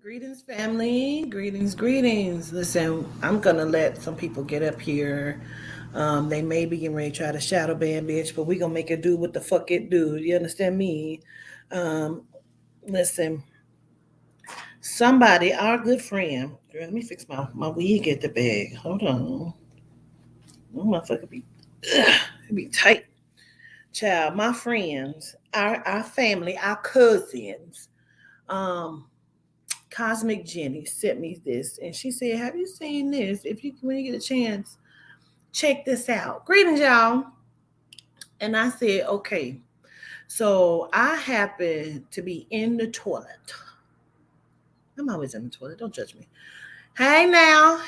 Greetings, family. Greetings. Listen, I'm gonna let some people get up here. They may be getting ready to try to shadow ban, bitch, but we gonna make it do what the fuck it do. You understand me? Um, listen, somebody, our good friend. Girl, let me fix my wig at the bag. Hold on. Oh, motherfucker it be tight. Child, my friends, our family, our cousins. Um, Cosmic Jenny sent me this, and she said, "Have you seen this? If you when you get a chance, check this out." Greetings, y'all. And I said, "Okay." So I happen to be in the toilet. I'm always in the toilet. Don't judge me. Hey now.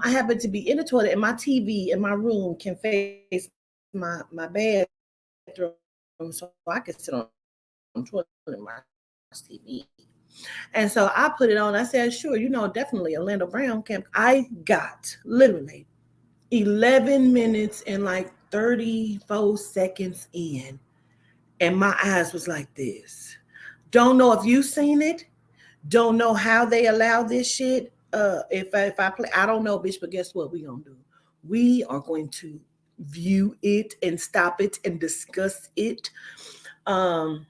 I happen to be in the toilet, and my TV in my room can face my bathroom, so I can sit on the toilet and watch TV. And so I put it on. I said, sure, definitely Orlando Brown camp. I got literally 11 minutes and like 34 seconds in, and my eyes was like this. Don't know if you seen it. Don't know how they allow this shit. If I play, I don't know, bitch. But guess what? We gonna do? We are going to view it and stop it and discuss it. Um,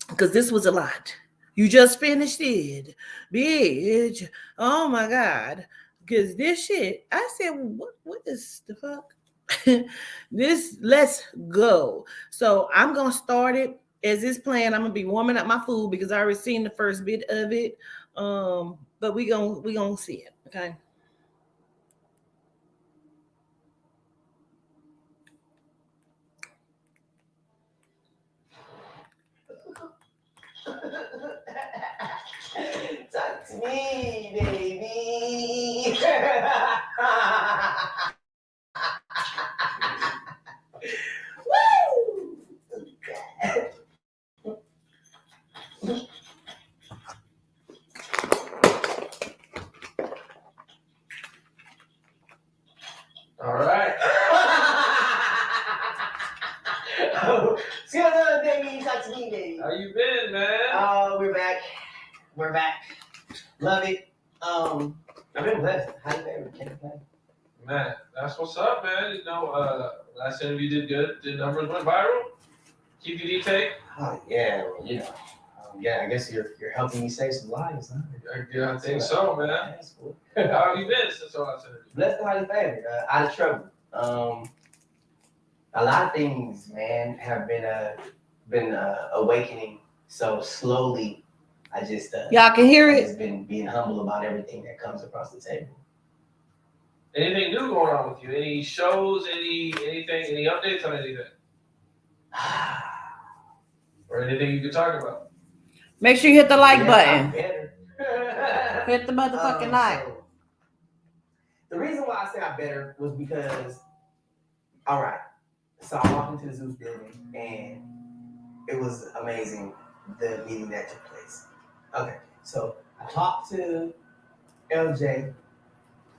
because this was a lot. You just finished it, bitch. Oh my god. Because this shit, I said, what is the fuck? This, let's go. So I'm gonna start it as this plan. I'm gonna be warming up my food because I already seen the first bit of it. But we gonna see it. Okay. Talk to me, baby. Woo! All right. Oh, see another baby. Talk to me, baby. How you been, man? Oh, we're back. We're back. Love it. I've been blessed. How you been? Can't complain. Man, that's what's up, man. You know, last interview did good. The numbers went viral. QPD take. Oh yeah, well, you know. Yeah, I guess you're helping me save some lives, huh? Yeah, I think so, man. Yeah, that's cool. How have you been since our last interview? Blessed and highly favored. Out of trouble. A lot of things, man, have been awakening so slowly. I just y'all can hear it. Just been being humble about everything that comes across the table. Anything new going on with you? Any shows? Anything? Any updates on anything? Or anything you could talk about? Make sure you hit the like button. Hit the motherfucking like. So, the reason why I say I better was because, all right, so I walked into the Zeus building and it was amazing, the meeting that took place. Okay, so I talked to LJ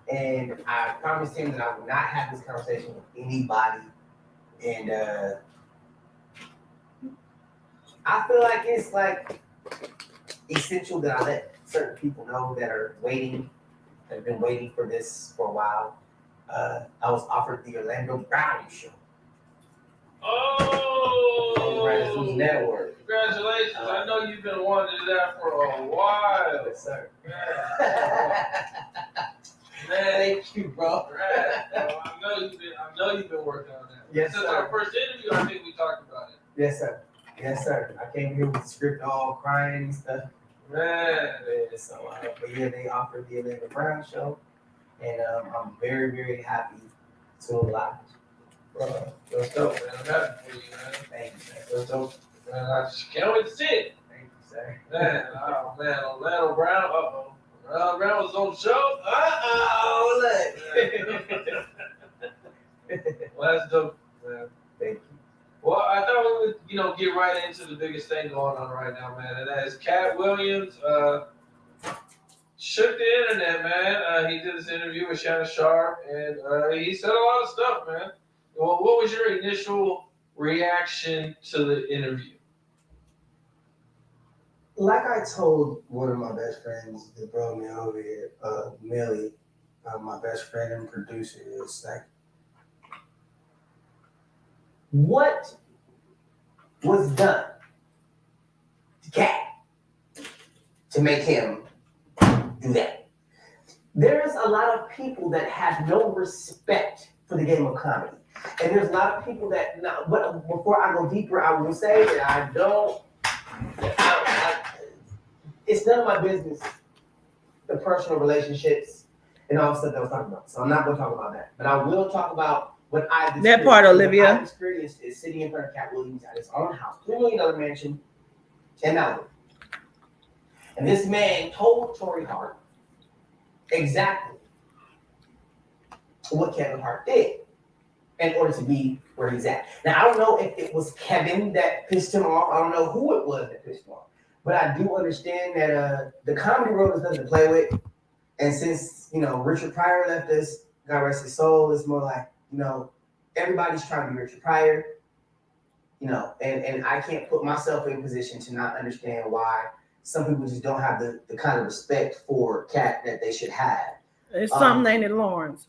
and I promised him that I would not have this conversation with anybody. And I feel like it's like essential that I let certain people know that are waiting, that have been waiting for this for a while. I was offered the Orlando Brown show. Oh! On Radisson Network. Congratulations. I know you've been wanting to do that for a while. Yes, sir. Man, thank you, bro. Right. I know you've been working on that. Yes, since our first interview, I think we talked about it. Yes, sir. Yes, sir. I came here with the script all crying and stuff. Man. So, but yeah, they offered the Orlando Brown show, and I'm very, very happy to oblige. Bro, that's dope, man. I'm happy for you, man. Thank you, sir. That's dope. Man, I just can't wait to see it. Thank you, sir. Man, oh man, Orlando Brown, Orlando Brown was on the show. Look. Well, that's dope, man. Thank you. Well, I thought we would, get right into the biggest thing going on right now, man, and that is Katt Williams. Shook the internet, man. He did this interview with Shannon Sharp, and he said a lot of stuff, man. Well, what was your initial reaction to the interview? Like I told one of my best friends that brought me over here, Millie, my best friend and producer, is like, what was done to Katt to make him do that? There's a lot of people that have no respect for the game of comedy. And there's a lot of people that, now, but before I go deeper, I will say that it's none of my business, the personal relationships and all the stuff that I was talking about. So I'm not going to talk about that. But I will talk about what I've experienced. That part, Olivia. What I've experienced is sitting in front of Katt Williams at his own house, $3 million mansion in Malibu. And this man told Tory Hart exactly what Kevin Hart did in order to be where he's at. Now, I don't know if it was Kevin that pissed him off. I don't know who it was that pissed him off. But I do understand that the comedy world is nothing to play with. And since, Richard Pryor left us, God rest his soul, it's more like, everybody's trying to be Richard Pryor, and I can't put myself in a position to not understand why some people just don't have the kind of respect for Katt that they should have. It's something, ain't it, Lawrence?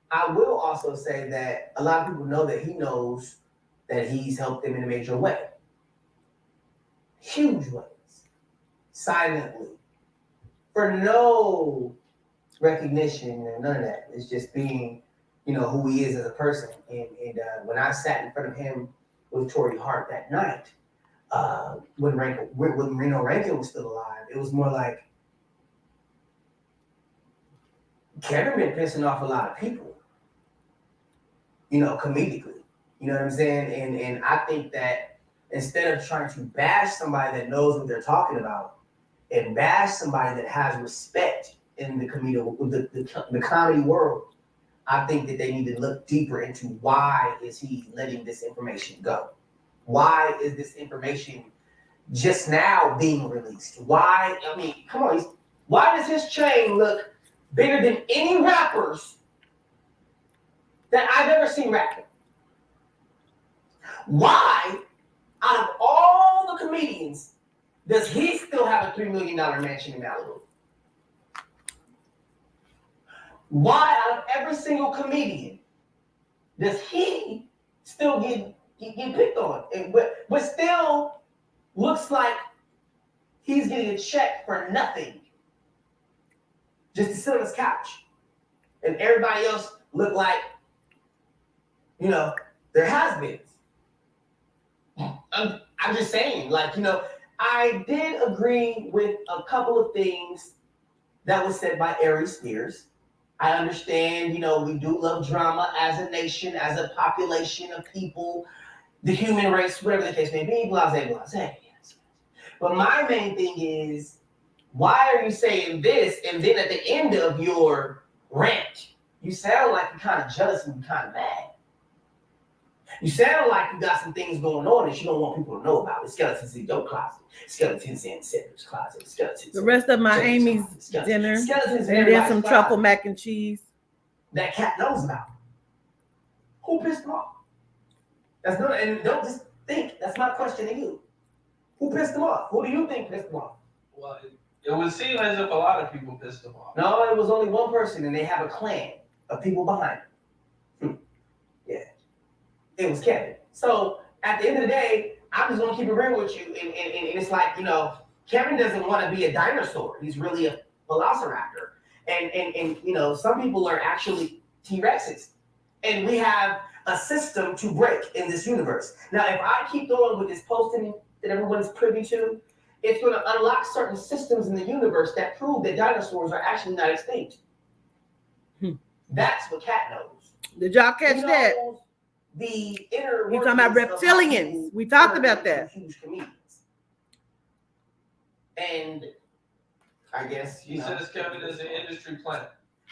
I will also say that a lot of people know that he knows that he's helped them in a major way. Huge ways. Silently. For no recognition and none of that. It's just being, who he is as a person. And when I sat in front of him with Tory Hart that night, when Reno Rankin was still alive, it was more like Kevin been pissing off a lot of people, comedically. You know what I'm saying? And I think that instead of trying to bash somebody that knows what they're talking about and bash somebody that has respect in the comedy world, I think that they need to look deeper into why is he letting this information go? Why is this information just now being released? Why? I mean, come on. Why does his chain look bigger than any rappers that I've ever seen rapping? Why, out of all the comedians, does he still have a $3 million mansion in Malibu? Why, out of every single comedian, does he still get picked on? But still looks like he's getting a check for nothing, just to sit on his couch. And everybody else look like, they're has-beens. I'm just saying, I did agree with a couple of things that was said by Ari Spears. I understand, we do love drama as a nation, as a population of people, the human race, whatever the case may be, blase, blase. Yes. But my main thing is, why are you saying this? And then at the end of your rant, you sound like you're kind of jealous and you're kind of mad. You sound like you got some things going on that you don't want people to know about. The skeletons in your closet, skeletons in Senator's closet, skeletons. The rest of my Amy's dinner, skeletons and then some truffle mac and cheese. That Katt knows about. Who pissed him off? That's not, and don't just think. That's my question to you. Who pissed him off? Who do you think pissed him off? Well, it would seem as if a lot of people pissed him off. No, it was only one person, and they have a clan of people behind him. Yeah. It was Kevin. So at the end of the day, I'm just gonna keep it real with you. And it's like, Kevin doesn't want to be a dinosaur. He's really a velociraptor. And some people are actually T-Rexes. And we have a system to break in this universe. Now, if I keep going with this posting that everyone's privy to, it's gonna unlock certain systems in the universe that prove that dinosaurs are actually not extinct. That's what Katt knows. Did y'all catch that? The inner you talking about reptilians. We talked about that. Huge comedians. And I guess he says Kevin is an industry plant.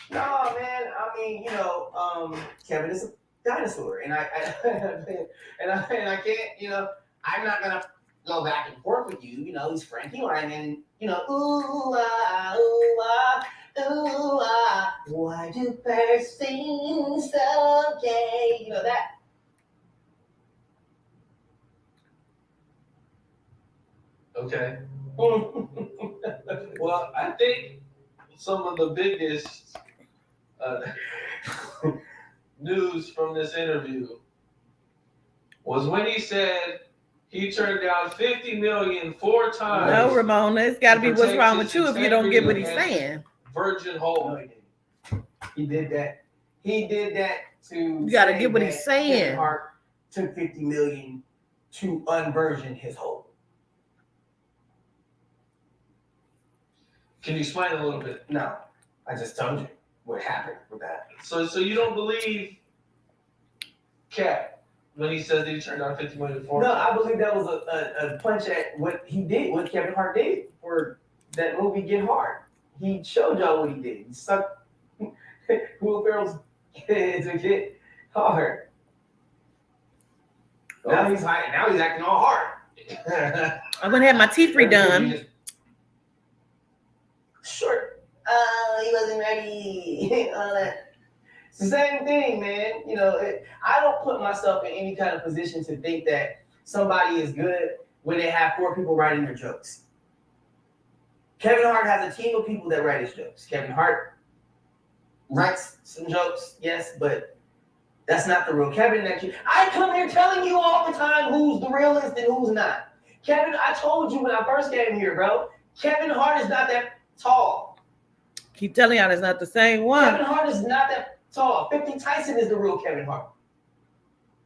No, man. I mean, Kevin is a dinosaur, and I can't, I'm not gonna go back and forth with you. He's Frankie Lyman, ooh ah, ooh ah, ooh ah. Why do birds sing so gay? That. Okay. Well, I think some of the biggest news from this interview was when he said he turned down $50 million 4 times. No, Ramona, it's got to be what's wrong with you if you don't get what he's saying. Virgin Hope. No, he did that. He did that to. You got to get what he's saying. Kevin Hart took $50 million to unvirgin his hope. Can you explain a little bit? No, I just told you what happened with that. So you don't believe Katt when he says that he turned down $50 million for? No, I believe that was a punch at what he did, what Kevin Hart did for that movie Get Hard. He showed y'all what he did. He sucked Will Ferrell's kids to get hard. Now he's acting all hard. I'm gonna have my teeth redone. Sure. He wasn't ready. All that. It's the same thing, man. You know, I don't put myself in any kind of position to think that somebody is good when they have 4 people writing their jokes. Kevin Hart has a team of people that write his jokes. Kevin Hart writes some jokes, yes, but that's not the real Kevin. I come here telling you all the time who's the realest and who's not. Kevin, I told you when I first came here, bro. Kevin Hart is not that tall. Keep telling y'all it's not the same one. Kevin Hart is not that tall. 50 Tyson is the real Kevin Hart.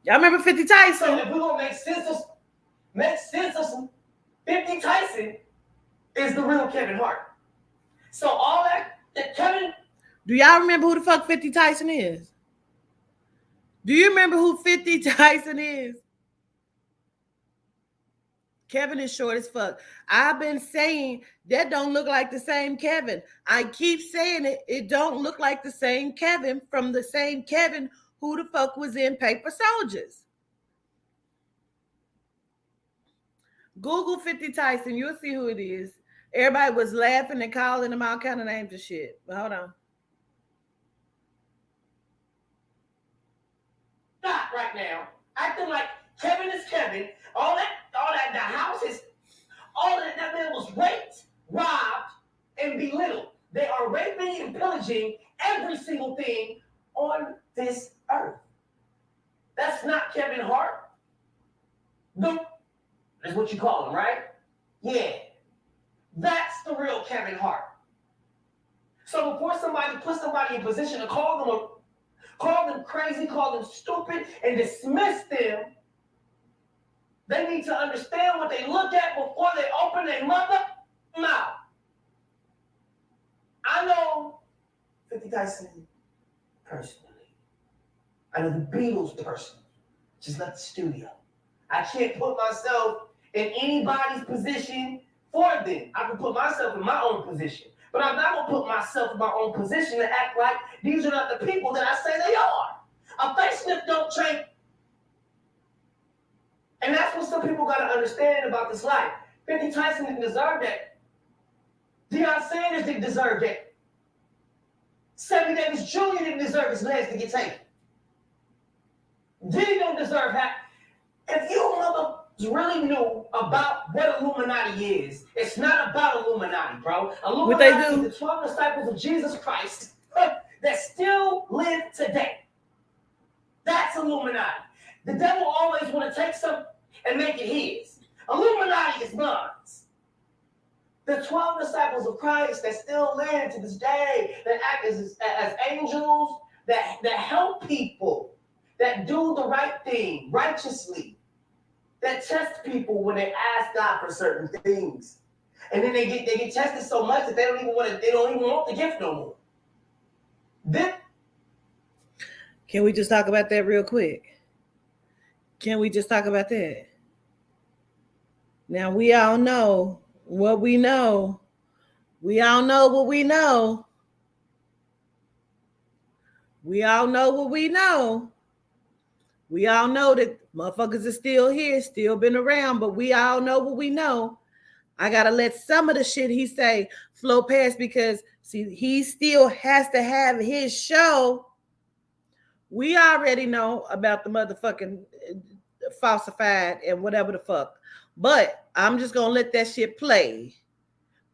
Y'all remember 50 Tyson? So if we're gonna make sense of some 50 Tyson is the real Kevin Hart. So all that Kevin. Do y'all remember who the fuck 50 Tyson is? Do you remember who 50 Tyson is? Kevin is short as fuck. I've been saying that don't look like the same Kevin. I keep saying it. It don't look like the same Kevin from the same Kevin who the fuck was in Paper Soldiers. Google 50 Tyson. You'll see who it is. Everybody was laughing and calling him all kind of names and shit. But hold on. Not right now. Acting like Kevin is Kevin. All that, the house is, all that man was raped, robbed, and belittled. They are raping and pillaging every single thing on this earth. That's not Kevin Hart. No, that's what you call him, right? Yeah. That's the real Kevin Hart. So before somebody puts somebody in position to call them crazy, call them stupid, and dismiss them, they need to understand what they look at before they open their mother mouth. I know 50 Tyson personally. I know the Beatles personally. Just left the studio. I can't put myself in anybody's position for them. I can put myself in my own position. But I'm not going to put myself in my own position and act like these are not the people that I say they are. A facelift don't change. And that's what some people got to understand about this life. 50 Tyson didn't deserve that. Deion Sanders didn't deserve that. Sammy Davis Jr. didn't deserve his legs to get taken. Diddy don't deserve that. If you motherfuckers really knew about what Illuminati is, it's not about Illuminati, bro. Illuminati is the 12 disciples of Jesus Christ that still live today. That's Illuminati. The devil always want to take something and make it his. Illuminati is mine. The 12 disciples of Christ that still live to this day, that act as angels, that help people, that do the right thing righteously, that test people when they ask God for certain things. And then they get tested so much that they don't even want the gift no more. Then, can we just talk about that real quick? Can we just talk about that? Now, we all know what we know. We all know what we know. We all know what we know. We all know that motherfuckers are still here, still been around, but we all know what we know. I got to let some of the shit he say flow past because, see, he still has to have his show. We already know about the motherfucking falsified and whatever the fuck. But I'm just gonna let that shit play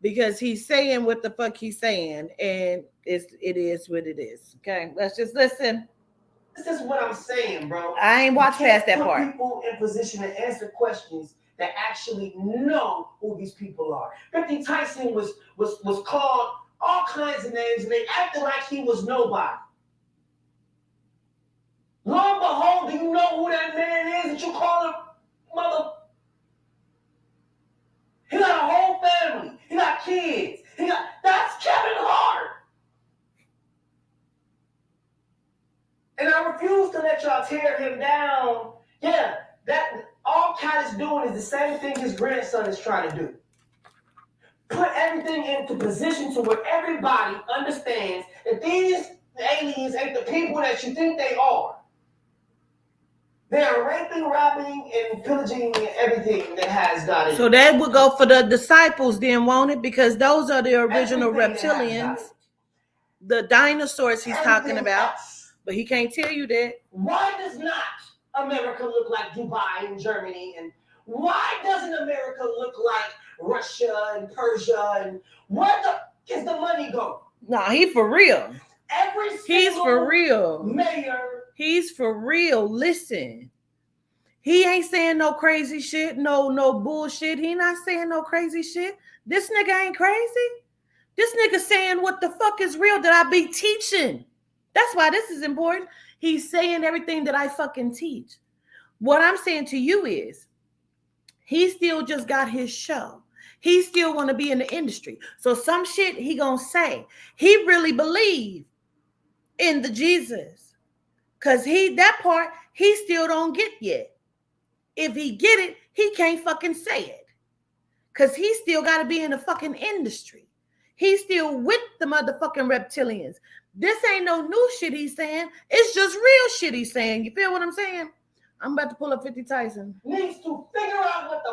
because he's saying what the fuck he's saying, and it is what it is. Okay, let's just listen. This is what I'm saying, bro. I ain't watched past that part. People in position to answer questions that actually know who these people are. 50 Tyson was called all kinds of names, and they acted like he was nobody. Lo and behold, do you know who that man is that you call him mother? He got a whole family. He got kids. That's Kevin Hart. And I refuse to let y'all tear him down. Yeah, that all Katt is doing is the same thing his grandson is trying to do. Put everything into position to where everybody understands that these aliens ain't the people that you think they are. They are raping, robbing, and pillaging everything that has God in it. So that would go for the disciples then, won't it? Because those are the original reptilians. The dinosaurs he's talking about. But he can't tell you that. Why does not America look like Dubai and Germany? And why doesn't America look like Russia and Persia? And where is the money go? Nah, he for real. He's for real. Mayor. He's for real. Listen. He ain't saying no crazy shit, no bullshit. He not saying no crazy shit. This nigga ain't crazy. This nigga saying what the fuck is real that I be teaching. That's why this is important. He's saying everything that I fucking teach. What I'm saying to you is he still just got his show. He still want to be in the industry. So some shit he gonna say. He really believe in the Jesus. Because that part he still don't get yet. If he get it, he can't fucking say it. Because he still got to be in the fucking industry. He's still with the motherfucking reptilians. This ain't no new shit he's saying. It's just real shit he's saying. You feel what I'm saying? I'm about to pull up 50 Tyson. Needs to figure out what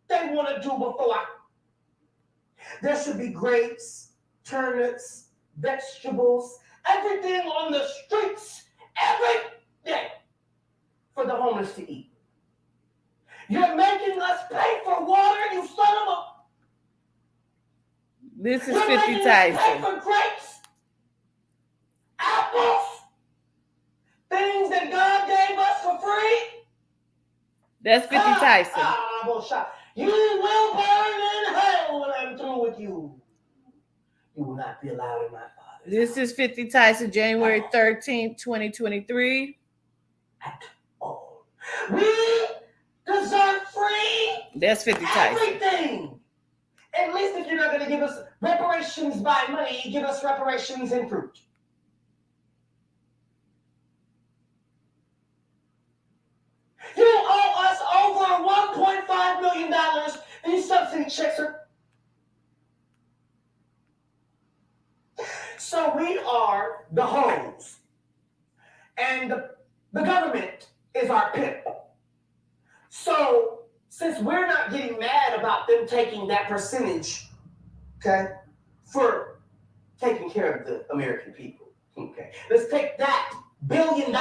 they want to do before There should be grapes, turnips, vegetables, everything on the streets every day for the homeless to eat. You're making us pay for water, you son of a... This is You're 50 making Tyson. us pay for grapes, apples, things that God gave us for free. That's 50 Tyson. You will burn in hell when I'm through with you. You will not be allowed in my Father's This is 50 Tyson, January 13th, 2023. At all. We deserve free. That's 50 Tyson. Everything. At least if you're not going to give us reparations by money, you give us reparations in fruit. You owe us over $1.5 million. These subsidy checks are... So we are the hoes. And the government is our pimp. So since we're not getting mad about them taking that percentage, okay, for taking care of the American people, okay, let's take that $1 billion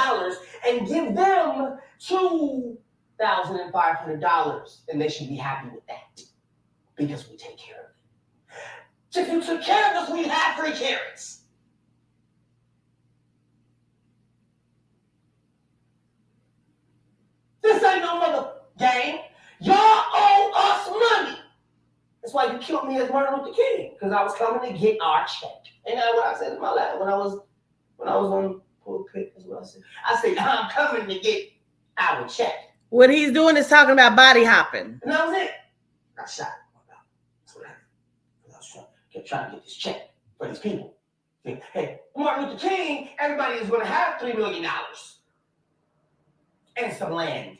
and give them $2,500, and they should be happy with that because we take care of them. If you took care of us, we'd have free carrots. This ain't no mother game. Y'all owe us money. That's why you killed me as Martin Luther King, because I was coming to get our check. Ain't that what I said in my life when I was on pulpit? That's what I said. I said I'm coming to get our check. What he's doing is talking about body hopping. And that was it. I shot. That's what happened. I was trying to get this check for these people. Hey, Martin Luther King, everybody is going to have $3 million and some land.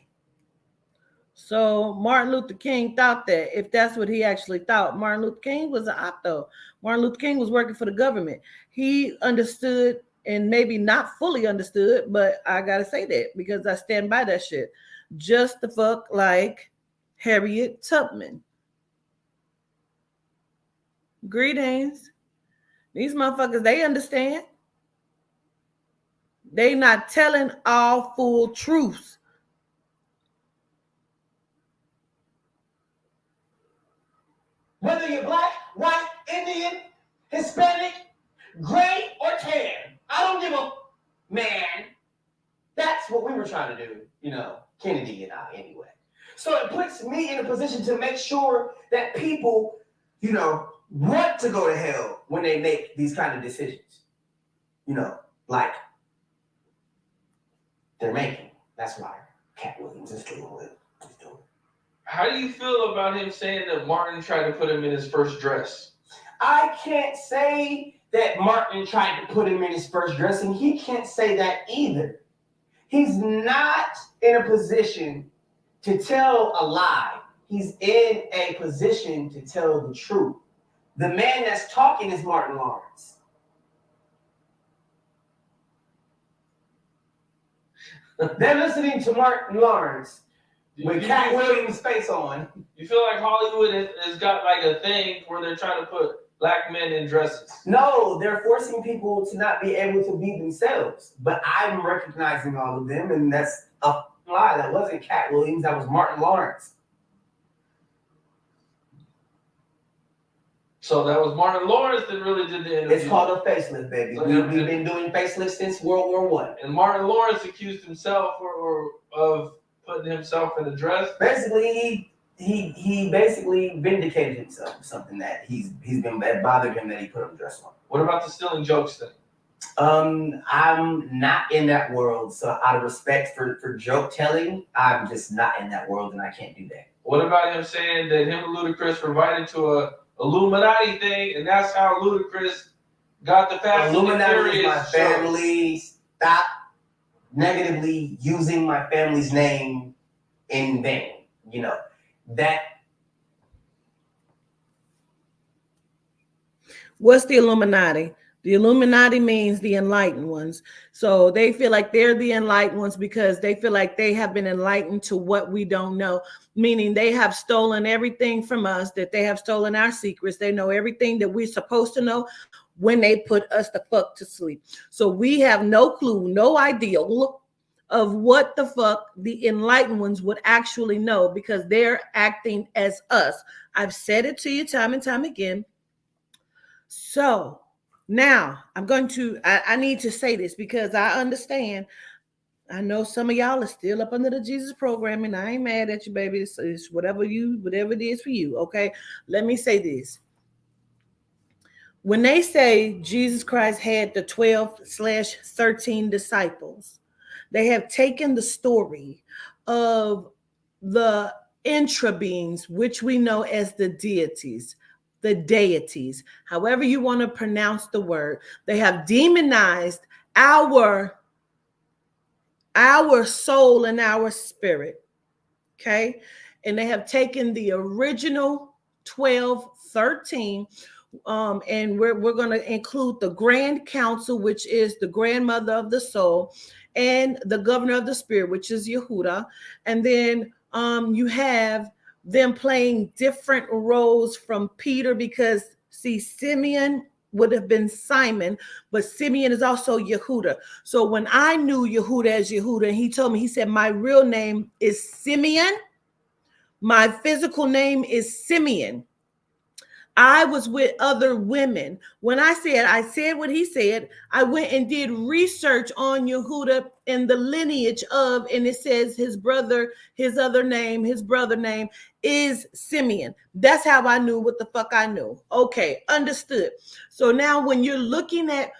So Martin Luther King thought that, if that's what he actually thought. Martin Luther King was an op though. Martin Luther King was working for the government. He understood, and maybe not fully understood, but I gotta say that because I stand by that shit. Just the fuck like Harriet Tubman. Greetings. These motherfuckers, they understand. They not telling all full truths. Whether you're black, white, Indian, Hispanic, gray, or tan. I don't give a man. That's what we were trying to do, Kennedy and I anyway. So it puts me in a position to make sure that people, want to go to hell when they make these kind of decisions. Like they're making. That's why Katt Williams is doing what he's doing. How do you feel about him saying that Martin tried to put him in his first dress? I can't say that Martin tried to put him in his first dress, and he can't say that either. He's not in a position to tell a lie. He's in a position to tell the truth. The man that's talking is Martin Lawrence. They're listening to Martin Lawrence with Katt Williams' face on. You feel like Hollywood has got like a thing where they're trying to put black men in dresses? No, they're forcing people to not be able to be themselves. But I'm recognizing all of them, and that's a lie. That wasn't Katt Williams. That was Martin Lawrence. So that was Martin Lawrence that really did the interview. It's called a facelift, baby. So we've been doing facelifts since World War I. And Martin Lawrence accused himself of putting himself in a dress. Basically, he basically vindicated himself for something that that bothered him that he put a dress on. What about the stealing jokes thing? I'm not in that world, so out of respect for joke telling, I'm just not in that world, and I can't do that. What about him saying that him and Ludacris were invited to a Illuminati thing, and that's how Ludacris got the Fast and Illuminati is my show. family. Stop negatively using my family's name in vain. That. What's the Illuminati? The Illuminati means the enlightened ones. So they feel like they're the enlightened ones because they feel like they have been enlightened to what we don't know, meaning they have stolen everything from us, that they have stolen our secrets. They know everything that we're supposed to know when they put us the fuck to sleep. So we have no clue, no idea of what the fuck the enlightened ones would actually know because they're acting as us. I've said it to you time and time again. So now I need to say this because I understand. I know some of y'all are still up under the Jesus program, and I ain't mad at you, baby. It's whatever it is for you. Okay. Let me say this. When they say Jesus Christ had the 12/13 disciples, they have taken the story of the intra beings, which we know as the deities, however you want to pronounce the word. They have demonized our soul and our spirit, okay? And they have taken the original 12/13, and we're going to include the Grand Council, which is the grandmother of the soul, and the governor of the spirit, which is Yehuda. And then you have them playing different roles from Peter because, see, Simeon would have been Simon, but Simeon is also Yehuda. So when I knew Yehuda as Yehuda, and he told me, he said, my real name is Simeon. My physical name is Simeon. I was with other women. When I said what he said, I went and did research on Yehuda and the lineage of, and it says his brother name is Simeon. That's how I knew what the fuck I knew. Okay, understood. So now when you're looking at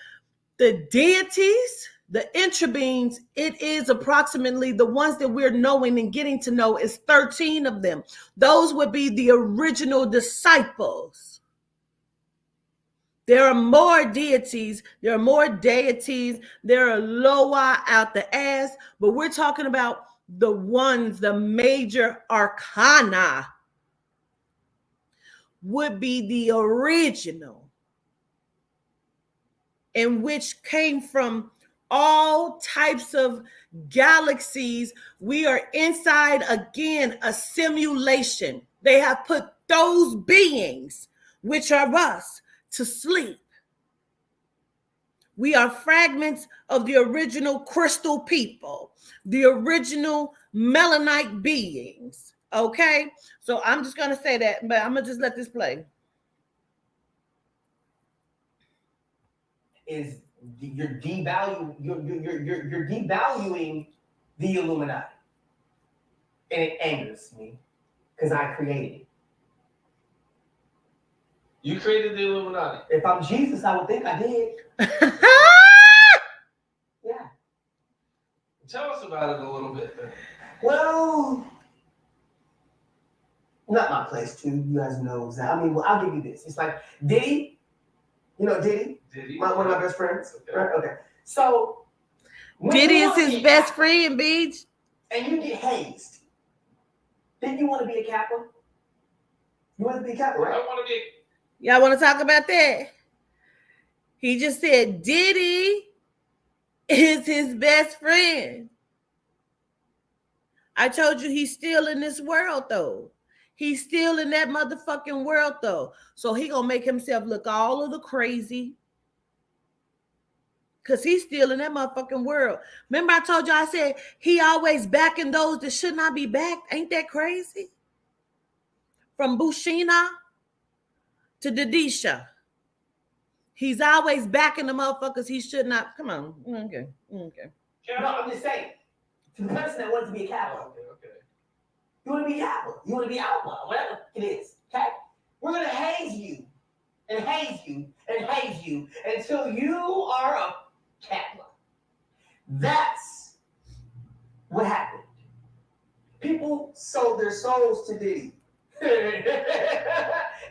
the deities, the intra-beings, it is approximately the ones that we're knowing and getting to know is 13 of them. Those would be the original disciples. There are more deities. There are Loa out the ass, but we're talking about the ones, the major arcana would be the original, in which came from all types of galaxies. We are inside, again, a simulation. They have put those beings, which are us, to sleep. We are fragments of the original crystal people, the original melanite beings. Okay, so I'm just going to say that, but I'm going to just let this play. is you're devaluing the Illuminati, and it angers me because I created it. You created the Illuminati. If I'm Jesus, I would think I did. Yeah. Tell us about it a little bit then. Well, not my place to. You guys know that. I mean, well, I'll give you this. It's like Diddy. You know Diddy? Diddy? One of my best friends. Okay. Right? Okay. So Diddy is his best friend, Beach. And you get hazed. Didn't you want to be a Kappa? You want to be a Kappa, right? I want to be. Y'all want to talk about that? He just said Diddy is his best friend. I told you he's still in this world, though. He's still in that motherfucking world, though. So he gonna make himself look all of the crazy. Because he's still in that motherfucking world. Remember I told you, I said, he always backing those that should not be backed. Ain't that crazy? From Bushina to Didisha. He's always backing the motherfuckers he should not. Come on. Okay. No, I'm just saying. To the person that wants to be a Kappa. Okay. You want to be Kappa. You want to be Alpha. Whatever it is. Okay? We're going to haze you. And haze you. And haze you. Until you are a Kappa. That's what happened. People sold their souls to Diddy.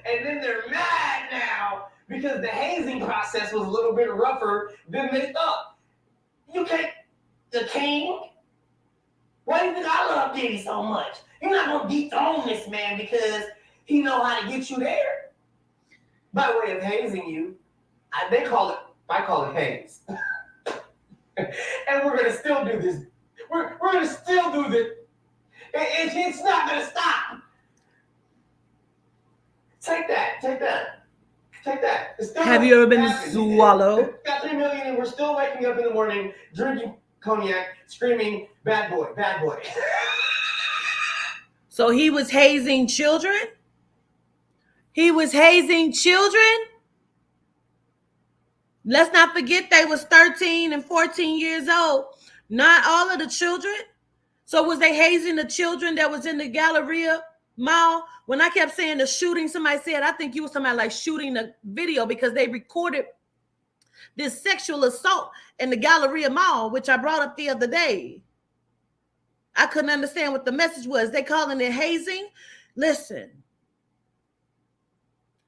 And then they're mad now because the hazing process was a little bit rougher than they thought. You can't, the king? Why do you think I love Diddy so much? You're not going to dethrone this man because he know how to get you there. By way of hazing you, I call it haze. And we're going to still do this. We're going to still do this. It's not going to stop. Take that. Have you ever been swallowed? Got 3 million and we're still waking up in the morning, drinking cognac, screaming, bad boy. So he was hazing children? Let's not forget they was 13 and 14 years old. Not all of the children. So was they hazing the children that was in the Galleria Mall? When I kept saying the shooting, somebody said, I think you was somebody like shooting the video because they recorded this sexual assault in the Galleria Mall, which I brought up the other day. I couldn't understand what the message was. They calling it hazing. Listen,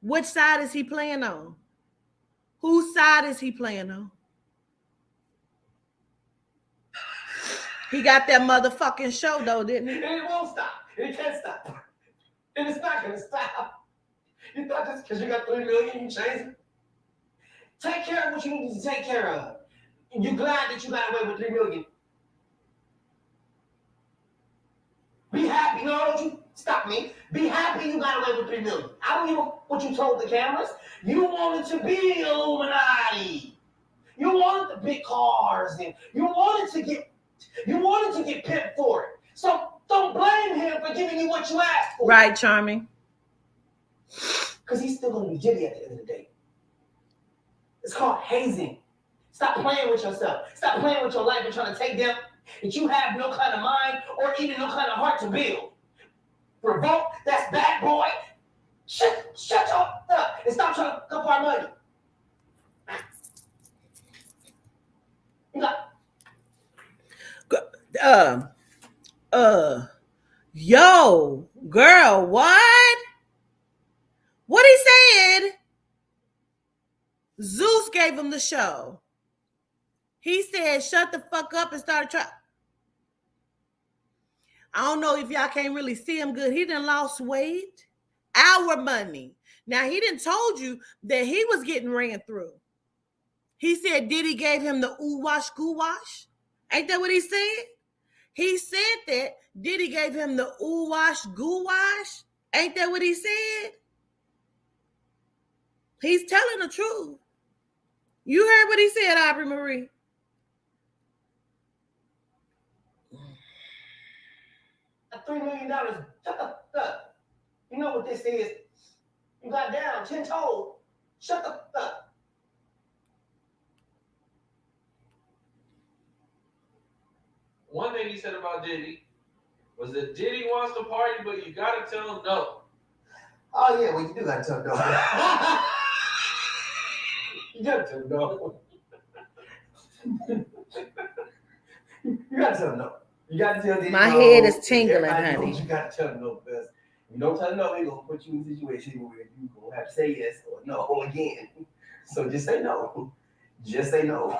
which side is he playing on? Whose side is he playing on? He got that motherfucking show though, didn't he? And it won't stop. It can't stop. And it's not going to stop. You thought just because you got 3 million, you change it? Take care of what you need to take care of. And you're glad that you got away with 3 million. Be happy. No, don't you stop me. Be happy you got away with 3 million. I don't know what you told the cameras. You wanted to be Illuminati. You wanted the big cars and you wanted to get pimped for it. So don't blame him for giving you what you asked for. Right, Charming. Because he's still going to be Jimmy at the end of the day. It's called hazing. Stop playing with yourself. Stop playing with your life and trying to take them that you have no kind of mind or even no kind of heart to build. Revolt, that's bad boy. Shut your up and stop trying to cup our money. You got yo, girl, what? What he said? Zeus gave him the show. He said, shut the fuck up and start trying. I don't know if y'all can't really see him good. He done lost weight. Our money. Now, he done told you that he was getting ran through. He said Diddy gave him the ooh wash, goo wash. Ain't that what he said? He said that Diddy gave him the ooh wash, goo wash. Ain't that what he said? He's telling the truth. You heard what he said, Aubrey Marie. $3 million. Shut the fuck up. You know what this is. You got down 10 toes. Shut the fuck up. one thing he said about Diddy was that Diddy wants to party, but you gotta tell him no. Oh yeah, well you do gotta tell him no. You gotta tell him no. You gotta tell him no. You gotta tell Diddy My no. head is tingling, Everybody honey. knows you gotta tell him no, because if you don't tell him no, they're gonna put you in a situation where you gonna have to say yes or no again. So just say no. Just say no.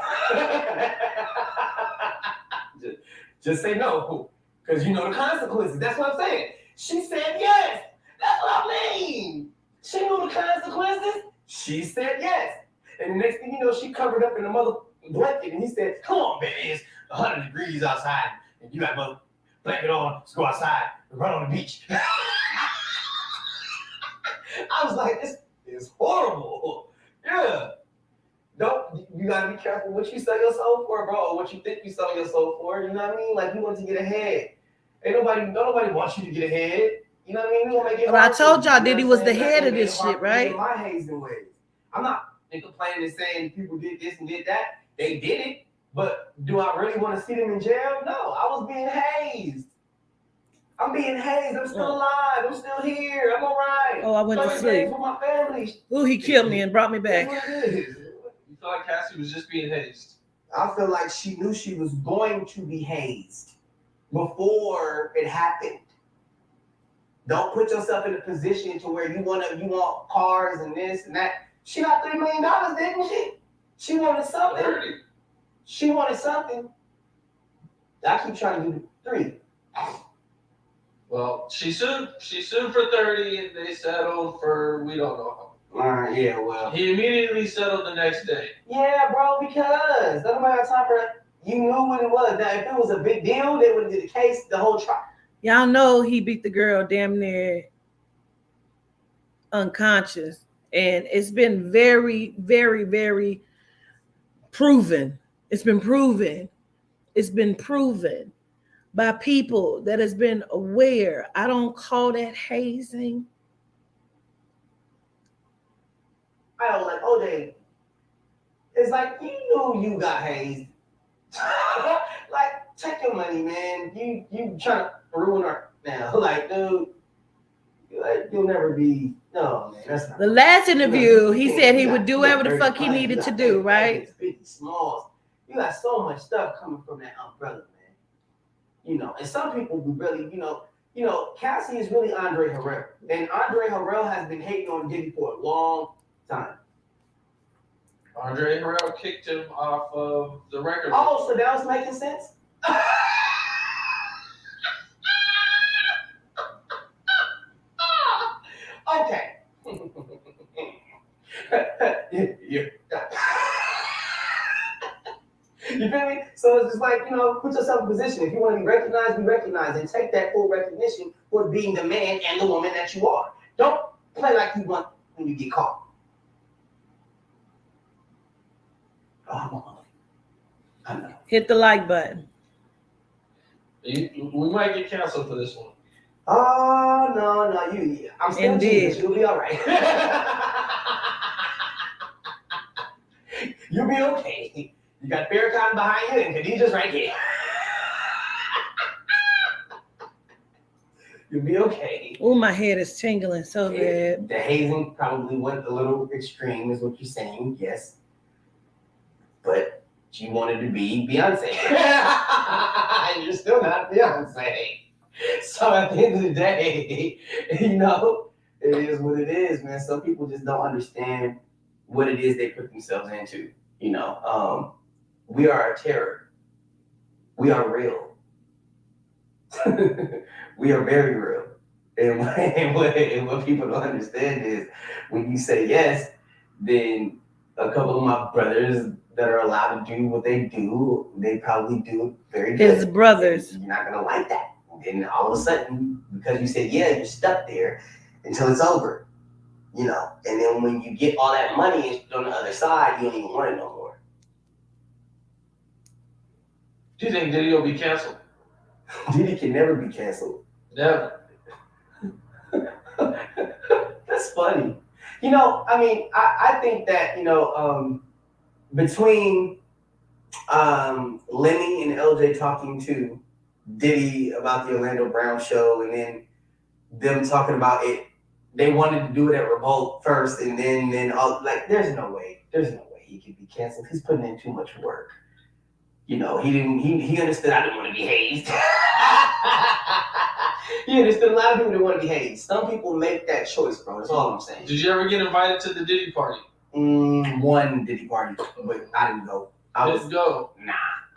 just say no. Because you know the consequences. That's what I'm saying. She said yes. That's what I mean. She knew the consequences. She said yes. And the next thing you know, she covered up in the mother blanket, and he said, "Come on, baby, it's 100 degrees outside, and you got a blanket on. Let's go outside and run on the beach." I was like, "This is horrible." Yeah. You gotta be careful what you sell your soul for, bro, or what you think you sell your soul for. You know what I mean? Like, you want to get ahead. Nobody wants you to get ahead. You know what I mean? We gonna make it. But I told y'all Diddy was the head of this shit, right? My hazing ways. I'm not complaining and saying people did this and did that. They did it, but do I really want to see them in jail? No, I was being hazed. I'm being hazed. I'm still alive. I'm still here. I'm all right. Oh, I went to sleep. For my family. Ooh, he killed me and brought me back. That's what it is. You feel like Cassie was just being hazed? I feel like she knew she was going to be hazed before it happened. Don't put yourself in a position to where you want cars and this and that. She got $3 million, didn't she? She wanted something. 30. She wanted something. I keep trying to do 3. Well, she sued for 30, and they settled for we don't know how. Yeah, well. He immediately settled the next day. Yeah, bro, because nobody had time for that. You knew what it was. Now, if it was a big deal, they would have did the case, the whole trial. Y'all know he beat the girl damn near unconscious. And it's been very, very, very proven. It's been proven by people that has been aware. I don't call that hazing. I don't like OJ. It's like you knew you got hazed. Like, take your money, man. You trying to ruin her now. Like, dude, you'll never be. No, man, that's not. The last interview, he said he would do whatever the fuck he needed to do, right? 50 smalls. You got so much stuff coming from that umbrella, man. You know, and some people would really, you know, Cassie is really Andre Harrell, and Andre Harrell has been hating on Diddy for a long time. Andre Harrell kicked him off of the record. Oh, so that was making sense? Okay. You feel me? So it's just like, put yourself in position. If you want to be recognized, and take that full recognition for being the man and the woman that you are. Don't play like you want when you get caught. Oh, I know. Hit the like button. We might get canceled for this one. Oh, no. I'm still Jesus. You'll be all right. You'll be okay. You got Farrakhan behind you and Khadijah's right here. You'll be okay. Oh, my head is tingling so bad. The hazing probably went a little extreme, is what you're saying, yes. But you wanted to be Beyonce. And you're still not Beyonce. So at the end of the day, it is what it is, man. Some people just don't understand what it is they put themselves into. We are a terror. We are real. We are very real. And what people don't understand is when you say yes, then a couple of my brothers that are allowed to do what they do, they probably do it very good. His brothers. You're not going to like that. And all of a sudden, because you said, yeah, you're stuck there until it's over. And then when you get all that money on the other side, you don't even want it no more. Do you think Diddy will be canceled? Diddy can never be canceled. Never. That's funny. I think that, between Lenny and LJ talking to Diddy about the Orlando Brown show, and then them talking about it. They wanted to do it at Revolt first, and then all like, there's no way he could be canceled. He's putting in too much work. You know, he understood I didn't want to be hazed. He understood a lot of people didn't want to be hazed. Some people make that choice, bro. That's all I'm saying. Did you ever get invited to the Diddy party? One Diddy party, but I didn't go. I didn't go.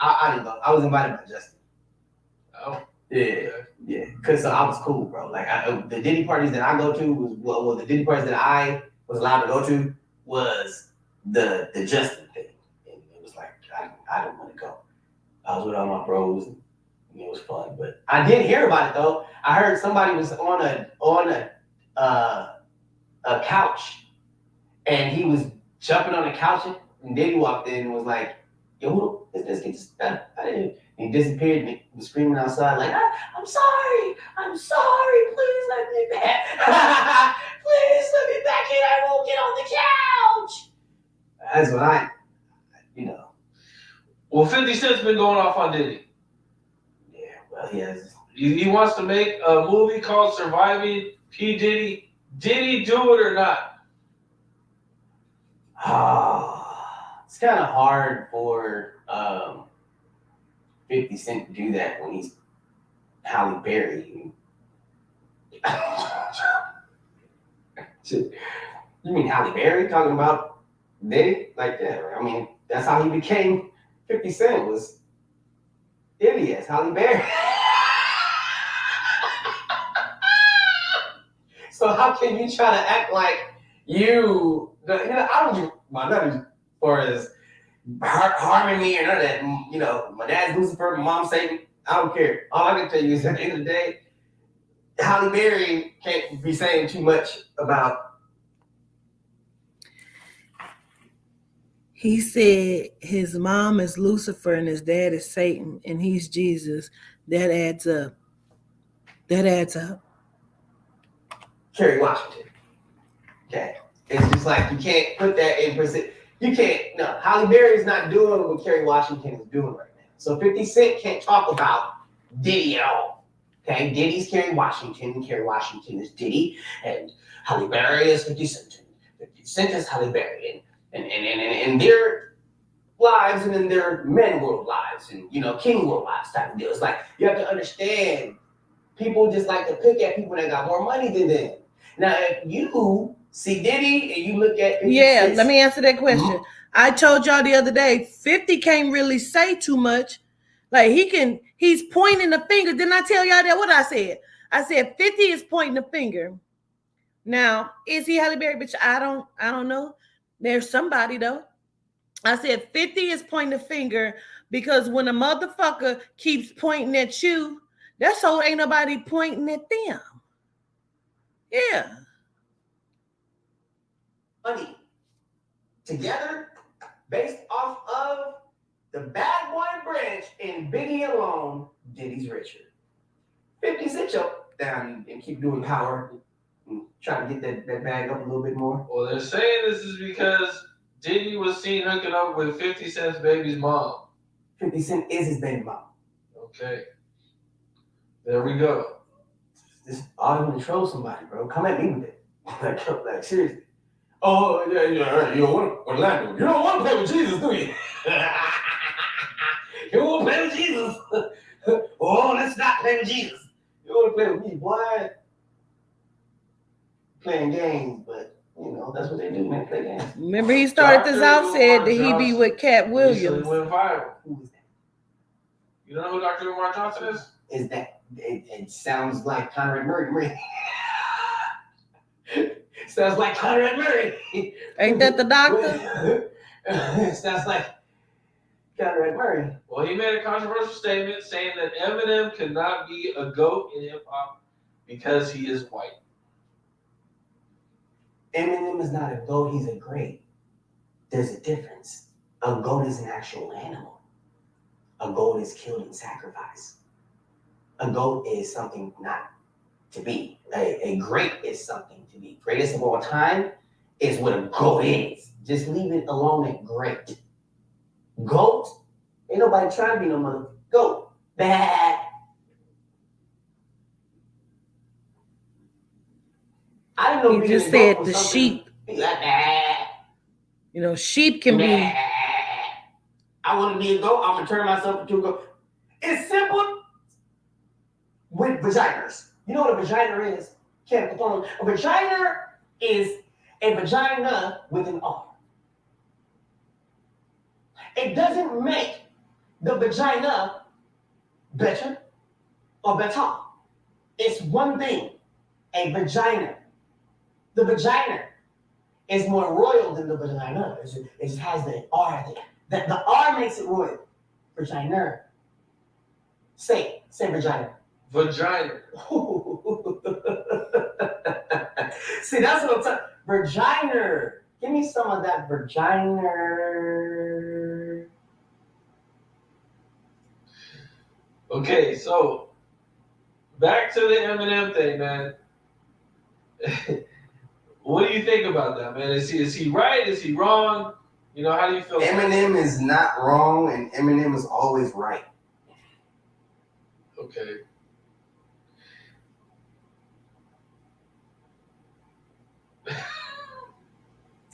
I didn't go. I was invited by Justin. Oh. Yeah. Because I was cool, bro. Like, the Diddy parties that I go to was, the Diddy parties that I was allowed to go to was the Justin thing. And it was like, I didn't want to go. I was with all my bros, and it was fun. But I did hear about it, though. I heard somebody was on a couch, and he was jumping on the couch, and Diddy walked in and was like, yo, who is this kid? And he disappeared and he was screaming outside like, I'm sorry, please let me back. Please let me back in, I won't get on the couch. That's what Well, 50 Cent's been going off on Diddy. Yeah, well, he has. He wants to make a movie called Surviving P. Diddy. Did he do it or not? It's kind of hard for 50 Cent to do that when he's Halle Berry. You mean Halle Berry talking about Diddy like that? Right? I mean, that's how he became 50 Cent, was Diddy as Halle Berry. So how can you try to act like I don't my nothing as far as harmony or none of that. My dad's Lucifer, my mom's Satan. I don't care. All I can tell you is at the end of the day, Halle Berry can't be saying too much about. He said his mom is Lucifer and his dad is Satan and he's Jesus. That adds up. Kerry Washington. Okay. It's just like you can't put that in percent. You can't. No, Halle Berry is not doing what Kerry Washington is doing right now. So 50 Cent can't talk about Diddy at all. Okay, Diddy's Kerry Washington is Diddy, and Halle Berry is 50 Cent. 50 Cent is Halle Berry, and their lives, and then their men world lives, and king world lives type of deal. It's like you have to understand, people just like to pick at people that got more money than them. Now, if you see Diddy and you look at 50 Cent, let me answer that question. Mm-hmm. I told y'all the other day, 50 can't really say too much. Like he's pointing the finger. Didn't I tell y'all that? What I said? I said 50 is pointing the finger. Now, is he Halle Berry? Bitch, I don't know. There's somebody though. I said 50 is pointing the finger because when a motherfucker keeps pointing at you, that's so ain't nobody pointing at them. Yeah. Money together based off of the Bad Boy branch and Biggie alone, Diddy's richer. 50 Cent down and keep doing power and try to get that bag up a little bit more. Well, they're saying this is because Diddy was seen hooking up with 50 Cent's baby's mom. 50 Cent is his baby mom. Okay. There we go. Just all to troll somebody, bro. Come at me with it. like seriously. Oh, yeah. You don't want Orlando. You don't want to play with Jesus, do you? You want to play with Jesus. Oh, let's not play with Jesus. You want to play with me, boy. Playing games, but that's what they do, man. Play games. Remember, he started this out, said that he be with Katt Williams. Went viral. Who is that? You don't know who Dr. Umar Johnson is? Is that? It sounds like Conrad Murray. Sounds like Conrad Murray. Ain't that the doctor? Sounds like Conrad Murray. Well, he made a controversial statement saying that Eminem could not be a GOAT in hip-hop because he is white. Eminem is not a goat, he's a great. There's a difference. A goat is an actual animal. A goat is killed in sacrifice. A goat is something not to be. A great is something to be. Greatest of all time is what a goat is. Just leave it alone at great. Goat, ain't nobody trying to be no mother goat. Bad. didn't know He being just an adult said was the something sheep. be like, nah, You know, sheep can be. nah. I want to be a goat. I'm gonna turn myself into a goat. It's simple with vaginas. You know what a vagina is? Capone. A vagina is a vagina with an R. It doesn't make the vagina better or better. It's one thing, a vagina. The vagina is more royal than the vagina. It just has the R there. The R makes it royal. Vagina. Say vagina. Vagina. See, that's what I'm talking. Vagina. Give me some of that vagina. Okay, so back to the Eminem thing, man. What do you think about that, man? Is he right? Is he wrong? You know, how do you feel? Eminem is not wrong, and Eminem is always right. Okay.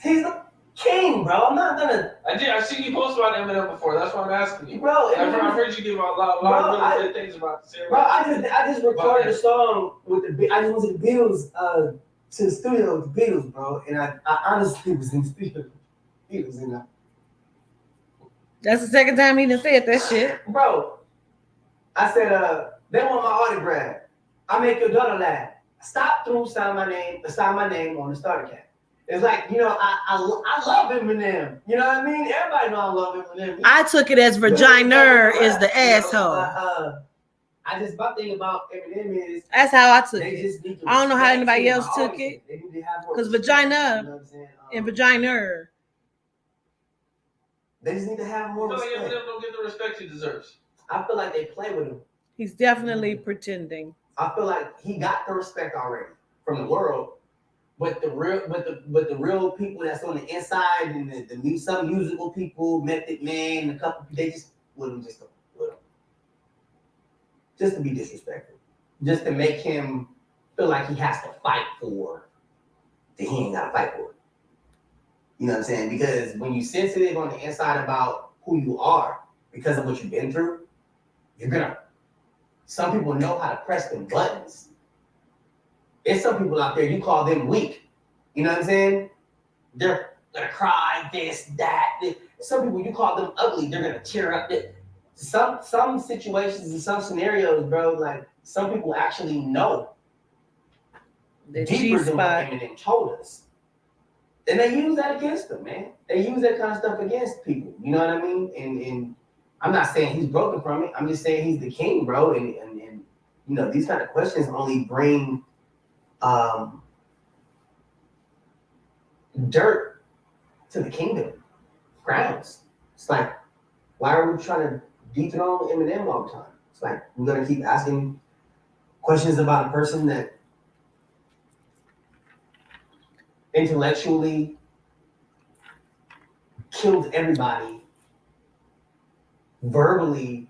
He's the king, bro. I'm not gonna. I seen you post about Eminem before. That's why I'm asking you. Bro, I've heard you give a lot of really good things about the same. Bro, I just recorded a song with the. I just went to the Beatles, to the studio with the Beatles, bro, and I honestly was in the studio. He was in the. That's the second time he done said that shit. Bro, I said, they want my autograph. I make your daughter laugh. Stop through, sign my name on the starter cap. It's like, you know, I love Eminem. You know what I mean? Everybody know I love Eminem. I took it as vagina is the asshole. I just my thing about Eminem is that's how I took they it. just need to I don't know how respect anybody him. else took it. They need to have more Because respect, vagina you know what I'm saying? and vagina. They just need to have more You feel respect. like Eminem don't get the respect he deserves? I feel like they play with him. He's definitely pretending. I feel like he got the respect already from the world, but the real people that's on the inside and some musical people, Method Man, a couple, they just with him just to be disrespectful, just to make him feel like he has to fight for that he ain't got to fight for. You know what I'm saying? Because when you're sensitive on the inside about who you are because of what you've been through, you're gonna. Some people know how to press them buttons. There's some people out there, you call them weak. You know what I'm saying? They're gonna cry, this, that. Some people, you call them ugly, they're gonna tear up. Some situations and some scenarios, bro, like some people actually know The deeper than what G-spot. Eminem told us. And they use that against them, man. They use that kind of stuff against people. You know what I mean? And I'm not saying he's broken from it. I'm just saying he's the king, bro. And you know, these kind of questions only bring dirt to the kingdom, crowns. It's like, why are we trying to dethrone Eminem all the time? It's like, we're going to keep asking questions about a person that intellectually killed everybody verbally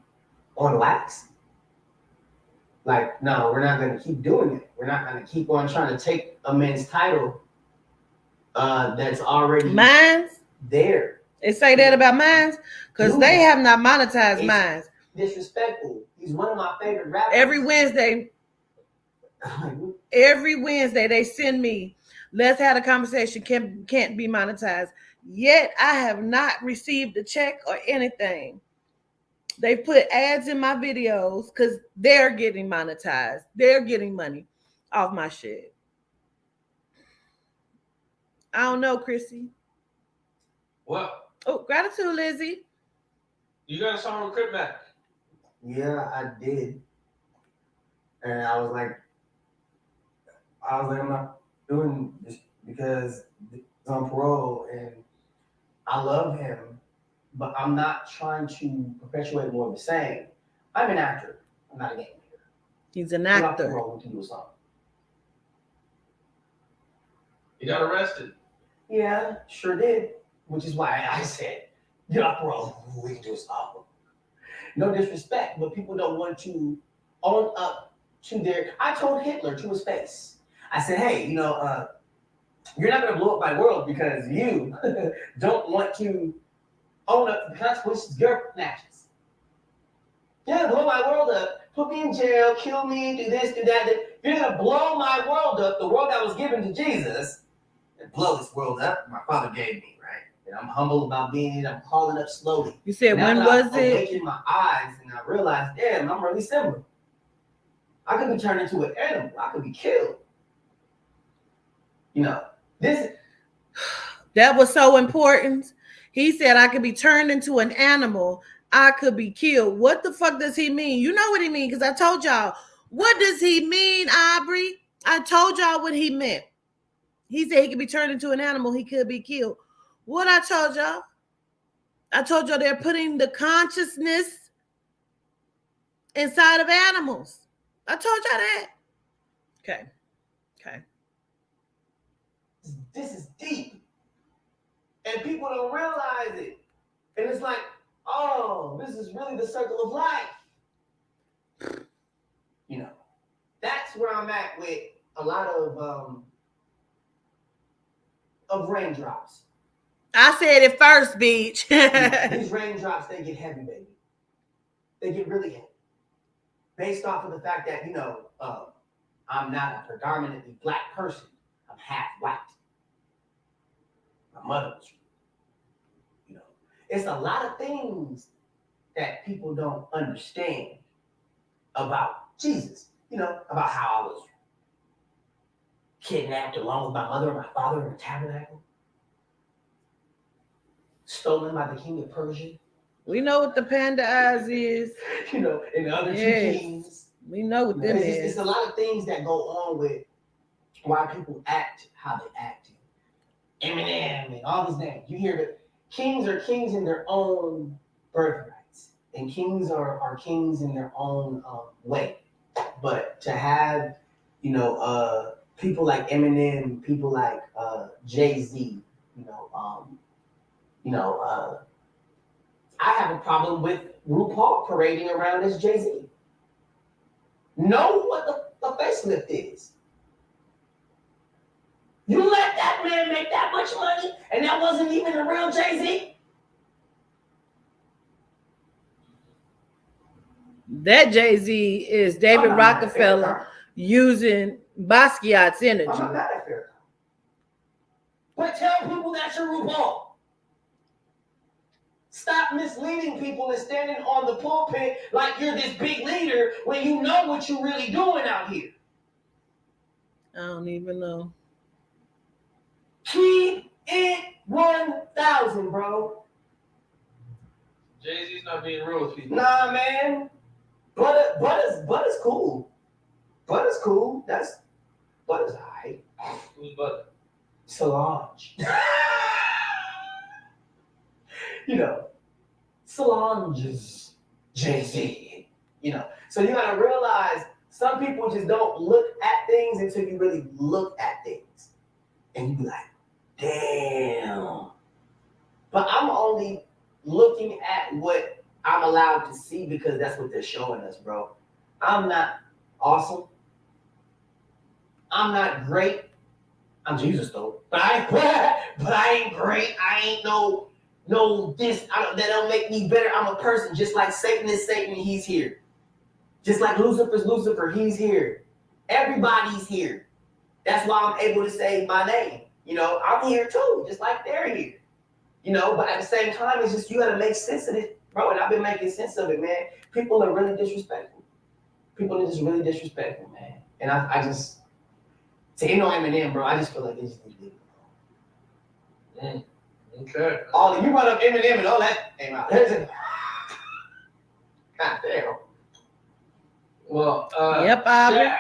on wax. Like, no, we're not going to keep doing it. We're not going to keep on trying to take a man's title that's already Mines? there. They say that about Mines? Because they have not monetized Mines. Disrespectful. He's one of my favorite rappers. Every Wednesday they send me, let's have a conversation, can't be monetized. Yet I have not received a check or anything. They put ads in my videos because they're getting monetized. They're getting money off my shit. I don't know, Chrissy. What? Oh, gratitude, Lizzie. You got a song with Crip Mac? Yeah, I did. And I was like, I'm not doing this because he's on parole and I love him, but I'm not trying to perpetuate more of the same. I'm an actor. I'm not a game maker. He's an I'm actor. not parole to do a song. You got arrested. Yeah, sure did. Which is why I said, get off parole. We can do a song. No disrespect, but people don't want to own up to their. I told Hitler to his face. I said, hey, you know, You're not gonna blow up my world because you don't want to own up the consequences of your actions. You're gonna blow my world up, put me in jail, kill me, do this, do that. You're gonna blow my world up, the world that was given to Jesus, and blow this world up my Father gave me, right? And I'm humble about being it. I'm crawling up slowly. You said, now when that was I've it? awakened my eyes and I realized, damn, I'm really similar. I could be turned into an animal. I could be killed. You know, that was so important. He said I could be turned into an animal. I could be killed. What the fuck does he mean? You know what he mean, because I told y'all. What does he mean, Aubrey? I told y'all what he meant. He said he could be turned into an animal. He could be killed. What I told y'all? I told y'all they're putting the consciousness inside of animals. I told y'all that. Okay. This is deep. And people don't realize it. And it's like, oh, this is really the circle of life. You know, that's where I'm at with a lot of raindrops. I said it first, Beach. These raindrops, they get heavy, baby. They get really heavy. Based off of the fact that, I'm not a predominantly black person. I'm half white. My mother was, it's a lot of things that people don't understand about Jesus. About how I was kidnapped along with my mother and my father in the tabernacle. Stolen by the king of Persia. We know what the panda eyes is. And the other two kings. We know what them is. It's a lot of things that go on with why people act how they act. Eminem and all these names. You hear that kings are kings in their own birthrights. And kings are kings in their own way. But to have, people like Eminem, people like Jay-Z, I have a problem with RuPaul parading around as Jay-Z. Know what the facelift is. You let that man make that much money, and that wasn't even a real Jay-Z? That Jay-Z is David Rockefeller using Basquiat's energy. I'm not mad at Farrakhan. But tell people that's your RuPaul. Stop misleading people and standing on the pulpit like you're this big leader when you know what you're really doing out here. I don't even know. Keep it 1,000, bro. Jay-Z's not being real with people. Nah, man. Butter's cool. Butter's cool. Butter's alright. Who's Butter? Solange. Solange's Jay-Z. So you gotta realize some people just don't look at things until you really look at things. And you be like, damn. But I'm only looking at what I'm allowed to see because that's what they're showing us, bro. I'm not awesome. I'm not great. I'm Jesus though. But I ain't great. I ain't no this. That don't make me better. I'm a person. Just like Satan is Satan, he's here. Just like Lucifer's Lucifer, he's here. Everybody's here. That's why I'm able to say my name. I'm here too, just like they're here. But at the same time, it's just you gotta make sense of it, bro. And I've been making sense of it, man. People are really disrespectful. People are just really disrespectful, man. And I just say, Eminem, bro. I just feel like they just need to leave it alone. Okay. All you brought up Eminem and all that came out. God damn. Well, yep, Shaq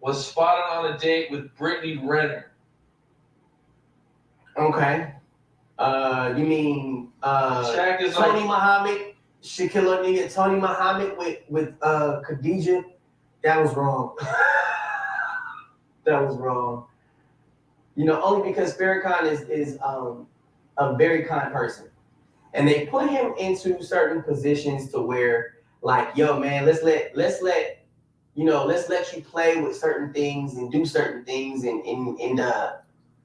was spotted on a date with Brittany Renner. Okay. You mean Shaq is Tony like Muhammad, Shaquille O'Neal, Tony Muhammad with Khadijah? That was wrong. That was wrong. Only because Farrakhan is a very kind person, and they put him into certain positions to where, like, yo, man, let's let let's let you play with certain things and do certain things, and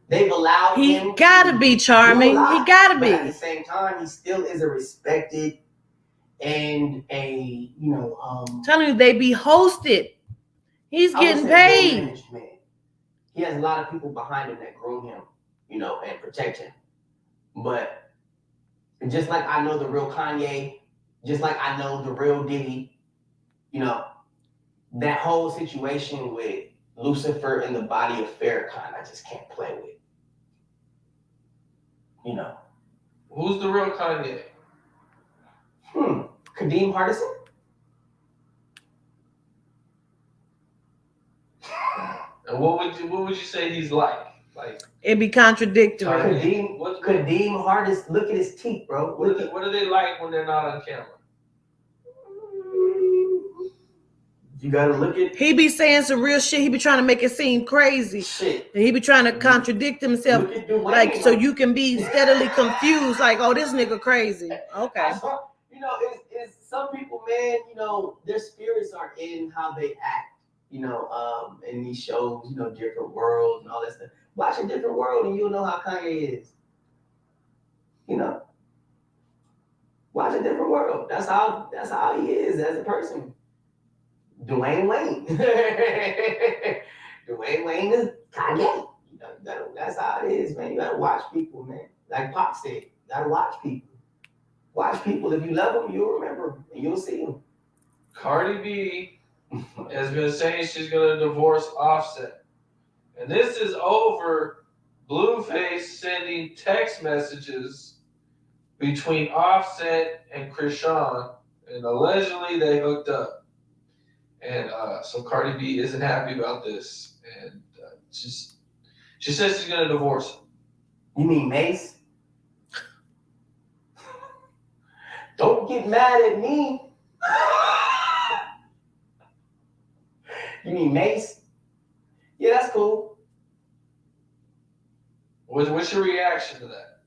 they've allowed him. He gotta be charming. He gotta be. But at the same time, he still is a respected and a telling you, they be hosted. He's getting paid. He has a lot of people behind him that groom him, and protect him. But just like I know the real Kanye, just like I know the real Diddy, that whole situation with Lucifer and the body of Farrakhan, I just can't play with. Who's the real Kanye? Kadeem Hardison? And what would you say he's like? Like, it'd be contradictory. Kadeem Hardison, look at his teeth, bro. What are they like when they're not on camera? You gotta look at. He be saying some real shit. He be trying to make it seem crazy. Shit. He be trying to contradict himself, like so you can be steadily confused. Like, oh, this nigga crazy. Okay. It's some people, man. Their spirits are in how they act. In these shows, different worlds and all that stuff. Watch a different world, and you'll know how Kanye is. Watch a different world. That's how he is as a person. Dwayne Wayne. Dwayne Wayne is Kanye. That's how it is, man. You gotta watch people, man. Like Pop said, you gotta watch people. Watch people. If you love them, you'll remember them and you'll see them. Cardi B has been saying she's gonna divorce Offset, and this is over Blueface sending text messages between Offset and Krishan, and allegedly they hooked up. And so Cardi B isn't happy about this, and she says she's gonna divorce him. You mean Mace? Don't get mad at me. You mean Mace? Yeah, that's cool. What's your reaction to that?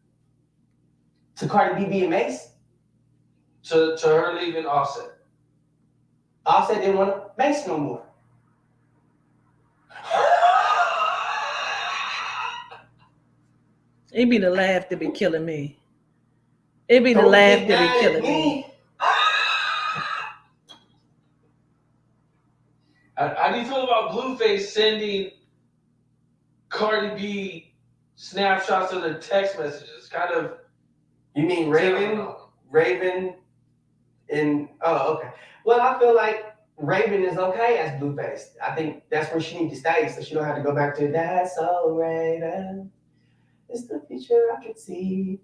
To Cardi B being Mace? To her leaving Offset. Offset didn't want to Mace no more. It'd be the laugh that be killing me. It'd be the laugh that be killing me. How do you feel about Blueface sending Cardi B snapshots of their text messages? Kind of. You mean Raven and okay. Well, I feel like Raven is okay as Blueface. I think that's where she needs to stay, so she don't have to go back to that's so Raven. It's the future I can see.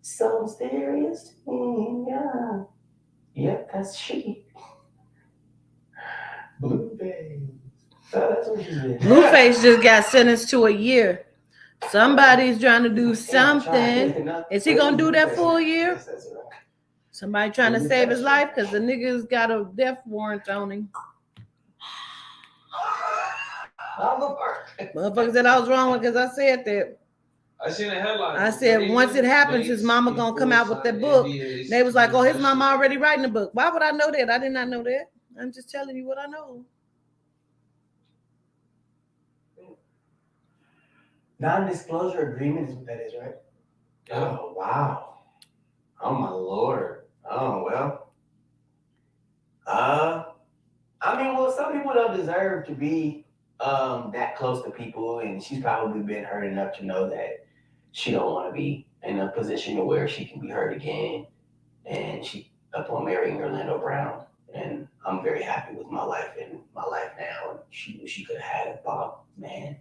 So mysterious to me, yeah. Yep, that's she. Blueface. Oh, that's what she did. Blueface just got sentenced to a year. Somebody's trying to do something. Is he gonna do that for a year? Somebody trying to save his life because the nigga's got a death warrant on him. Motherfucker said I was wrong because I said that. I seen a headline. I said once it happens, his mama gonna come out with that book. They was like, oh, his mama already writing the book. Why would I know that? I did not know that. I'm just telling you what I know. Non-disclosure agreement is what that is, right? Yeah. Oh, wow. Oh, my Lord. Oh, well. Well, some people don't deserve to be that close to people, and she's probably been hurt enough to know that she don't want to be in a position where she can be hurt again, and she up on marrying Orlando Brown, and I'm very happy with my life and my life now. And she could have had a Bob, man.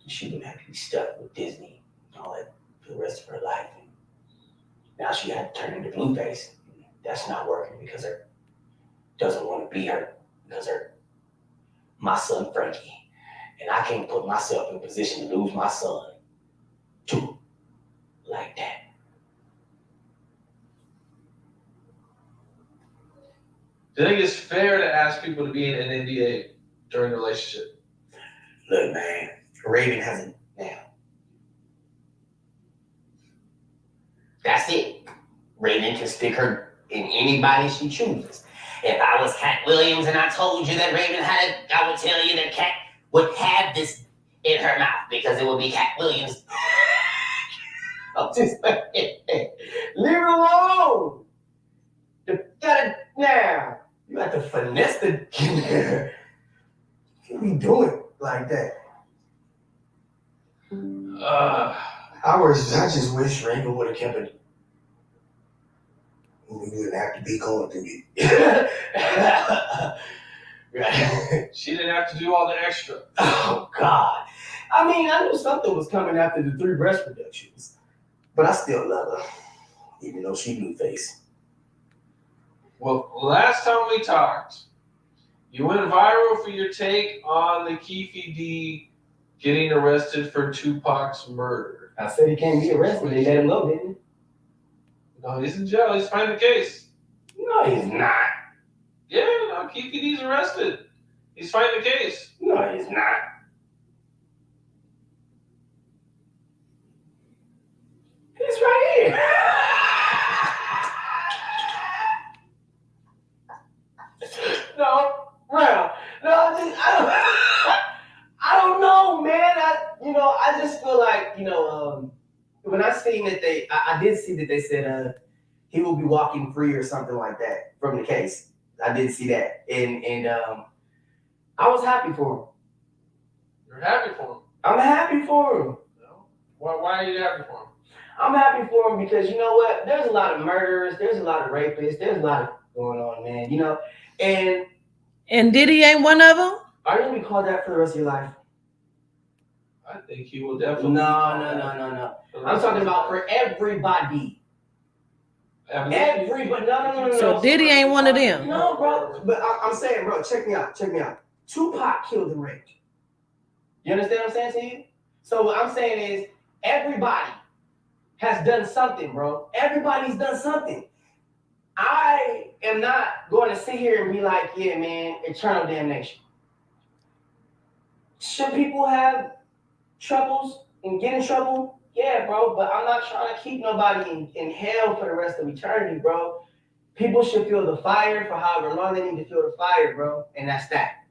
She would have to be stuck with Disney and all that for the rest of her life. And now she had to turn into Blueface. That's not working because her doesn't want to be her because my son Frankie, and I can't put myself in a position to lose my son too like that. Do you think it's fair to ask people to be in an NDA during a relationship? Look, man, Raven hasn't now. That's it. Raven can stick her in anybody she chooses. If I was Katt Williams and I told you that Raven had it, I would tell you that Katt would have this in her mouth because it would be Katt Williams. I'm just like, leave it alone. You gotta now. You have to finesse the. What are you doing like that? I just wish Raven would have kept it. We wouldn't have to be going through it. Right. She didn't have to do all the extra. Oh God. I mean, I knew something was coming after the 3 breast reductions, but I still love her, even though she blew face. Well, last time we talked, you went viral for your take on the Keefe D getting arrested for Tupac's murder. I said he can't be arrested. They let him go, didn't they? No, he's in jail. He's fighting the case. No, he's not. Yeah, no, Keefe D's arrested. He's fighting the case. No, he's not. He's right here. No, bro. No, I don't know, man. I just feel like, when I seen that I did see that they said he will be walking free or something like that from the case. I did see that, and I was happy for him. You're happy for him. I'm happy for him. No? Why are you happy for him? I'm happy for him because you know what? There's a lot of murderers. There's a lot of rapists. There's a lot of going on, man. And Diddy ain't one of them? Are you gonna be called that for the rest of your life? I think he will definitely. No. I'm talking about for everybody. Everybody. No. So Diddy ain't one of them. No, bro. But I'm saying, bro, check me out. Tupac killed and raped. You understand what I'm saying to you? So what I'm saying is everybody has done something, bro. Everybody's done something. I am not going to sit here and be like, yeah, man, eternal damnation. Should people have troubles and get in trouble? Yeah, bro, but I'm not trying to keep nobody in hell for the rest of eternity, bro. People should feel the fire for however long they need to feel the fire, bro, and that's that.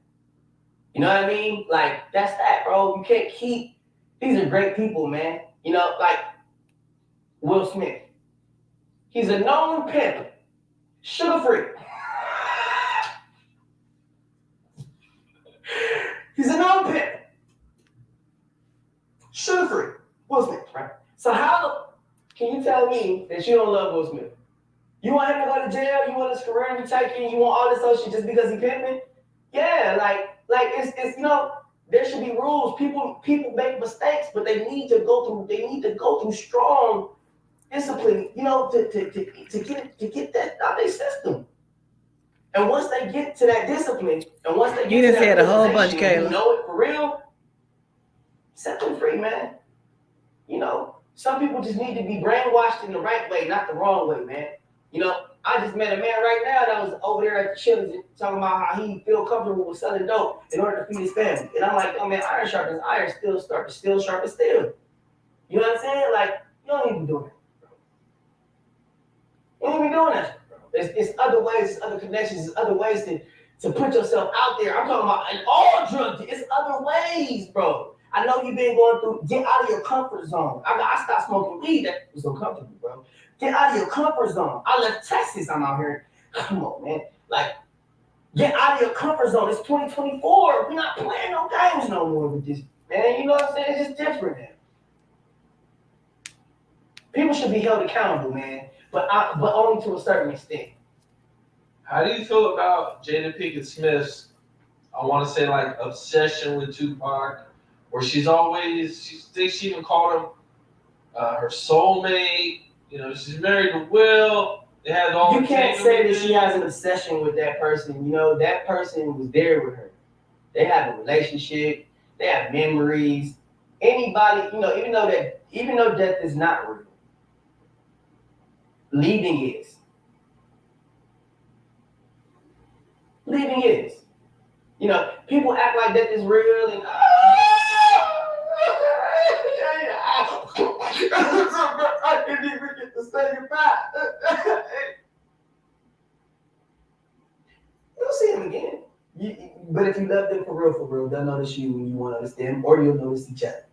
You know what I mean? Like, that's that, bro. You can't keep... These are great people, man. Like Will Smith. He's a known pimp. Sugar-free. He's a known pimp. Sugar-free. Will Smith, right? So how can you tell me that you don't love Will Smith? You want him to go to jail? You want his career to be taken? You want all this other shit just because he pimping? Yeah, like it's there should be rules. People make mistakes, but they need to go through strong discipline, to get that out of their system. And once they get to that discipline, and once they get you to just that had a whole bunch, Kayla. You know it for real. Set them free, man. Some people just need to be brainwashed in the right way, not the wrong way, man. I just met a man right now that was over there at the Chili's talking about how he feel comfortable with selling dope in order to feed his family. And I'm like, oh man, iron sharpens iron, steel sharpens steel. You know what I'm saying? Like, you don't even do that. You don't even be doing that, bro. It's other ways, it's other connections, it's other ways to put yourself out there. I'm talking about in all drugs. It's other ways, bro. I know you've been going through, get out of your comfort zone. I stopped smoking weed. That was uncomfortable, bro. Get out of your comfort zone. I left Texas. I'm out here. Come on, man. Like, get out of your comfort zone. It's 2024. We're not playing no games no more with this, man. You know what I'm saying? It's just different, man. People should be held accountable, man, but only to a certain extent. How do you feel about Jada Pinkett Smith's, I want to say, like, obsession with Tupac, where she thinks she even called him her soulmate? She's married to Will. They had all. You can't say that she has an obsession with that person. That person was there with her. They have a relationship. They have memories. Anybody, even though death is not real, leaving is. Leaving is. People act like death is real and I didn't even get to say goodbye. will see them again. But if you love them for real, they'll notice you when you want to notice them, or you'll notice each other.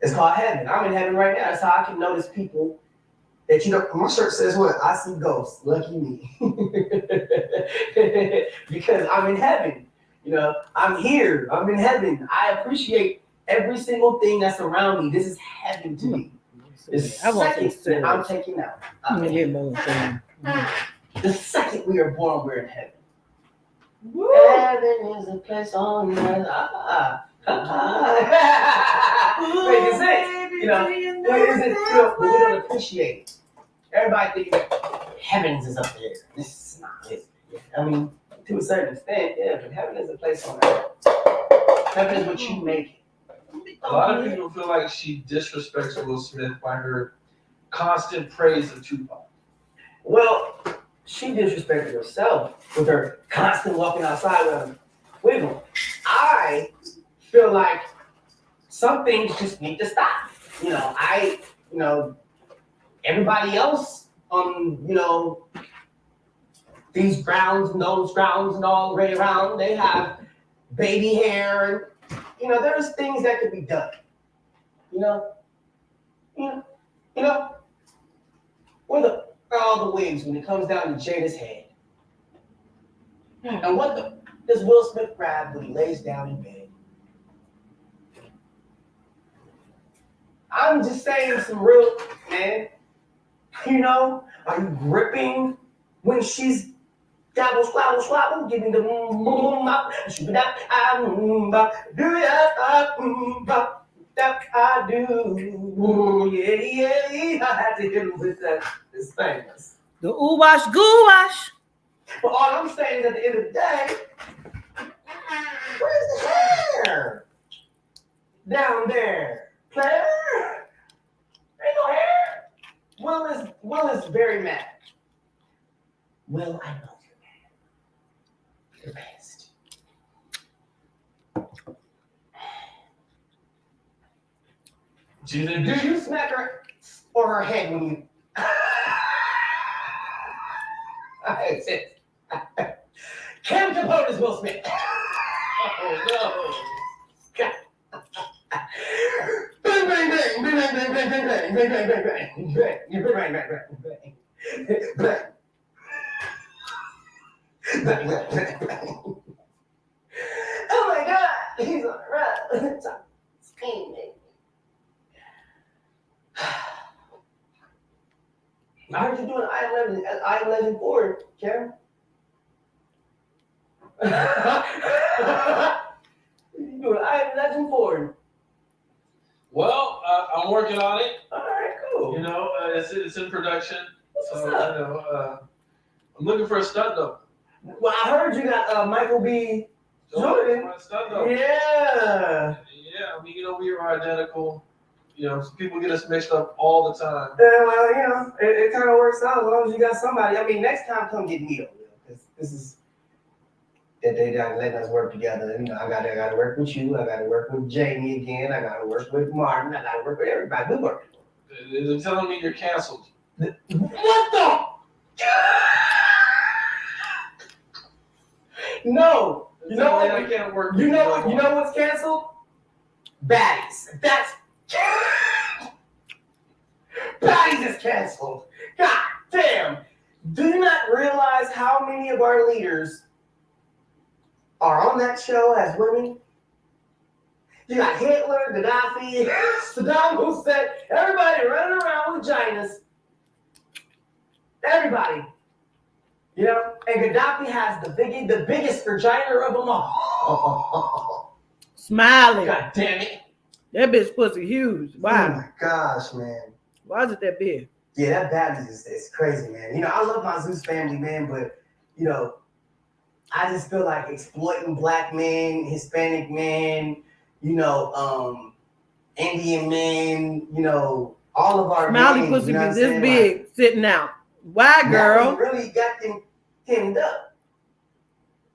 It's called heaven. I'm in heaven right now. That's how I can notice people that you don't. My shirt says what? I see ghosts. Lucky me. Because I'm in heaven. You know, I'm here. I'm in heaven. I appreciate every single thing that's around me. This is heaven to me. The second that I'm taking out. The second we are born, we're in heaven. Woo. Heaven is a place on earth. Making sense. You know, we don't appreciate it. Everybody thinking that heavens is up there. This is not it. I mean, to a certain extent, yeah, but heaven is a place on earth. Heaven is what you make it. A lot of people feel like she disrespects Will Smith by her constant praise of Tupac. Well, she disrespected herself with her constant walking outside with a wiggle. I feel like some things just need to stop. Everybody else on, these grounds and those grounds and all the way around, they have baby hair and, there's things that could be done. Where are all the wigs when it comes down to Jada's head? And what does Will Smith grab when he lays down in bed? I'm just saying some real, man. Are you gripping when she's dabble, squabble, squabble, giving the I do. Yeah. I had to hit him with that. It's famous. The ooh wash, goo wash. But all I'm saying is at the end of the day, where's the hair? Down there. Player? Ain't no hair. Will is very mad. Will, I know you're mad. You're pissed. Do you smack her or her head when you? Kim Capone is Will Smith. Oh no! God. Bang bang bang bang bang bang bang bang bang bang bang bang bang bang bang bang. Oh my God! He's on the run. It's painting. I heard you doing I-11 forward, Karen. You doing I-11 forward. Well, I'm working on it. All right, cool. It's in production. I'm looking for a stunt double. Well, I heard you got Michael B. Jordan. Yeah. Yeah, we are identical. People get us mixed up all the time. Yeah, well, it kind of works out as long as you got somebody. I mean, next time come get me though, because this is that they not letting us work together. I gotta work with you. I gotta work with Jamie again. I gotta work with Martin. I gotta work with everybody. We working. They're telling me you're canceled. What the? No. You know what? I can't work. You know what's canceled? Baddies. That's. Baddies is canceled. God damn. Do you not realize how many of our leaders are on that show as women? You got Hitler, Gaddafi, Saddam Hussein, everybody running around with vaginas. Everybody. And Gaddafi has the biggest vagina of them all. Smiling. God damn it. That bitch pussy huge. Wow. Oh my gosh, man. Why is it that big? Yeah, that Baddies is crazy, man. I love my Zeus family, man, but, I just feel like exploiting black men, Hispanic men, Indian men, all of our Smiley men, pussy be this big sitting out. Why, girl? Now we really got them hemmed up.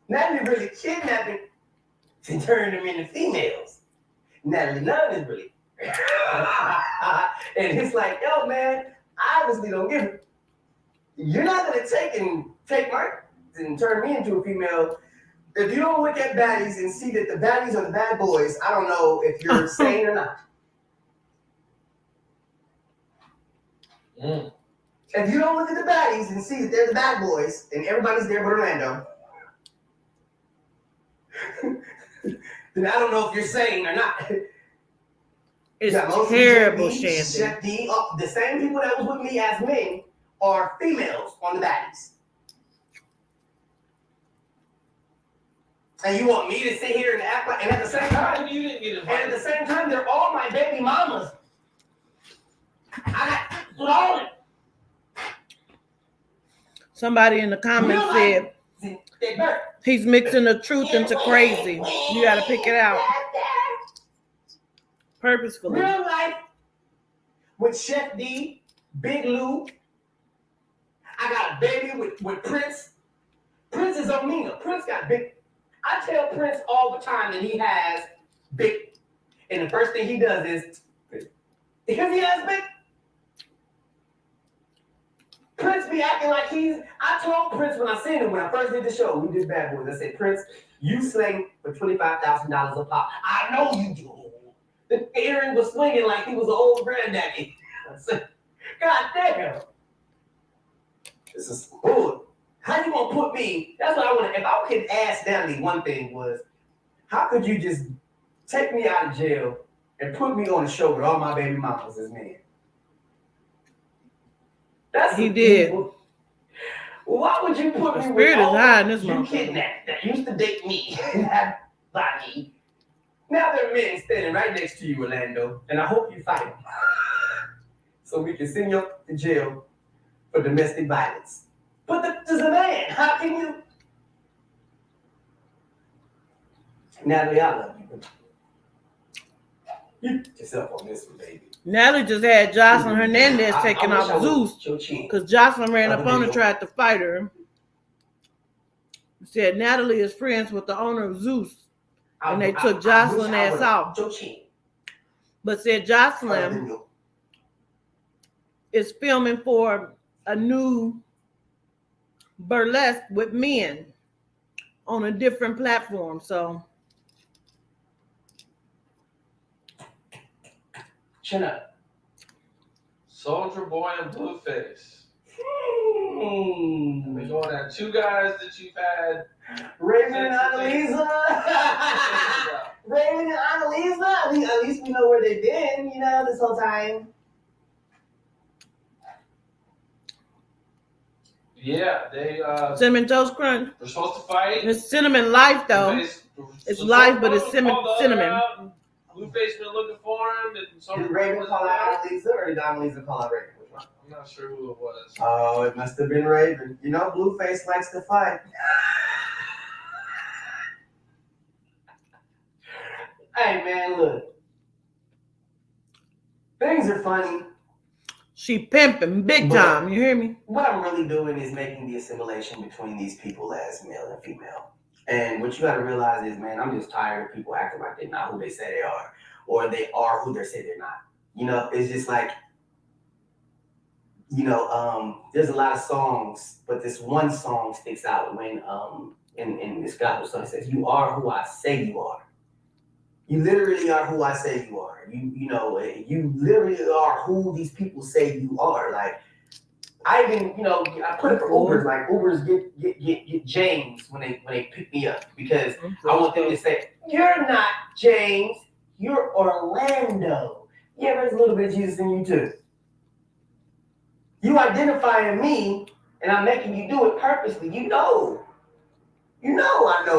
Now we really kidnapping and turning them into females. Natalie Nunn is really. And it's like, yo, man, I honestly don't give it. You're not gonna take and turn me into a female. If you don't look at baddies and see that the baddies are the bad boys, I don't know if you're sane or not. If you don't look at the baddies and see that they're the bad boys and everybody's there but Orlando, then I don't know if you're sane or not. It's terrible, Shandy. Chef D, the same people that was with me as men are females on the baddies. And you want me to sit here and act like, and at the same time, you didn't get and at the same time, they're all my baby mamas. I got all it. Somebody in the comments said he's mixing the truth into crazy. You got to pick it out purposefully. Real life with Chef D, Big Lou. I got a baby with Prince. Prince is on Mina. Prince got big. I tell Prince all the time that he has big. And the first thing he does is, because he has big. Prince be acting like I told Prince when I seen him, when I first did the show, we did Bad Boys, I said, Prince, you sling for $25,000 a pop. I know you do. The earring was swinging like he was an old granddaddy. I said, God damn. This is bull. How you gonna put me? That's what I want to. If I could ask Natalie one thing was, how could you just take me out of jail and put me on a show with all my baby mamas as men? That's he did. Well, why would you put me with all you kidnapped that used to date me and have body? Now there are men standing right next to you, Orlando, and I hope you fight them so we can send you to jail for domestic violence. But there's a man. How can you? Natalie, I love you. You put yourself on this one, baby. Natalie just had Jocelyn Hernandez taking off Zeus because Jocelyn ran up on her and tried to fight her. Said Natalie is friends with the owner of Zeus, and they took Jocelyn ass out. But said Jocelyn is filming for a new burlesque with men on a different platform. So chin up. Soldier Boy and Blueface. We're going at two guys that you've had. Raymond and Annalisa. Raymond and Annalisa. At least we know where they've been, this whole time. Yeah, they Cinnamon Toast Crunch. They're supposed to fight. It's Cinnamon Life though. It's Life, but it's cinnamon. Blueface been looking for him. Did Raymond call out Annalisa or did Annalisa call out Raymond? Which one? I'm not sure who it was. Oh, it must have been Raven. Blueface likes to fight. Hey man, look. Things are funny. She pimping big time. You hear me? What I'm really doing is making the assimilation between these people as male and female. And what you got to realize is, man, I'm just tired of people acting like they're not who they say they are, or they are who they say they're not. It's just like, there's a lot of songs, but this one song sticks out when, in this gospel song, it says, "You are who I say you are." You literally are who I say you are. You literally are who these people say you are. Like, I even, I put it for Ubers. Like, Ubers get James when they pick me up because I want them to say, "You're not James. You're Orlando." Yeah, there's a little bit of Jesus in you too. You identifying me, and I'm making you do it purposely. I know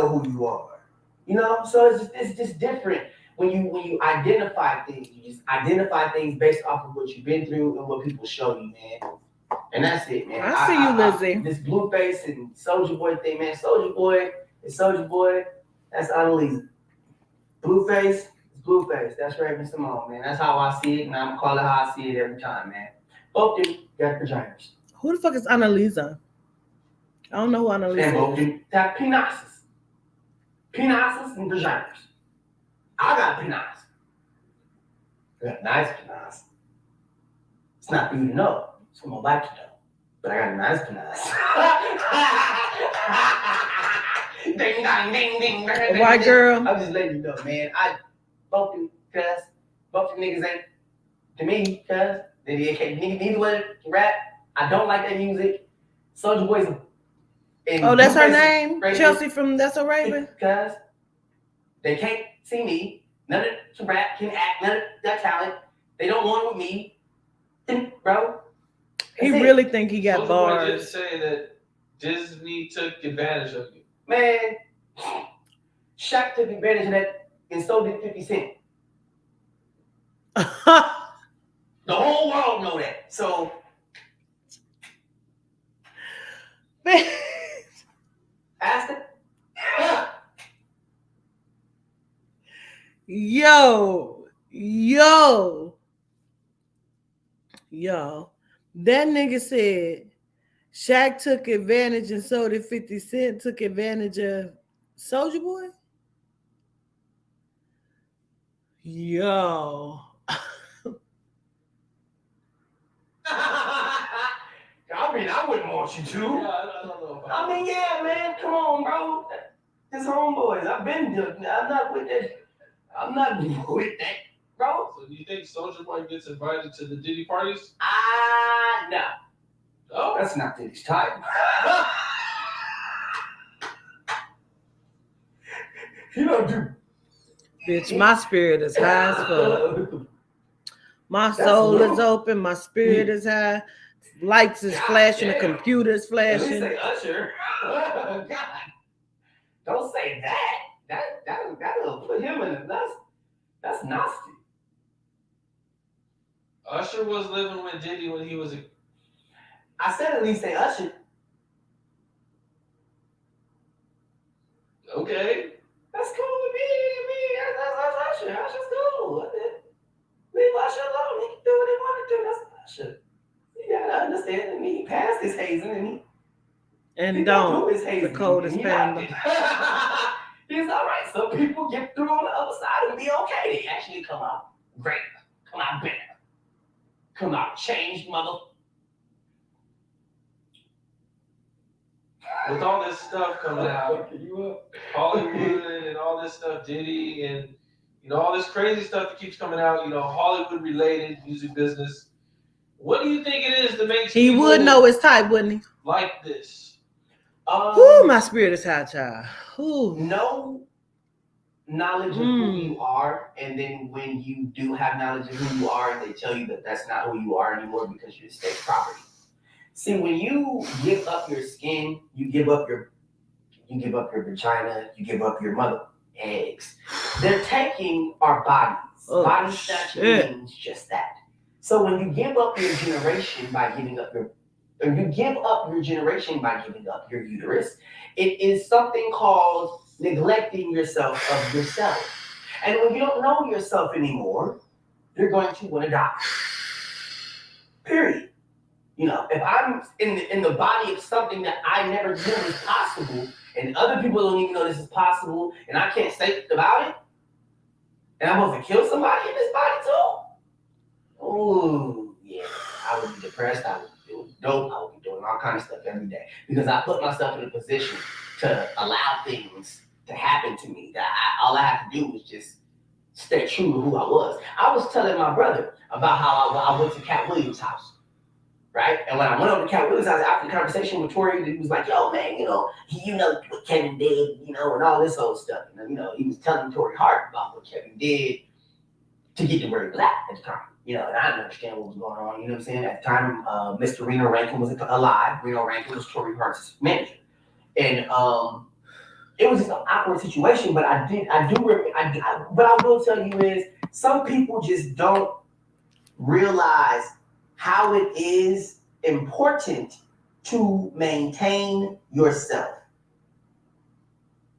who you are. So it's just different when you identify things. You just identify things based off of what you've been through and what people show you, man. And that's it, man. I see you, Lizzie. This Blueface and Soulja Boy thing, man. Soulja Boy is Soulja Boy. That's Annalisa. Blueface is Blueface. That's Raven Simone, man. That's how I see it, and I'm gonna call it how I see it every time, man. Both them got vaginas. Who the fuck is Annalisa? I don't know who Annalisa And both is. them got penises. Penises and vaginas. I got a penis. I got a nice penis. It's not for you to know. It's for my wife to know. But I got a nice penis. Ding, ding, ding, ding. A white girl. I'm just letting you know, man. Both them niggas ain't to me, cuz neither one can rap. I don't like that music. Soulja Boy's. Oh, that's her name? Chelsea from That's So Raven? Cuz they can't see me. None of them can rap, can act, none of that talent. They don't want with me. Bro. He really think he got bars. Soulja Boy did say that Disney took advantage of you. Man, Shaq took advantage of that and so did 50 Cent. The whole world know that. So ask it. Yo. That nigga said Shaq took advantage and so did 50 Cent took advantage of Soulja Boy? Yo. I mean, I wouldn't want you to. Yeah, I don't know. I mean, yeah, man, come on, bro. His homeboys. I'm not with that, bro. So do you think Soulja Boy gets invited to the Diddy parties? No. Oh, That's not Diddy's type. You don't do. Bitch, my spirit is high as fuck. My soul is open. My spirit is high. Lights is flashing. The computer's flashing. Say Usher. God. Don't say that. That'll put him in the that's nasty. Usher was living with Diddy when he was a... I said at least say Usher. Okay. That's cool with me. That's Usher. Usher's cool. Leave Usher alone. He can do what he want to do. That's Usher. You gotta understand that he passed his hazing and he don't. his hazing. The coldest panda. He's all right. Some people get through on the other side and be okay. They actually come out great. Come out better. Come out changed, mother. With all this stuff coming out, Hollywood and all this stuff, Diddy and all this crazy stuff that keeps coming out, Hollywood related music business. What do you think it is that makes he would know his type, wouldn't he? Like this? My spirit is high, child. No knowledge of who you are, and then when you do have knowledge of who you are, they tell you that that's not who you are anymore because you're state property. See, when you give up your skin, you give up your vagina, you give up your mother eggs. They're taking our bodies. Body snatching means just that. So when you give up your generation by giving up your uterus, it is something called neglecting yourself of yourself. And when you don't know yourself anymore, you're going to want to die. Period. If I'm in the body of something that I never knew was possible, and other people don't even know this is possible, and I can't say about it, and I'm supposed to kill somebody in this body too? Oh, yeah. I would be depressed. I would be doing dope. I would be doing all kinds of stuff every day because I put myself in a position to allow things to happen to me. All I have to do is just stay true to who I was. I was telling my brother about how I went to Katt Williams' house. Right? And when I went over to Katt Williams' house after the conversation with Tori, he was like, yo, man, what Kevin did, and all this old stuff. He was telling Tori Hart about what Kevin did to get the word black at the time. And I didn't understand what was going on. You know what I'm saying? At the time, Mr. Reno Rankin was alive. Reno Rankin was Tori Hart's manager. And it was just an awkward situation, but what I will tell you is some people just don't realize how it is important to maintain yourself.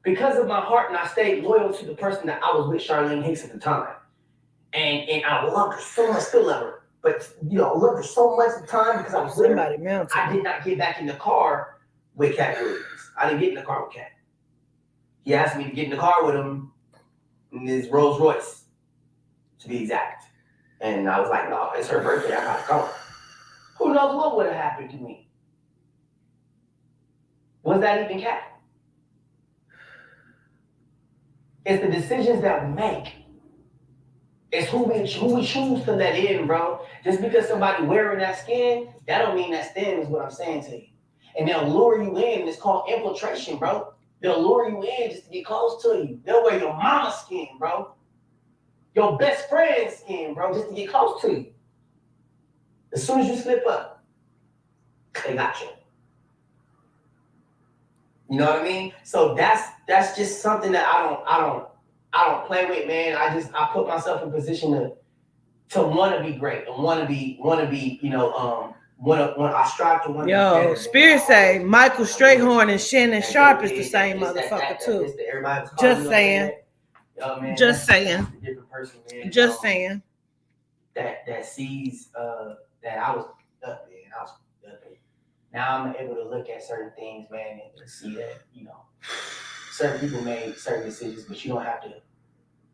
Because of my heart, and I stayed loyal to the person that I was with, Charlene Hicks, at the time. And I loved her so much, still love her. But, loved her so much at the time because I was with her. I did not get back in the car with Katt Williams. I didn't get in the car with Katt. He asked me to get in the car with him in his Rolls Royce, to be exact. And I was like, no, it's her birthday. I gotta go. Who knows what would have happened to me? Was that even Cat? It's the decisions that we make. It's who we choose to let in, bro. Just because somebody wearing that skin, that don't mean that skin is what I'm saying to you. And they'll lure you in. It's called infiltration, bro. They'll lure you in just to get close to you. They'll wear your mama's skin, bro. Your best friend's skin, bro, just to get close to you. As soon as you slip up, they got you. You know what I mean? So that's just something that I don't play with, man. I put myself in position to want to be great and want to be when I strive to want to be better. Yo, Spirit say Michael Strayhorn and Shannon Sharp is the same motherfucker too. Just saying. Just saying. Different person, man. Just saying. That sees that I was up there and I was up there. Now I'm able to look at certain things, man, and see that, certain people made certain decisions, but you don't have to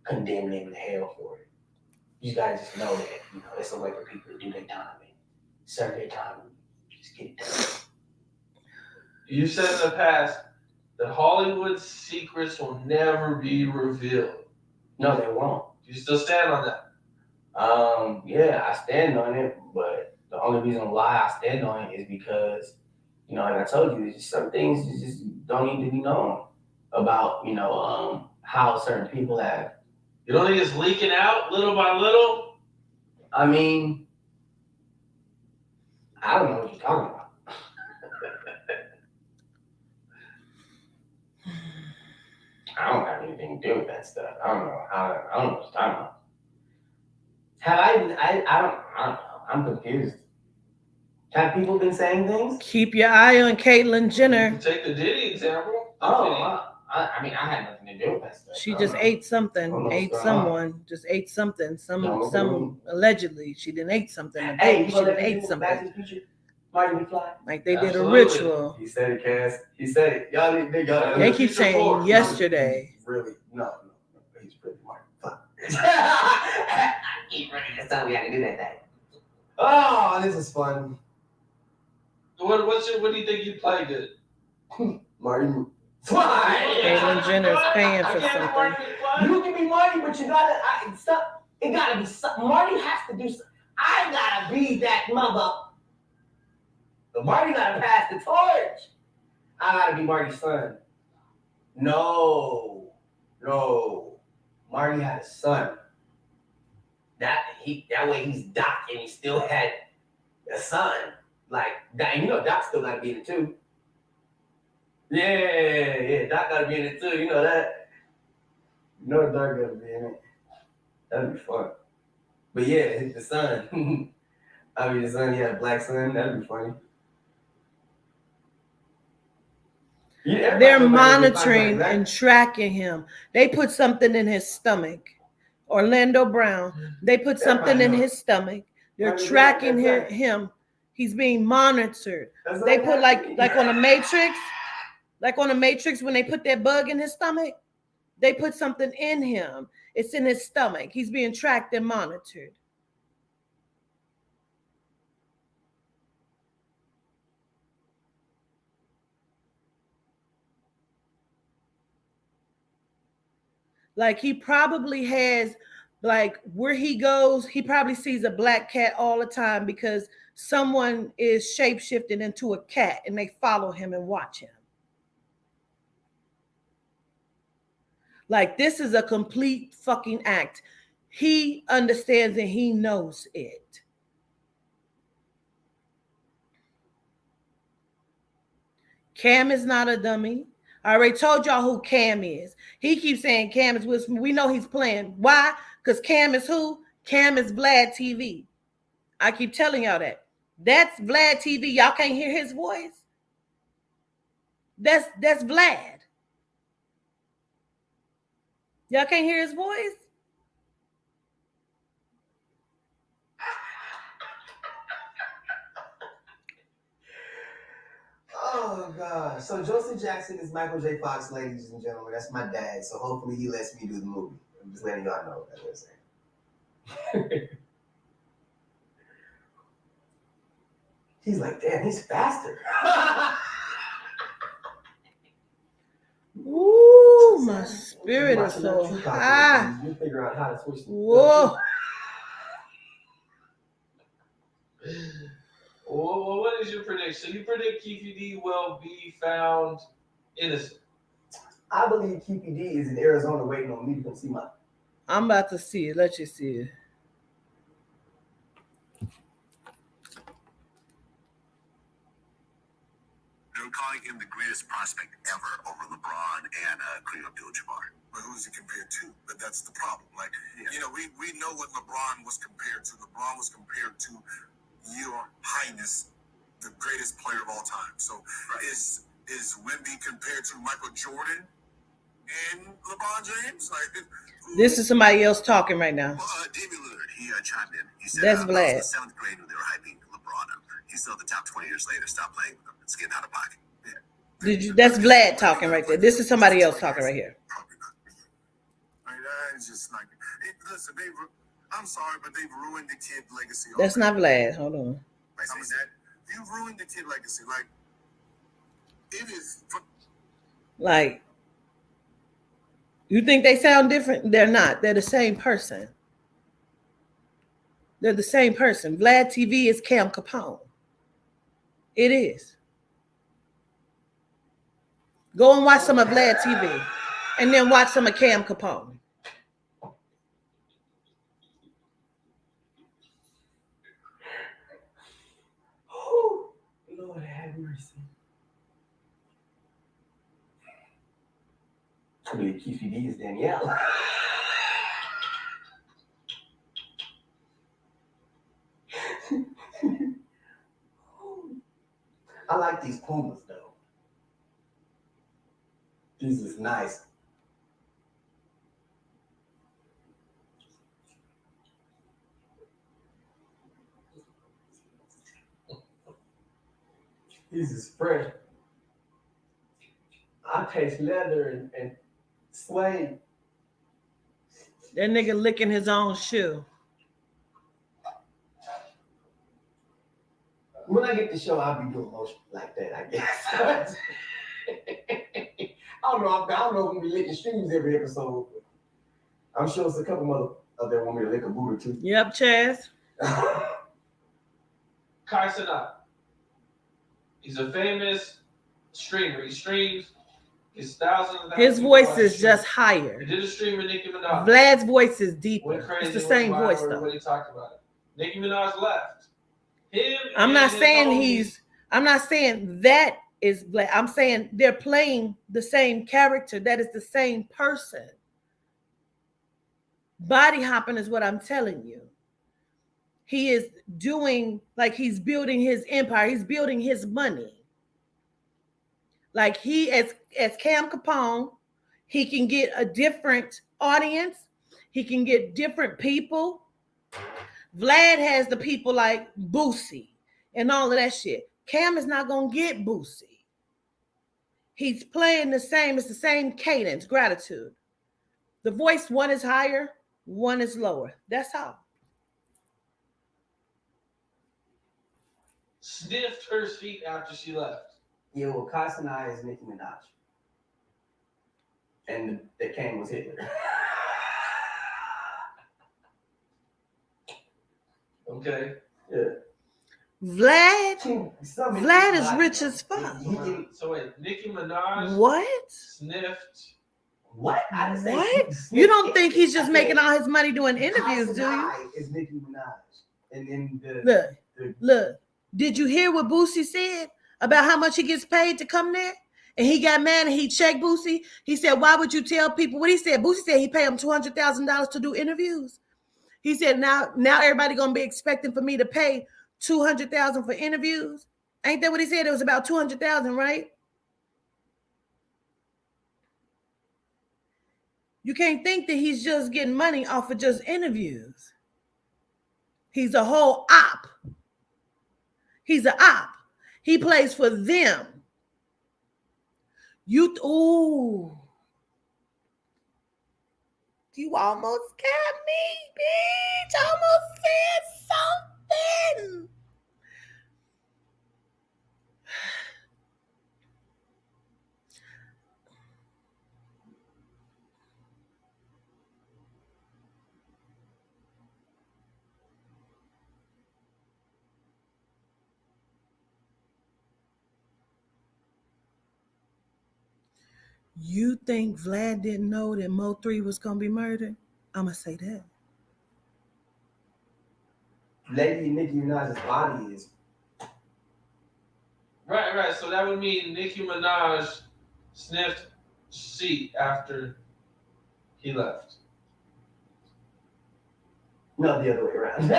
condemn them to hell for it. You gotta just know that, it's a way for people to do their time and serve their time and just get it done. You said in the past that Hollywood's secrets will never be revealed. No, they won't. Do you still stand on that? Yeah, I stand on it, but the only reason why I stand on it is because, like I told you, some things just don't need to be known about, how certain people have. You don't think it's leaking out little by little? I mean, I don't know what you're talking about. I don't have anything to do with that stuff. I don't know what you're talking about. Have I don't know. I'm confused. Have people been saying things? Keep your eye on Caitlyn Jenner. You can take the Diddy example. I had nothing to do with that stuff. She just ate something, ate someone, just ate something. Some allegedly she didn't ate something. She didn't ate something. Marty McFly. Like they did a ritual. He said it, Cass. He said it. Y'all. They keep saying yesterday. Really? No. He's pretty Marty McFly. That's how we had to do that thing. Oh, this is fun. What do you think you play good? Marty McFly. Caitlyn Jenner's paying for something. You can be Marty, but you gotta. It gotta be something. Marty has to do something. I gotta be that mother. But Marty gotta pass the torch. I gotta be Marty's son. No. Marty had a son. That way he's Doc and he still had a son. Like that, and Doc still gotta be in it too. Yeah, Doc gotta be in it too. You know that. Doc gotta be in it. That'd be fun. But yeah, the son. The son, he had a black son. That'd be funny. Yeah, they're monitoring and tracking him. They put something in his stomach. Orlando Brown. They put something in his stomach. They're tracking him. He's being monitored. They put like on a Matrix, when they put that bug in his stomach, they put something in him. It's in his stomach. He's being tracked and monitored. Like he probably has, like where he goes, he probably sees a black cat all the time because someone is shapeshifting into a cat and they follow him and watch him. Like this is a complete fucking act. He understands and he knows it. Cam is not a dummy. I already told y'all who Cam is. He keeps saying Cam is with me. We know he's playing. Why? Because Cam is who? Cam is Vlad TV. I keep telling y'all that. That's Vlad TV. Y'all can't hear his voice. That's Vlad. Y'all can't hear his voice? Oh, God. So Joseph Jackson is Michael J. Fox, ladies and gentlemen. That's my dad. So hopefully he lets me do the movie. I'm just letting y'all know. That's what I'm saying. He's like, damn, he's faster. my spirit is Watching so our truth high. algorithms, you figure out how to switch. Whoa. Well, what is your prediction? You predict Keefy D will be found innocent. I believe Keefy D is in Arizona waiting on me to come see my. I'm about to see it. Let you see it. They're calling him the greatest prospect ever over LeBron and Kareem Abdul-Jabbar. But who's he compared to? But that's the problem. Like, you know, we know what LeBron was compared to. LeBron was compared to Your Highness, the greatest player of all time. So is Wemby compared to Michael Jordan and LeBron James? Like, This is somebody else talking right now. Damian Lillard, he chimed in. He said, That's I was Vlad. in the seventh grade when they were hyping LeBron up. He's still at the top 20 years later. Stop playing with him. It's getting out of pocket. Yeah. That's Vlad talking right there. This is somebody else talking right here. Probably not. Like, it's just like, listen, I'm sorry, but they've ruined the kid legacy. That's not Vlad. Hold on. Like, I mean, that you've ruined the kid legacy. Like, it is. Like, you think they sound different? They're not. They're the same person. They're the same person. Vlad TV is Cam Capone. It is. Go and watch some of Vlad TV and then watch some of Cam Capone. Oh, Lord have mercy. I believe Keefy D is Danielle. I like these Pumas though. This is nice. This is fresh. I taste leather and suede. That nigga licking his own shoe. When I get the show, I'll be doing motion like that, I guess. I don't know if I'm gonna be licking streams every episode. But I'm sure there's a couple of them want me to lick a boot or two. Yep, Chaz. Kai Cenat. He's a famous streamer. He streams. His thousands and thousands. His voice is just higher. He did a stream with Nicki Minaj. Vlad's voice is deeper. Went crazy. It's the same voice though. Everybody talked about it. Nicki Minaj left. I'm not saying that is Vlad. I'm saying they're playing the same character. That is the same person. Body hopping is what I'm telling you. He is doing, like, he's building his empire. He's building his money. Like, he, as Cam Capone, he can get a different audience. He can get different people. Vlad has the people like Boosie and all of that shit. Cam is not going to get Boosie. He's playing the same. It's the same cadence, gratitude. The voice, one is higher, one is lower. That's all. Sniffed her feet after she left. Yeah, well, Kai Cenat is Nicki Minaj. And the king was Hitler. Okay. Yeah. Vlad is rich as fuck. So wait, Nicki Minaj What? sniffed. What? What? You don't think he's just making all his money doing interviews, do you? Is Nicki Minaj. And then Look. Did you hear what Boosie said about how much he gets paid to come there? And he got mad and he checked Boosie. He said, why would you tell people what he said? Boosie said he paid him $200,000 to do interviews. He said, now everybody gonna be expecting for me to pay $200,000 for interviews. Ain't that what he said? It was about $200,000, right? You can't think that he's just getting money off of just interviews. He's a whole op. He's an op. He plays for them. You almost got me, bitch. Almost said something. You think Vlad didn't know that Mo3 was gonna be murdered? I'ma say that. Lady Nicki Minaj's body is. Right. So that would mean Nicki Minaj sniffed seat after he left. No, the other way around.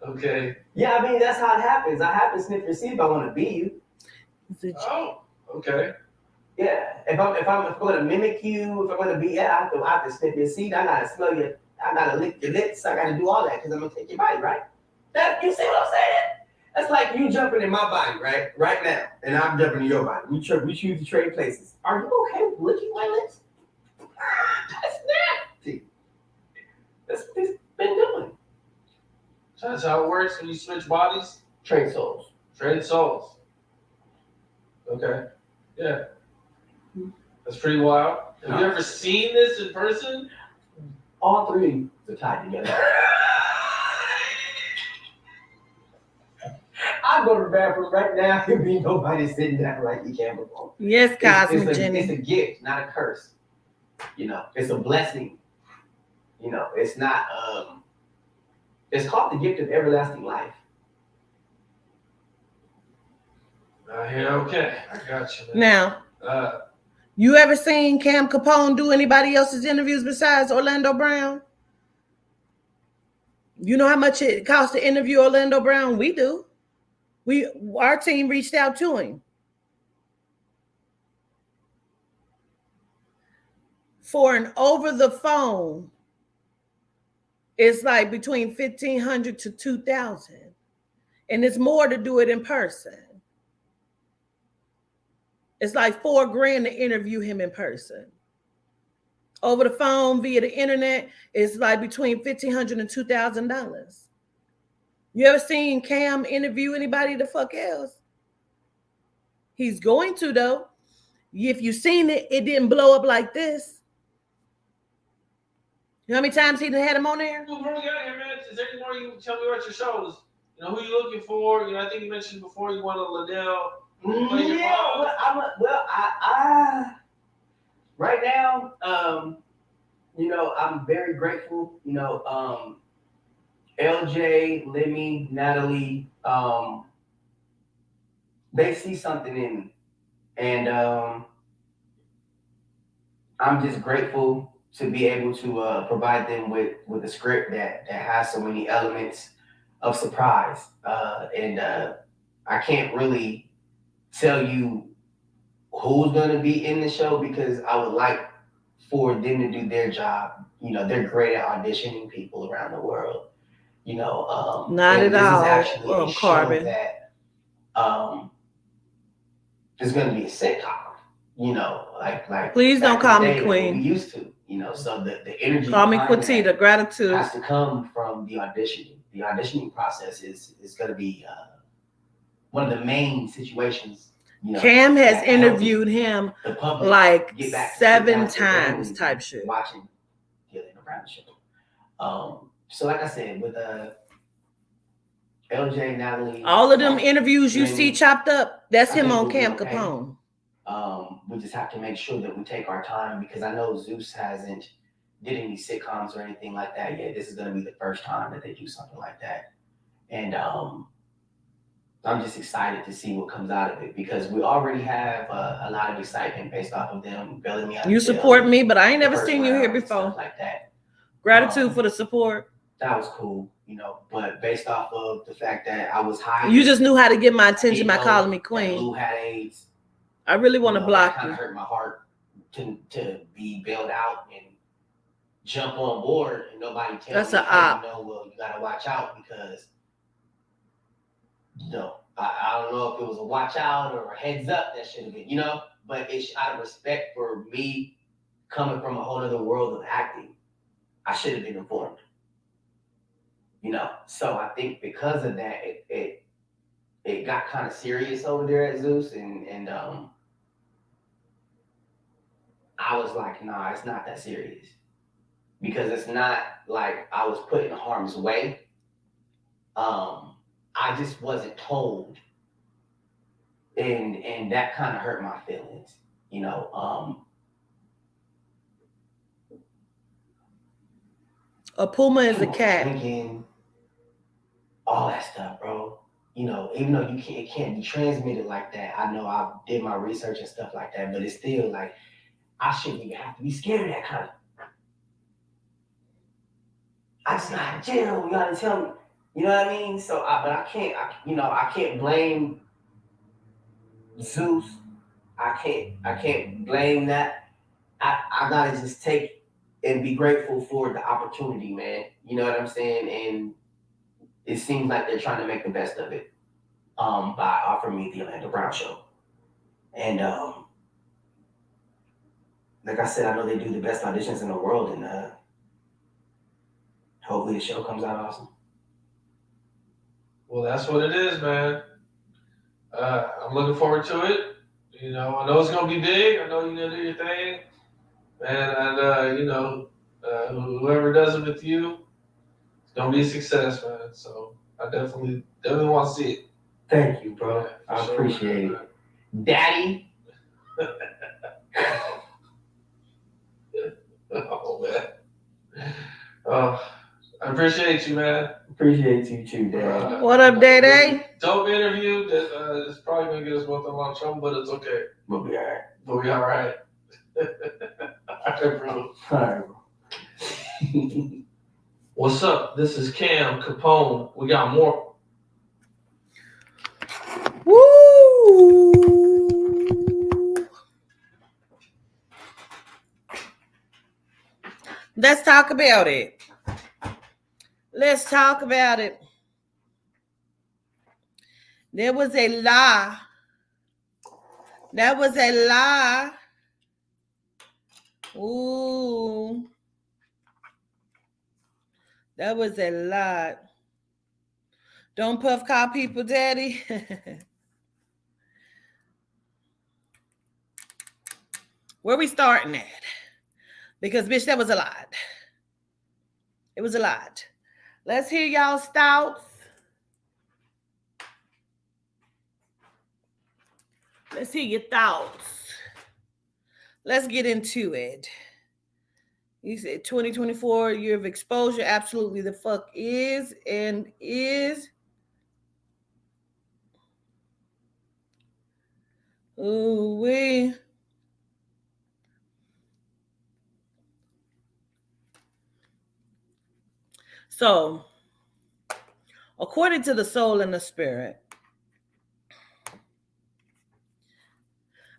Okay. Yeah, I mean that's how it happens. I have to sniff your seat if I want to be you. Oh, okay. Yeah, if I'm going to mimic you, if I'm going to be, I have to sniff your seat. I gotta smell your, I gotta lick your lips. I gotta do all that because I'm gonna take your bite, right? That you see what I'm saying? That's like you jumping in my body, right now, and I'm jumping in your body. We choose to trade places. Are you okay with licking my lips? That's nasty. That's what he's been doing. So that's how it works when you switch bodies? Trade souls. Trade souls. Okay. Yeah. That's pretty wild. Have you ever seen this in person? All three are tied together. I go to the bathroom right now. There'll be nobody sitting down like you can before. Yes, Cosmic Jenny. It's a gift, not a curse. You know, it's a blessing. You know, it's not. It's called the gift of everlasting life. Yeah, okay. I got you, man. Now, you ever seen Cam Capone do anybody else's interviews besides Orlando Brown? You know how much it costs to interview Orlando Brown? We do. Our team reached out to him. For an over the phone, it's like between $1,500 to $2,000. And it's more to do it in person. It's like $4,000 to interview him in person. Over the phone, via the internet, it's like between $1,500 and $2,000. You ever seen Cam interview anybody the fuck else? He's going to, though. If you've seen it, it didn't blow up like this. You know how many times he had him on there? Before we get here, man, is there any more you can tell me about your shows? You know, who you looking for? You know, I think you mentioned before you want a Liddell. Yeah, I right now, you know, I'm very grateful. You know, LJ, Lemmy, Natalie, they see something in me, and I'm just grateful to be able to provide them with a script that has so many elements of surprise, and I can't really tell you who's going to be in the show because I would like for them to do their job. You know, they're great at auditioning people around the world. You know, not at this all. Is actually a Carbon. show that is going to be a sitcom. You know, like. Please don't call me Queen. We used to. You know, so the energy. Call me Quintita. Gratitude has to come from the auditioning. The auditioning process is going to be one of the main situations. You know, Cam has interviewed him like 7 times type shit. Watching Healing Around the show. So like I said, with LJ, Natalie, all of them interviews you see chopped up, that's him on Cam Capone. We just have to make sure that we take our time because I know Zeus hasn't did any sitcoms or anything like that yet. This is going to be the first time that they do something like that. And I'm just excited to see what comes out of it because we already have a lot of excitement based off of them bailing me out. You support me, but I ain't never seen you here before. Like that. Gratitude for the support. That was cool, you know, but based off of the fact that I was hired. You just knew how to get my attention by calling me Queen. Lou had AIDS. I really want to block you. Kind of hurt my heart to be bailed out and jump on board and nobody tells me, hey, you know, well, you got to watch out because, you know, I don't know if it was a watch out or a heads up that should have been, you know, but it's out of respect for me coming from a whole other world of acting, I should have been informed. You know, so I think because of that, it got kind of serious over there at Zeus, and I was like, nah, it's not that serious because it's not like I was put in harm's way. I just wasn't told and that kind of hurt my feelings, you know. A puma is a cat. Drinking, all that stuff, bro. You know, even though it can't be transmitted like that. I know I did my research and stuff like that, but it's still like I shouldn't even have to be scared of that kind of. I just gotta chill. You gotta tell me. You know what I mean? So, but I can't. I can't blame Zeus. I can't blame that. I gotta just take and be grateful for the opportunity, man. You know what I'm saying? And it seems like they're trying to make the best of it. By offering me the Orlando Brown show. And like I said, I know they do the best auditions in the world, and hopefully the show comes out awesome. Well, that's what it is, man. I'm looking forward to it. You know, I know it's gonna be big. I know you're gonna do your thing, man. And you know, whoever does it with you, it's gonna be a success, man. So I definitely want to see it. Thank you, bro. Yeah, I sure, appreciate man. it, Daddy. Oh man. Oh, I appreciate you, man. Appreciate you too, Dad. What up, Day? Dope interview. That it's probably gonna get us both in a lot of trouble, but it's okay. We'll be alright. But we all right. All right, bro. Alright, bro. What's up? This is Cam Capone. We got more. Woo! Let's talk about it. Let's talk about it. There was a lie. That was a lie. Ooh. That was a lie. Don't Puff call people daddy. Where we starting at? Because, bitch, that was a lot. It was a lot. Let's hear y'all's thoughts. Let's hear your thoughts. Let's get into it. You said 2024 year of exposure. Absolutely the fuck is and is. Ooh wee. So, according to the soul and the spirit,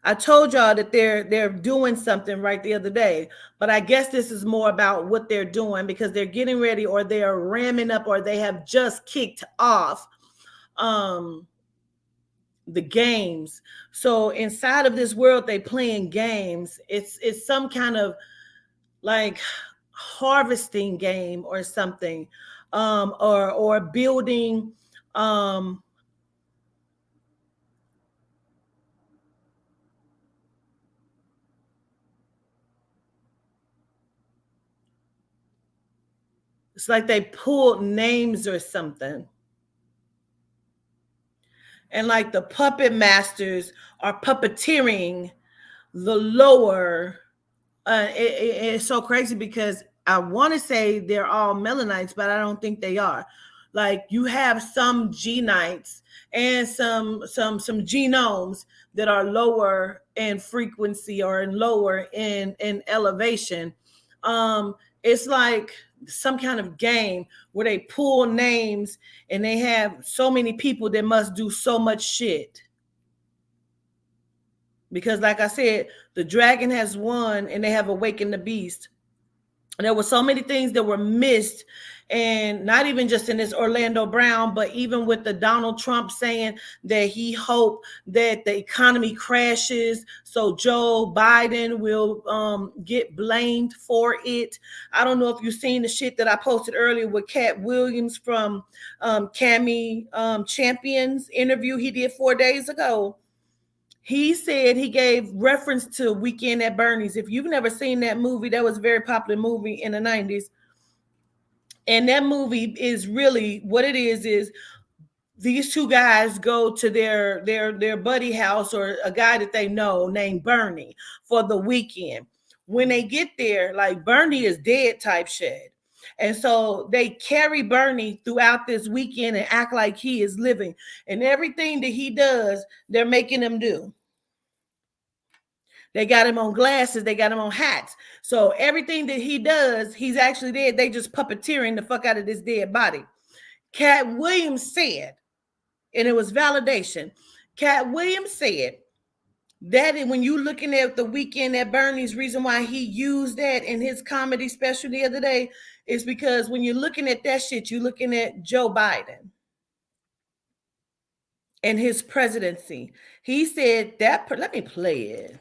I told y'all that they're doing something right the other day, but I guess this is more about what they're doing because they're getting ready or they are ramming up or they have just kicked off the games. So inside of this world, they playing games. It's some kind of like harvesting game or something, or building it's like they pulled names or something. And like the puppet masters are puppeteering the lower. It's so crazy because I want to say they're all Melanites, but I don't think they are. Like you have some Genites and some genomes that are lower in frequency or in lower in elevation. It's like some kind of game where they pull names and they have so many people that must do so much shit. Because like I said, the dragon has won and they have awakened the beast. And there were so many things that were missed, and not even just in this Orlando Brown, but even with the Donald Trump saying that he hoped that the economy crashes so Joe Biden will get blamed for it. I don't know if you've seen the shit that I posted earlier with Katt Williams from Cami Champion's interview he did 4 days ago. He said he gave reference to Weekend at Bernie's. If you've never seen that movie, that was a very popular movie in the 90s. And that movie is really what it is these two guys go to their buddy house or a guy that they know named Bernie for the weekend. When they get there, like Bernie is dead type shit. And so they carry Bernie throughout this weekend and act like he is living. And everything that he does, they're making him do. They got him on glasses. They got him on hats. So everything that he does, he's actually dead. They just puppeteering the fuck out of this dead body. Katt Williams said, and it was validation. Katt Williams said that when you looking at the weekend at Bernie's, reason why he used that in his comedy special the other day is because when you're looking at that shit, you're looking at Joe Biden and his presidency. He said that, let me play it.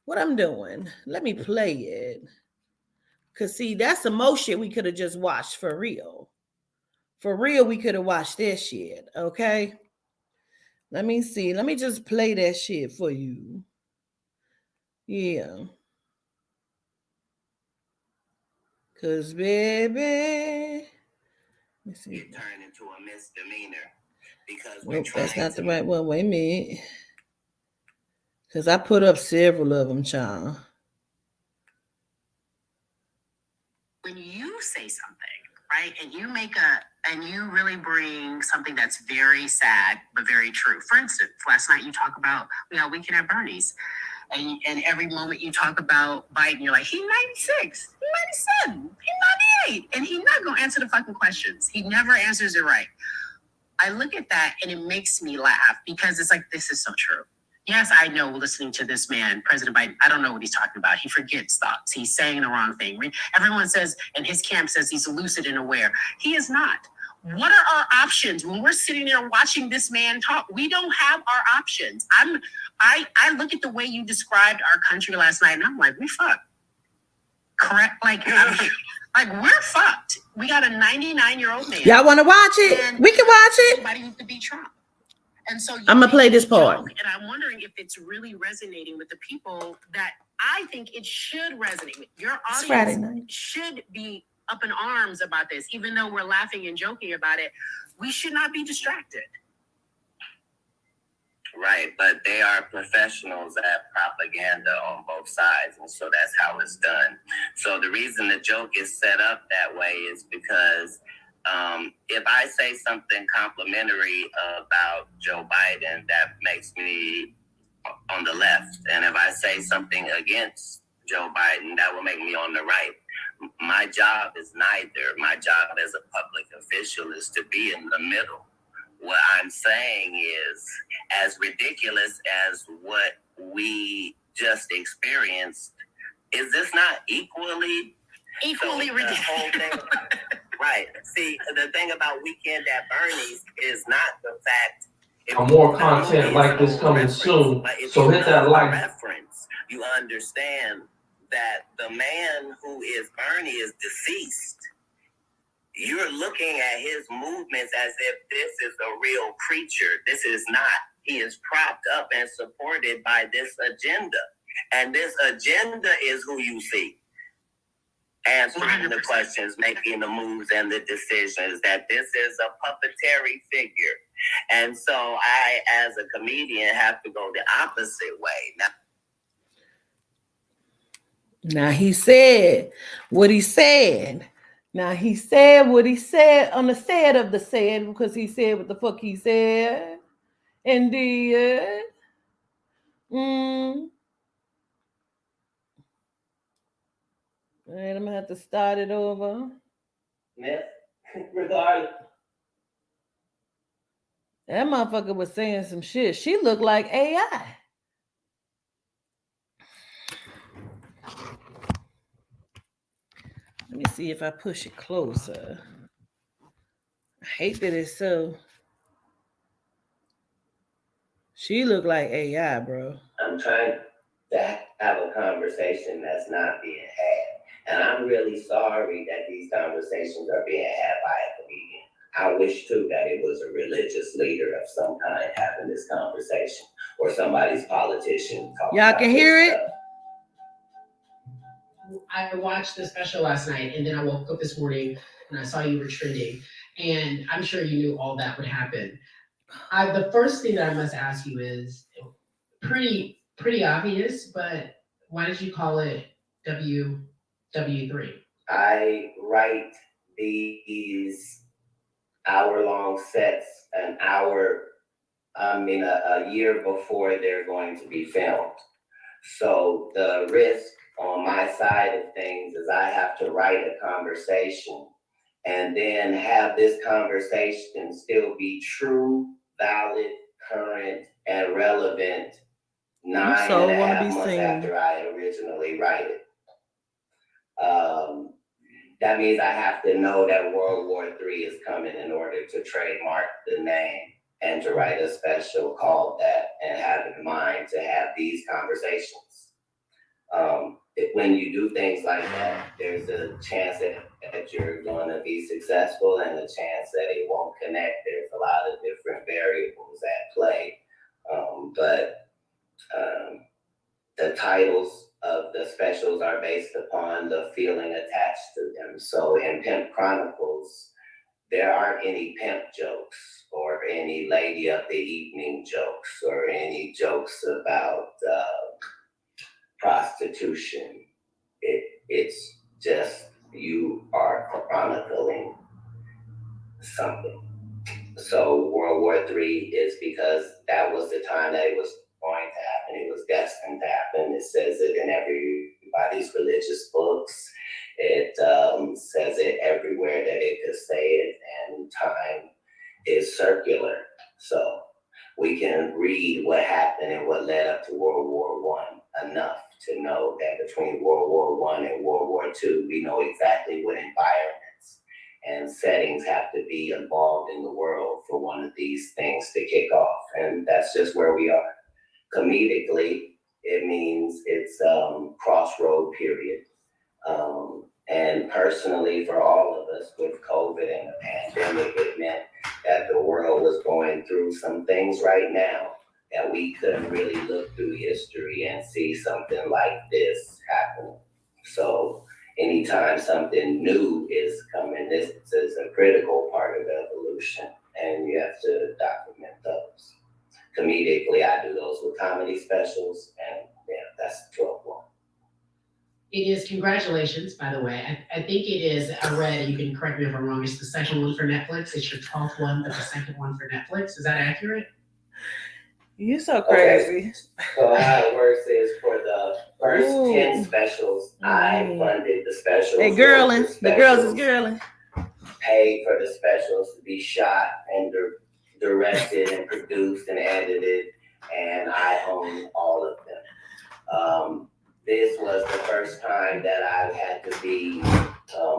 What I'm doing, let me play it. Because see, that's some more shit we could have just watched for real. For real, we could have watched this shit, okay? Let me see. Let me just play that shit for you. Yeah. Because, baby. Let me see. It turned into a misdemeanor. Because nope, that's not the right one. Wait a minute. Because I put up several of them, child. When you say something, right, and you really bring something that's very sad but very true. For instance, last night you talk about weekend at Bernie's, and every moment you talk about Biden, you're like, he's 96, he's 97, he's 98, and he's not gonna answer the fucking questions. He never answers it right. I look at that and it makes me laugh because it's like, this is so true. Yes, I know, listening to this man, President Biden, I don't know what he's talking about. He forgets thoughts. He's saying the wrong thing. Everyone says, and his camp says he's lucid and aware. He is not. What are our options? When we're sitting there watching this man talk, we don't have our options. I look at the way you described our country last night, and I'm like, we fucked. Correct? Like we're fucked. We got a 99-year-old man. Y'all want to watch it? We can watch it. Somebody used to be Trump. And so I'm gonna play this part. And I'm wondering if it's really resonating with the people that I think it should resonate with. Your audience should be up in arms about this, even though we're laughing and joking about it. We should not be distracted. Right, but they are professionals at propaganda on both sides, and so that's how it's done. So the reason the joke is set up that way is because if I say something complimentary about Joe Biden, that makes me on the left. And if I say something against Joe Biden, that will make me on the right. My job is neither. My job as a public official is to be in the middle. What I'm saying is, as ridiculous as what we just experienced, is this not equally ridiculous? Whole thing, right. See, the thing about Weekend at Bernie's is not the fact. More content like this coming soon, so hit that like. Reference, you understand that the man who is Bernie is deceased. You're looking at his movements as if this is a real creature. This is not. He is propped up and supported by this agenda. And this agenda is who you see answering 100%. The questions, making the moves and the decisions, that this is a puppeteering figure. And so I, as a comedian, have to go the opposite way. Now he said what he said. Now he said what he said on the said of the said, because he said what the fuck he said. And did. All right, I'm gonna have to start it over. Yeah, regardless. That motherfucker was saying some shit. She looked like AI. Let me see if I push it closer. I hate that it's so. She looked like AI, bro. I'm trying to have a conversation that's not being had. And I'm really sorry that these conversations are being had by a comedian. I wish, too, that it was a religious leader of some kind having this conversation, or somebody's politician talking. Y'all can hear it? Stuff. I watched the special last night, and then I woke up this morning and I saw you were trending. And I'm sure you knew all that would happen. The first thing that I must ask you is pretty obvious, but why did you call it WW3? I write these hour-long sets a year before they're going to be filmed. So the risk on my side of things is I have to write a conversation and then have this conversation still be true, valid, current, and relevant 9.5 months after I originally write it. That means I have to know that World War III is coming in order to trademark the name and to write a special called that and have in mind to have these conversations. When you do things like that, there's a chance that you're going to be successful and a chance that it won't connect. There's a lot of different variables at play. But the titles of the specials are based upon the feeling attached to them. So in Pimp Chronicles, there aren't any pimp jokes or any lady of the evening jokes or any jokes about prostitution. It's just you are chronicling something. So World War III is because that was the time that it was going to happen. It was destined to happen. It says it in everybody's religious books. It says it everywhere that it could say it, and time is circular. So we can read what happened and what led up to World War I enough to know that between World War I and World War II, we know exactly what environments and settings have to be involved in the world for one of these things to kick off. And that's just where we are. Comedically, it means it's crossroad period. And personally, for all of us with COVID and the pandemic, it meant that the world was going through some things right now that we couldn't really look through history and see something like this happen. So anytime something new is coming, this is a critical part of evolution, and you have to document those. Comedically, I do those with comedy specials, and yeah, that's the 12th one. It is, congratulations, by the way. I think it is, I read, you can correct me if I'm wrong, it's the second one for Netflix. It's your 12th one, but the second one for Netflix. Is that accurate? You're so crazy. Okay. So how it works is for the first 10 specials, I funded the specials. Hey, girling. The girls is girling. Paid for the specials to be shot and directed and produced and edited, and I own all of them. This was the first time that I had to be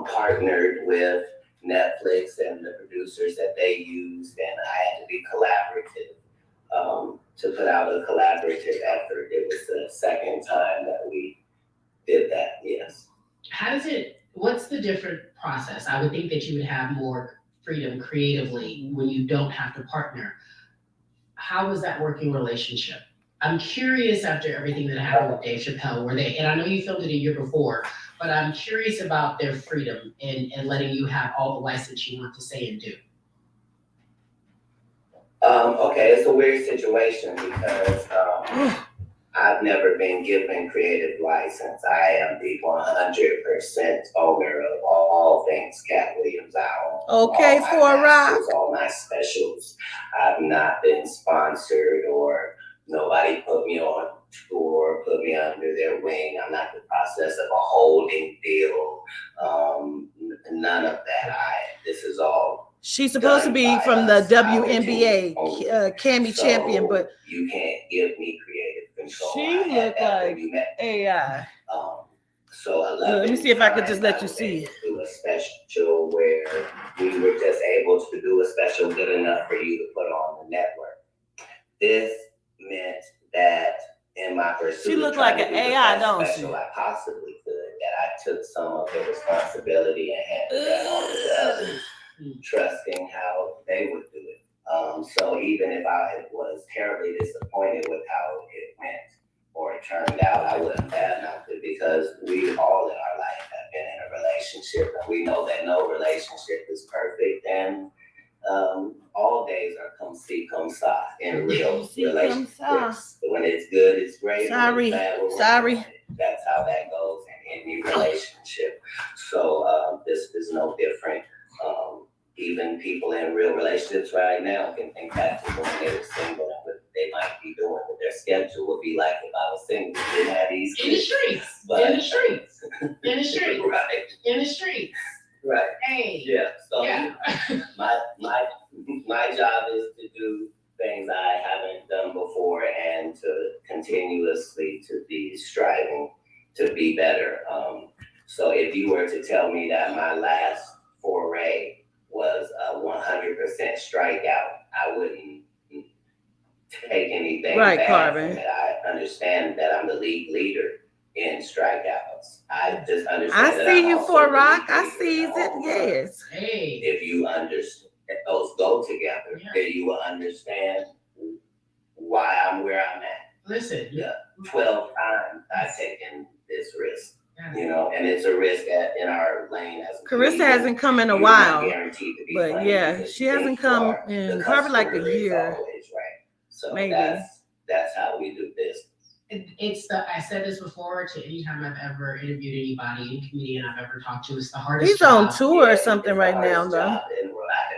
partnered with Netflix and the producers that they used, and I had to be collaborative to put out a collaborative effort. It was the second time that we did that, yes. What's the different process? I would think that you would have more freedom creatively when you don't have to partner. How was that working relationship? I'm curious after everything that happened with Dave Chappelle, and I know you filmed it a year before, but I'm curious about their freedom and letting you have all the license you want to say and do. Okay, it's a weird situation because I've never been given creative license. I am the 100% owner of all things Katt Williams. I own okay, for a rock. All my specials. I've not been sponsored or nobody put me on tour, put me under their wing. I'm not in the process of a holding deal. None of that. This is all. She's supposed to be from the WNBA, Cammy champion, but you can't give me creative control. She looked like AI. So let me see if I could just let you see. Do a special where we were just able to do a special good enough for you to put on the network. This meant that in my pursuit, she looked like an AI, don't she? I possibly could. That I took some of the responsibility and handed that on to others, trusting how they would do it. So even if I was terribly disappointed with how it went or it turned out, I wouldn't have nothing because we all in our life have been in a relationship. And we know that no relationship is perfect, and all days are come see, come saw in real relationships. When it's good, it's great. When it's bad, that's how that goes in any relationship. So this is no different. Even people in real relationships right now can think back to when they were single and what they might be doing, what their schedule would be like if I was single. Didn't have these in the streets. Right. In the streets. Right. Hey. Yeah. So my job is to do things I haven't done before and to continuously to be striving to be better. So if you were to tell me that my last foray was a 100% strikeout, I wouldn't take anything back from it. I understand that I'm the league leader in strikeouts. I just understand. I see you for Rock. I see it. Yes. Hey. If you understand those go together, then you will understand why I'm where I'm at. Listen. Yeah. 12 times I've taken this risk. You know, and it's a risk in our lane as a Carissa hasn't come in a while, but yeah, she hasn't come in probably like a year. Always, right? So maybe that's how we do this. I said this before to anytime I've ever interviewed anybody, any comedian I've ever talked to, it's the hardest. He's on tour or something right now, though. I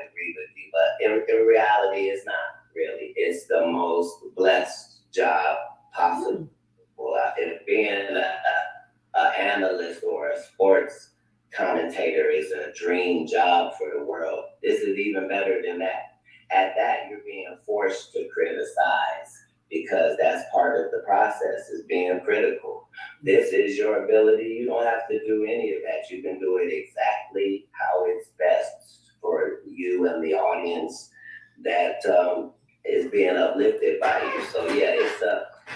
agree with you, but in reality, it's not really. It's the most blessed job possible. Being an analyst or a sports commentator is a dream job for the world. This is even better than that. At that, you're being forced to criticize because that's part of the process, is being critical. This is your ability. You don't have to do any of that. You can do it exactly how it's best for you and the audience that is being uplifted by you. So yeah,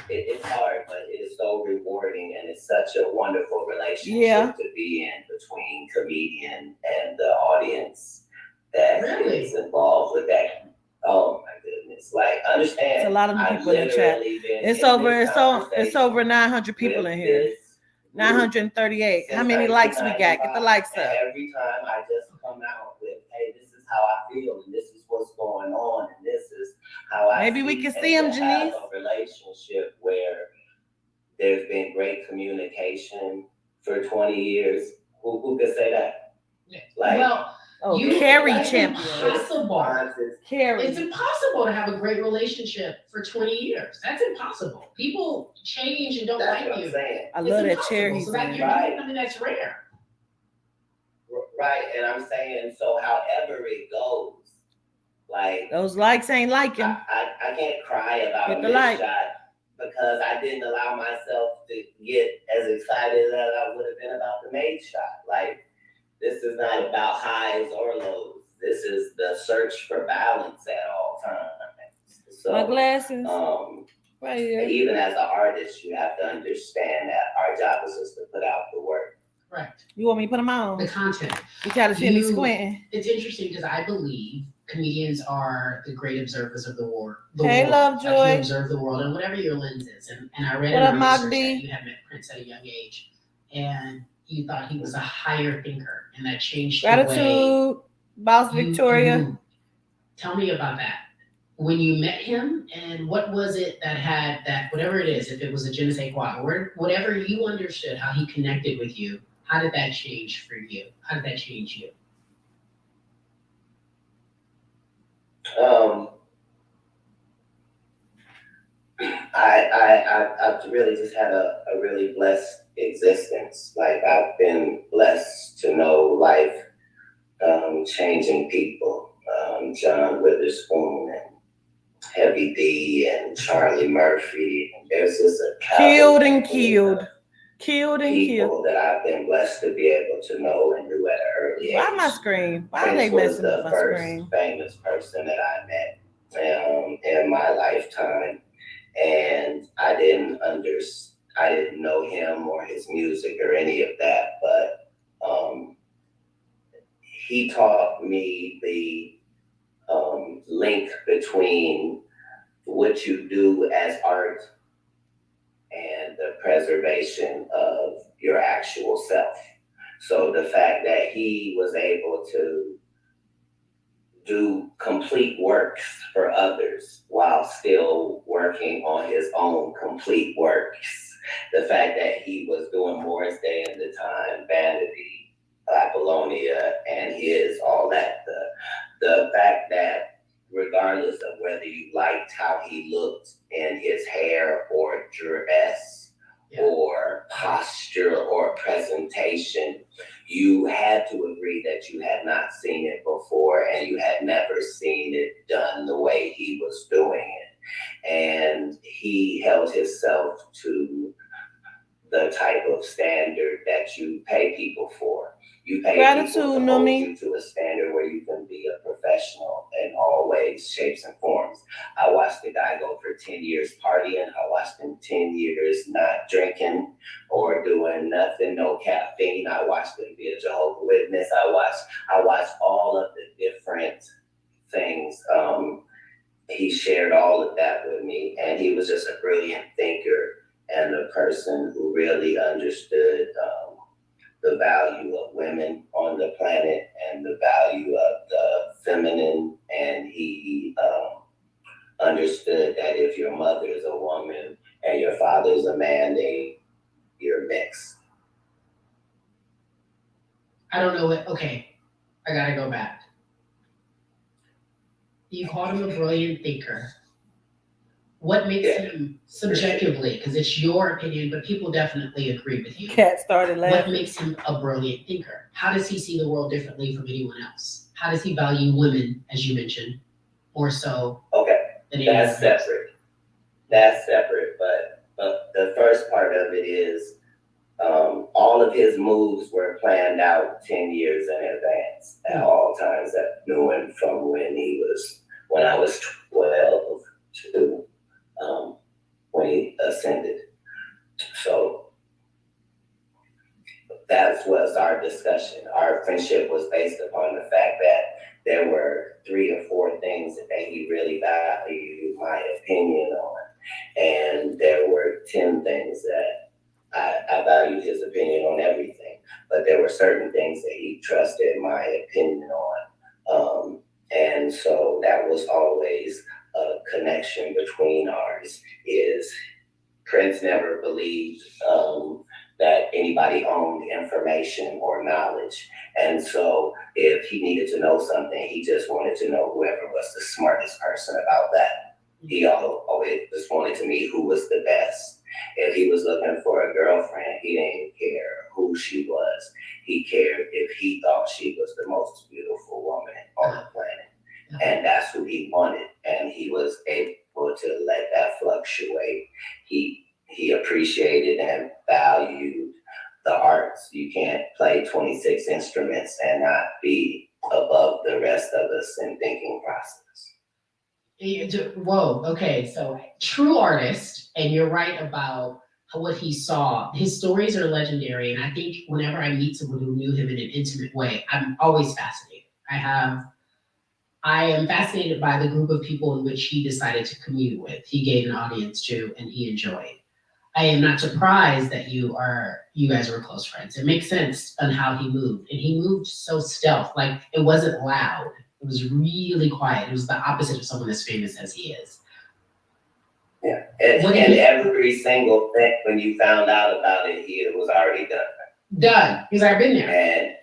it's hard, but it is so rewarding, and it's such a wonderful relationship to be in between comedian and the audience that is involved with that. Oh my goodness! Like, understand, it's a lot of people in the chat. It's over 900 people in here. 938. How many likes we got? Get the likes up. Every time I just come out with, hey, this is how I feel, and this is what's going on, and this is how I maybe we can see him, Janice. A relationship where there's been great communication for 20 years. Who could say that? Like, Carrie champion. It's impossible to have a great relationship for 20 years. That's impossible. People change and don't like you. I love that chair he's in. You're doing something that's rare. Right, and I'm saying, so however it goes, like those likes ain't liking. I can't cry about a missed shot because I didn't allow myself to get as excited as I would have been about the made shot. Like, this is not about highs or lows. This is the search for balance at all times. So, my glasses. Right here. Even as an artist, you have to understand that our job is just to put out the work. Right. You want me to put them on? The content. You try to see me squinting. It's interesting because I believe comedians are the great observers of the world. Lovejoy. Like, you observe the world and whatever your lens is. And I read in research that you had met Prince at a young age, and you thought he was a higher thinker, and that changed Gratitude, the way Boss Victoria. Tell me about that. When you met him, and what was it that had that, whatever it is, if it was a je ne sais quoi, or whatever you understood, how he connected with you, how did that change for you? How did that change you? I've really just had a really blessed existence. Like, I've been blessed to know life changing people. John Witherspoon and Heavy D and Charlie Murphy. And there's just a killed people that I've been blessed to be able to know and do at an early age. Why my screen? Why are they messing with my screen? The first famous person that I met in my lifetime, and I didn't know him or his music or any of that, but he taught me the link between what you do as art and the preservation of your actual self. So the fact that he was able to do complete works for others while still working on his own complete works. The fact that he was doing Morris Day in the Time, Vanity, Apollonia, and his, all that. The fact that regardless of whether you liked how he looked in his hair or dress or posture or presentation, you had to agree that you had not seen it before and you had never seen it done the way he was doing it. And he held himself to the type of standard that you pay people for. You pay Gratitude, people to hold Nomi. you to a standard where you can be a professional in all ways, shapes, and forms. I watched the guy go for 10 years partying. I watched him 10 years not drinking or doing nothing, no caffeine. I watched him be a Jehovah's Witness. I watched all of the different things. He shared all of that with me, and he was just a brilliant thinker and a person who really understood the value of women on the planet and the value of the feminine. And he understood that if your mother is a woman and your father is a man, you're mixed. I don't know what, okay, I gotta go back. You called him a brilliant thinker. What makes him subjectively, because it's your opinion, but people definitely agree with you. Cat started What laughing. makes him a brilliant thinker? How does he see the world differently from anyone else? How does he value women, as you mentioned, more so than anyone else? That's separate, but the first part of it is all of his moves were planned out 10 years in advance at all times. That knew him from when I was 12 to when he ascended. So that was our discussion. Our friendship was based upon the fact that there were 3 or 4 things that he really valued my opinion on. And there were 10 things that I valued his opinion on everything. But there were certain things that he trusted my opinion on. And so that was always a connection between ours. Is Prince never believed that anybody owned information or knowledge. And so if he needed to know something, he just wanted to know whoever was the smartest person about that. He always just wanted to meet who was the best. If he was looking for a girlfriend, he didn't care who she was. He cared if he thought she was the most beautiful woman on the planet. And that's who he wanted. And he was able to let that fluctuate. He appreciated and valued the arts. You can't play 26 instruments and not be above the rest of us in thinking process. Whoa, okay, so true artist, and you're right about what he saw. His stories are legendary, and I think whenever I meet someone who knew him in an intimate way, I'm always fascinated. I am fascinated by the group of people in which he decided to commune with. He gave an audience to, and he enjoyed. I am not surprised that you guys were close friends. It makes sense on how he moved. And he moved so stealth, like it wasn't loud. It was really quiet. It was the opposite of someone as famous as he is. Yeah, and every single thing, when you found out about it, it was already done. Done, because I've been there. And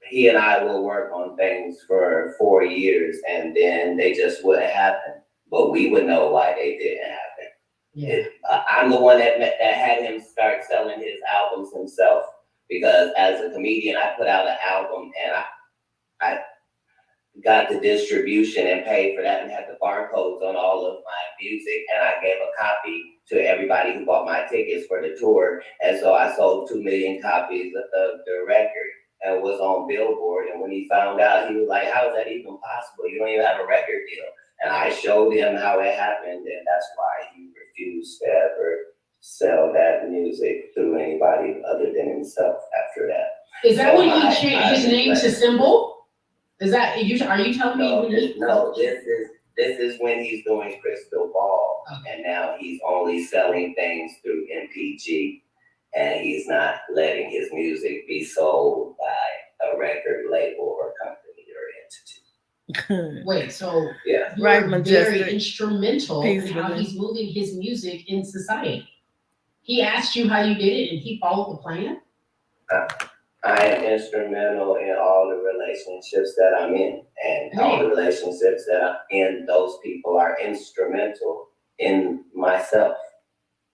he and I will work on things for 4 years, and then they just wouldn't happen. But we would know why they didn't happen. Yeah. I'm the one that had him start selling his albums himself, because as a comedian, I put out an album and I got the distribution and paid for that and had the barcodes on all of my music, and I gave a copy to everybody who bought my tickets for the tour. And so I sold 2 million copies of the record and was on Billboard. And when he found out, he was like, how is that even possible? You don't even have a record deal. And I showed him how it happened, and that's why he refused to ever sell that music to anybody other than himself after that. Is that when he changed his name to Symbol? Is that, are you telling me when he? No, this is when he's doing Crystal Ball, and now he's only selling things through MPG. and he's not letting his music be sold by a record label or company or entity. Wait, so Yeah. you're Right, very Majestic. instrumental in how Peacefully. he's moving his music in society. He asked you how you did it, and he followed the plan. I am instrumental in all the relationships that I'm in, and all the relationships that I'm in, those people are instrumental in myself.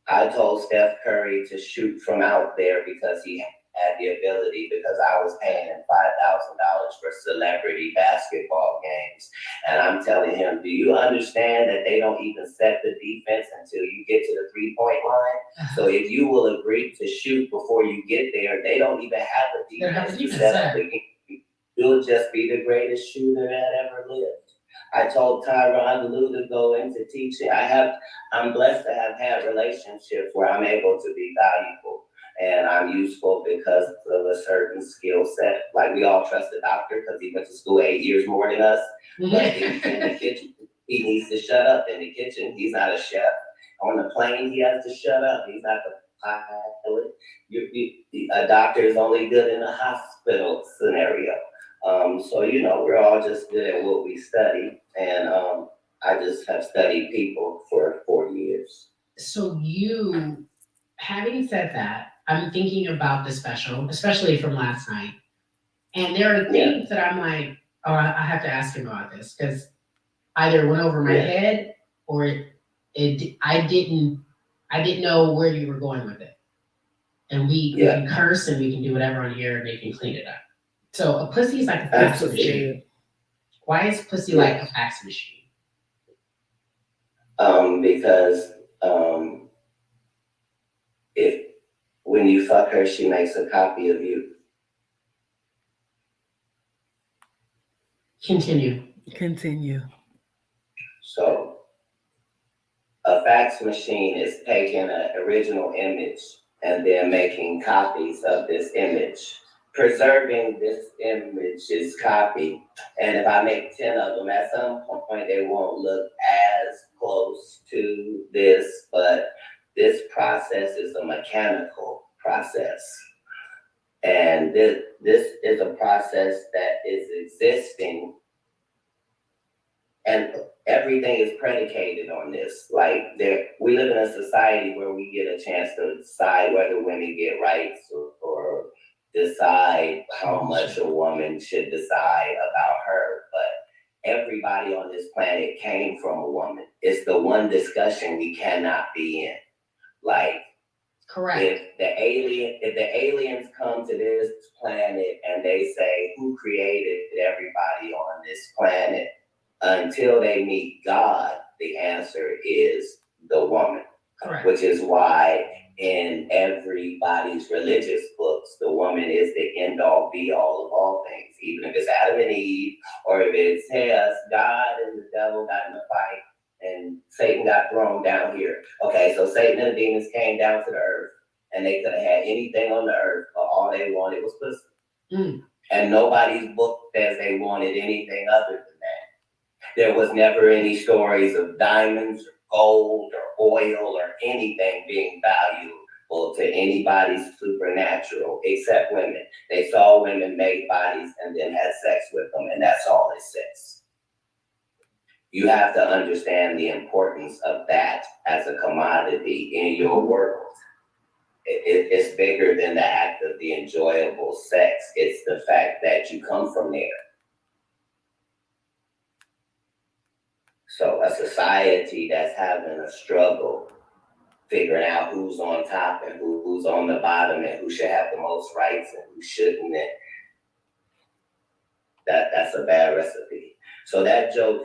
I told Steph Curry to shoot from out there because he had the ability, because I was paying him $5,000 for celebrity basketball games. And I'm telling him, do you understand that they don't even set the defense until you get to the 3-point line? So if you will agree to shoot before you get there, they don't even have a defense to set up the game. You'll just be the greatest shooter that ever lived. I told Tyronn Lue to go into teaching. I'm blessed to have had relationships where I'm able to be valuable and I'm useful because of a certain skill set. Like we all trust the doctor because he went to school 8 years more than us. But in the kitchen, he needs to shut up in the kitchen. He's not a chef. On the plane, he has to shut up. He's not the pilot. A doctor is only good in a hospital scenario. So, we're all just good at what we study. And I just have studied people for 40 years. So having said that, I'm thinking about the special, especially from last night. And there are things that I'm like, oh, I have to ask him about this because either it went over my head or I didn't know where you were going with it. And we can curse and we can do whatever on here and they can clean it up. So a pussy is like a fax machine. Why is pussy like a fax machine? Because when you fuck her, she makes a copy of you. Continue. So a fax machine is taking an original image and then making copies of this image, preserving this image's copy. And if I make 10 of them, at some point they won't look as close to this, but this process is a mechanical process. And this is a process that is existing, and everything is predicated on this. Like we live in a society where we get a chance to decide whether women get rights or decide how much a woman should decide about her. But everybody on this planet came from a woman. It's the one discussion we cannot be in. Like, correct. If the aliens come to this planet and they say, who created everybody on this planet? Until they meet God, the answer is the woman. Correct. Which is why in everybody's religious books, the woman is the end all be all of all things. Even if it's Adam and Eve, or if it's, hey, us, God and the devil got in a fight and Satan got thrown down here. Okay, so Satan and the demons came down to the earth and they could have had anything on the earth, but all they wanted was pussy. And nobody's book says they wanted anything other than that. There was never any stories of diamonds or gold or oil or anything being valuable to anybody's supernatural except women. They saw women make bodies and then had sex with them, and that's all it says. You have to understand the importance of that as a commodity in your world. It's bigger than the act of the enjoyable sex. It's the fact that you come from there. So a society that's having a struggle figuring out who's on top and who's on the bottom and who should have the most rights and who shouldn't, and that's a bad recipe. So that joke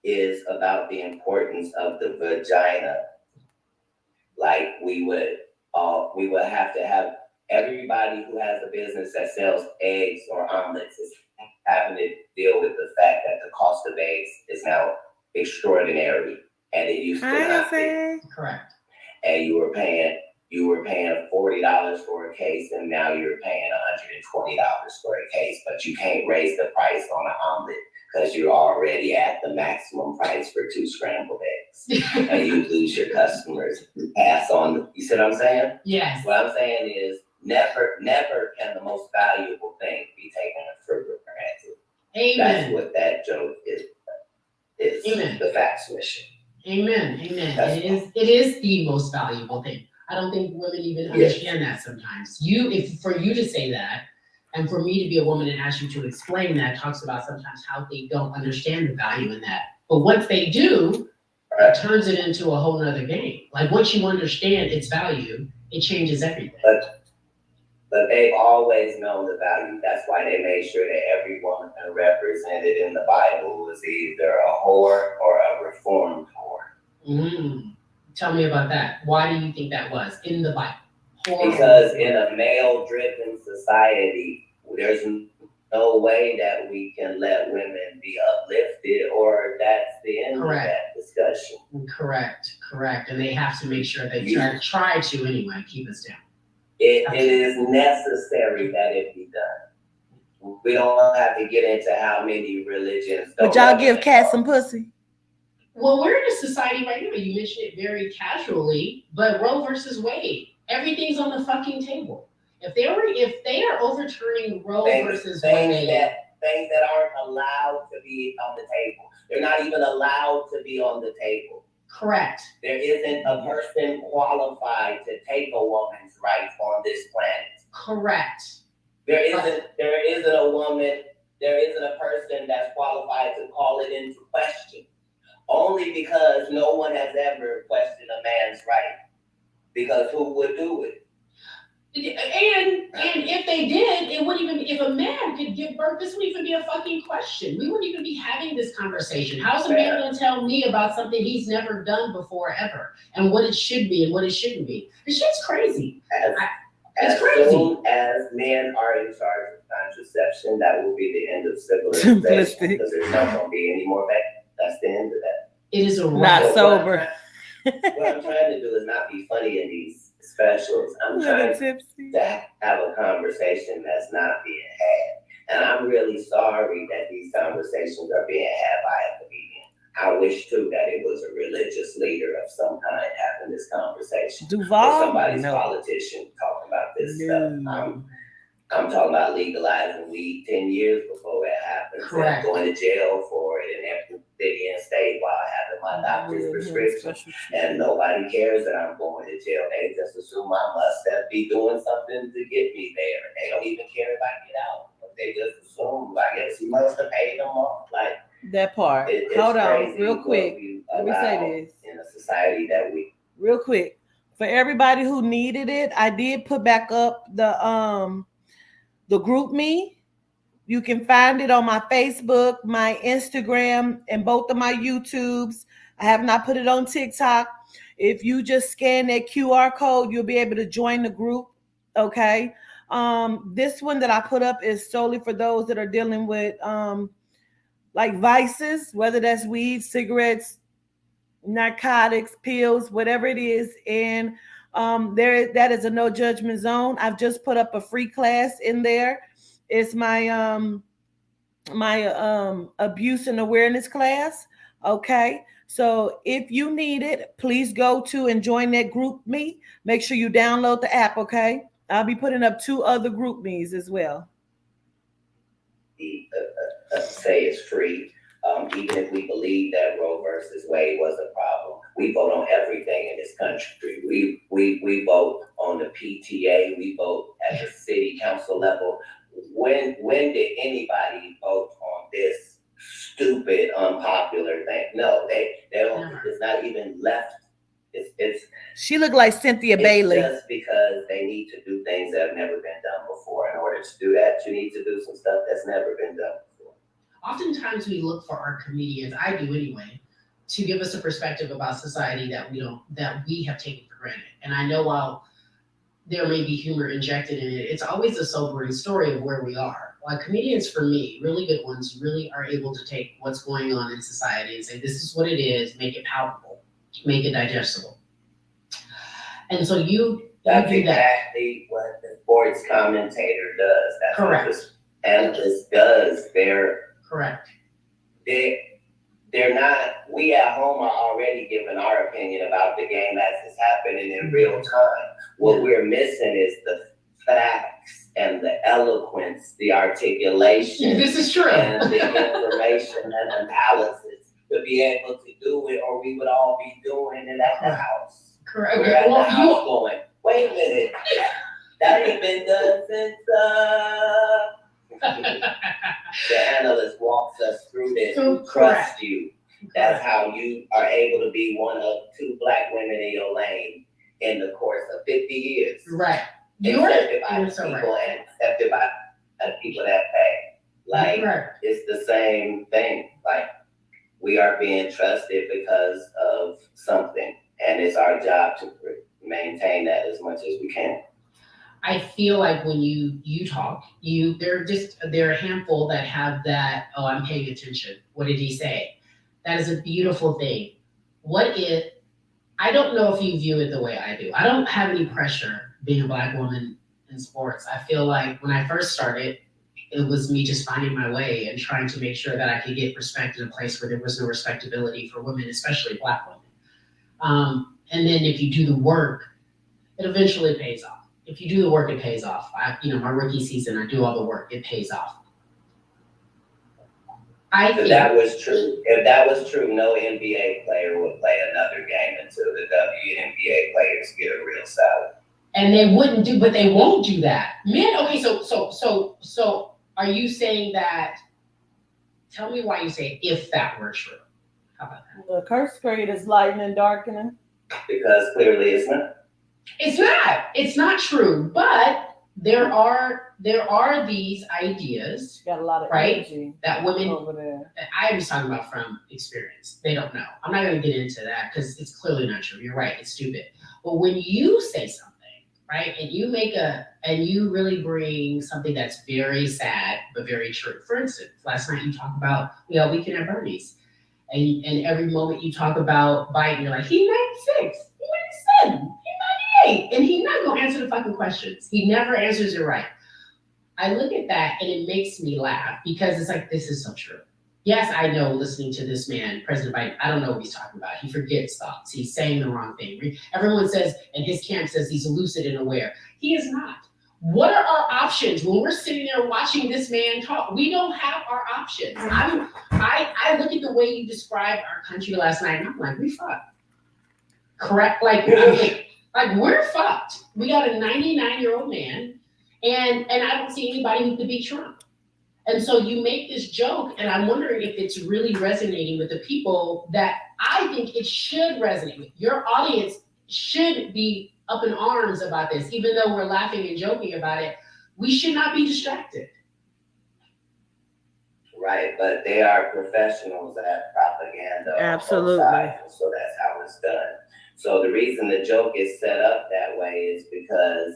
is about the importance of the vagina. Like we would have to have everybody who has a business that sells eggs or omelets is having to deal with the fact that the cost of eggs is now extraordinary, and it used to not be. Correct. And you were paying $40 for a case, and now you're paying $120 for a case, but you can't raise the price on an omelet because you're already at the maximum price for 2 scrambled eggs. and you lose your customers. Pass on. You see what I'm saying? Yes. What I'm saying is never can the most valuable thing be taken for granted. Amen. That's what that joke is Amen. the facts mission. Amen. It is the most valuable thing. I don't think women even understand that sometimes. For you to say that, and for me to be a woman and ask you to explain that, talks about sometimes how they don't understand the value in that. But once they do, it turns it into a whole nother game. Like once you understand its value, it changes everything. But they've always known the value. That's why they made sure that every woman represented in the Bible was either a whore or a reformed whore. Tell me about that. Why do you think that was in the Bible? Because in a male-driven society, there's no way that we can let women be uplifted, or that's the end of that discussion. Correct. And they have to make sure they try to anyway keep us down. It is necessary that it be done. We don't have to get into how many religions. But y'all give Katt some pussy? Well, we're in a society right now. You mentioned it very casually, but Roe versus Wade, everything's on the fucking table. If they are overturning Roe versus Wade, things that aren't allowed to be on the table, they're not even allowed to be on the table. Correct. There isn't a person qualified to take a woman's rights on this planet. Correct. There isn't a woman, there isn't a person that's qualified to call it into question. Only because no one has ever questioned a man's right. Because who would do it? And if they did, it wouldn't even, if a man could give birth, this wouldn't even be a fucking question. We wouldn't even be having this conversation. How's a man gonna tell me about something he's never done before ever? And what it should be and what it shouldn't be? This shit's crazy. It's crazy. As soon as men are in charge of contraception, that will be the end of civilization. Because there's not gonna be any more back. That's the end of that. It is a not sober. What I'm trying to do is not be funny in these specials. I'm trying to have a conversation that's not being had. And I'm really sorry that these conversations are being had by a comedian. I wish too that it was a religious leader of some kind having this conversation. Duval? Or somebody's politician talking about this stuff. I'm talking about legalizing weed 10 years before it happens. Correct. And going to jail for it in every city and state while having my doctor's prescription. And nobody cares that I'm going to jail. They just assume I must be doing something to get me there. They don't even care if I get out. They just assume, I guess you must have paid them off. Like that part. Hold on, real quick. Let me say this. In a society that we real quick. For everybody who needed it, I did put back up the group me. You can find it on my Facebook, my Instagram, and both of my YouTubes. I have not put it on TikTok. If you just scan that QR code, you'll be able to join the group. Okay. This one that I put up is solely for those that are dealing with like vices, whether that's weed, cigarettes, narcotics, pills, whatever it is. And that is a no judgment zone. I've just put up a free class in there. It's my abuse and awareness class. Okay. So if you need it, please go to and join that group me. Make sure you download the app. Okay. I'll be putting up 2 other group me's as well. Say it's free. Even if we believe that Roe versus Wade was a problem, we vote on everything in this country. We vote on the PTA. We vote at the city council level. When did anybody vote on this stupid, unpopular thing? No, they don't. It's not even left. She looked like Cynthia Bailey. Just because they need to do things that have never been done before. In order to do that, you need to do some stuff that's never been done before. Oftentimes we look for our comedians, I do anyway, to give us a perspective about society that we have taken for granted. And I know while there may be humor injected in it, it's always a sobering story of where we are. Like comedians, for me, really good ones, really are able to take what's going on in society and say, this is what it is, make it palpable, make it digestible. And so that's exactly what the sports commentator does. That's correct. What the analyst does. Correct. they're not, we at home are already giving our opinion about the game as it's happening in real time. What we're missing is the facts and the eloquence, the articulation. This is true. And the information and analysis to be able to do it, or we would all be doing it at the house. Correct. We're at the house going, wait a minute, that ain't been done since the analyst walks us through this, who trusts you. That's how you are able to be one of 2 Black women in your lane in the course of 50 years. Right. Accepted by people and accepted by the people that pay. Like, it's the same thing. Like, we are being trusted because of something, and it's our job to maintain that as much as we can. I feel like when you talk, there are a handful that have that, oh, I'm paying attention. What did he say? That is a beautiful thing. I don't know if you view it the way I do. I don't have any pressure being a Black woman in sports. I feel like when I first started, it was me just finding my way and trying to make sure that I could get respect in a place where there was no respectability for women, especially Black women. And then if you do the work, it eventually pays off. If you do the work, it pays off. My rookie season, I do all the work, it pays off. If that was true, no NBA player would play another game until the WNBA players get a real salary. And they won't do that. Man, okay, so are you saying that, tell me why you say if that were true. How about that? The curse grade is lightening and darkening. Because clearly it's not. It's not true, but there are these ideas. Got a lot of energy that women over there. I'm just talking about from experience. They don't know. I'm not going to get into that because it's clearly not true. You're right. It's stupid. But when you say something, right, and you really bring something that's very sad but very true. For instance, last night you talked about weekend at Bernie's, and every moment you talk about Biden, you're like, he's 96, he's 97, he's 98, and he's not going to answer the fucking questions. He never answers it right. I look at that and it makes me laugh because it's like, this is so true. Yes, I know, listening to this man, President Biden, I don't know what he's talking about. He forgets thoughts. He's saying the wrong thing. Everyone says, and his camp says he's lucid and aware. He is not. What are our options when we're sitting there watching this man talk? We don't have our options. I look at the way you described our country last night and I'm like, we fucked. Correct? Like we're fucked. We got a 99-year-old man and I don't see anybody who could beat Trump. And so you make this joke, and I'm wondering if it's really resonating with the people that I think it should resonate with. Your audience should be up in arms about this, even though we're laughing and joking about it. We should not be distracted. Right, but they are professionals at propaganda. Absolutely. So that's how it's done. So the reason the joke is set up that way is because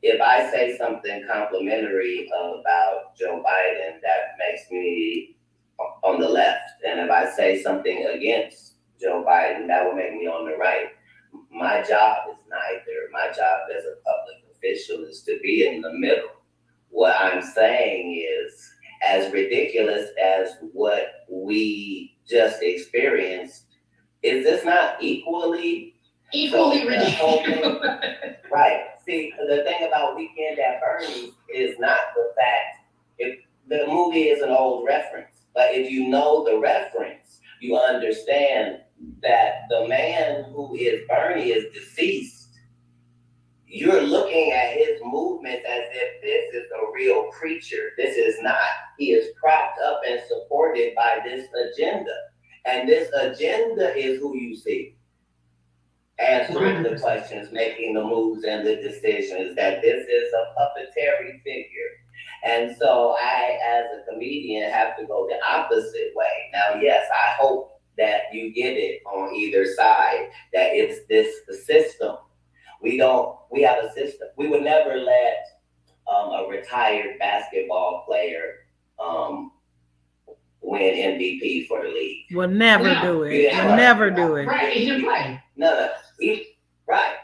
if I say something complimentary about Joe Biden, that makes me on the left. And if I say something against Joe Biden, that will make me on the right. My job is neither. My job as a public official is to be in the middle. What I'm saying is, as ridiculous as what we just experienced, is this not equally ridiculous? Right. See, the thing about Weekend at Bernie's is not the fact, if the movie is an old reference, but if you know the reference, you understand that the man who is Bernie is deceased. You're looking at his movements as if this is a real creature. This is not. He is propped up and supported by this agenda. And this agenda is who you see answering the questions, making the moves and the decisions, that this is a puppetary figure. And so I, as a comedian, have to go the opposite way. Now, yes, I hope that you get it on either side, that it's the system. We have a system. We would never let a retired basketball player win MVP for the league. We'll never do it. We'll never do it. Right, he didn't play. No. Right.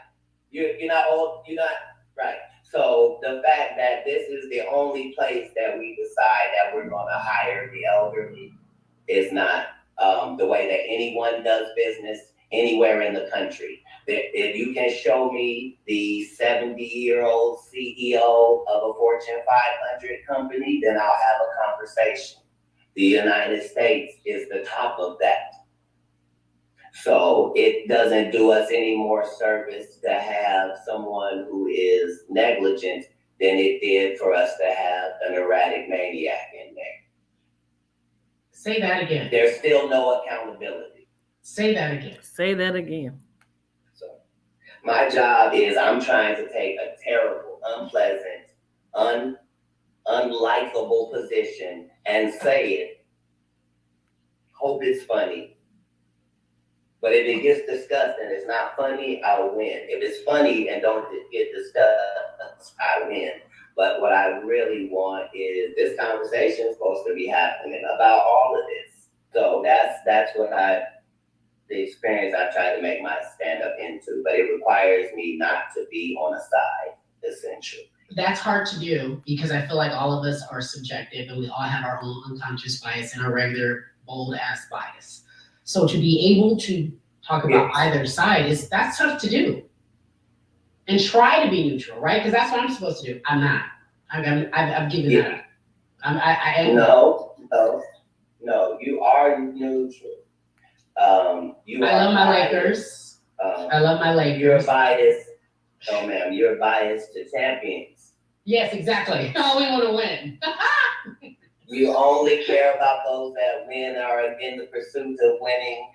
You're not old. You're not right. So the fact that this is the only place that we decide that we're going to hire the elderly is not the way that anyone does business anywhere in the country. If you can show me the 70-year-old CEO of a Fortune 500 company, then I'll have a conversation. The United States is the top of that. So it doesn't do us any more service to have someone who is negligent than it did for us to have an erratic maniac in there. Say that again. There's still no accountability. Say that again. Say that again. So my job is I'm trying to take a terrible, unpleasant, unlikable position and say it. Hope it's funny. But if it gets discussed and it's not funny, I'll win. If it's funny and don't get discussed, I win. But what I really want is this conversation is supposed to be happening about all of this. So that's what the experience I try to make my stand up into. But it requires me not to be on a side, essentially. That's hard to do because I feel like all of us are subjective and we all have our own unconscious bias and our regular bold ass bias. So to be able to talk about either side that's tough to do. And try to be neutral, right? Because that's what I'm supposed to do. I'm not. I've given that up. I am. No. You are neutral. I love my Lakers. I love my Lakers. You're biased. No, ma'am. You're biased to champions. Yes, exactly. I only want to win. You only care about those that win or are in the pursuit of winning.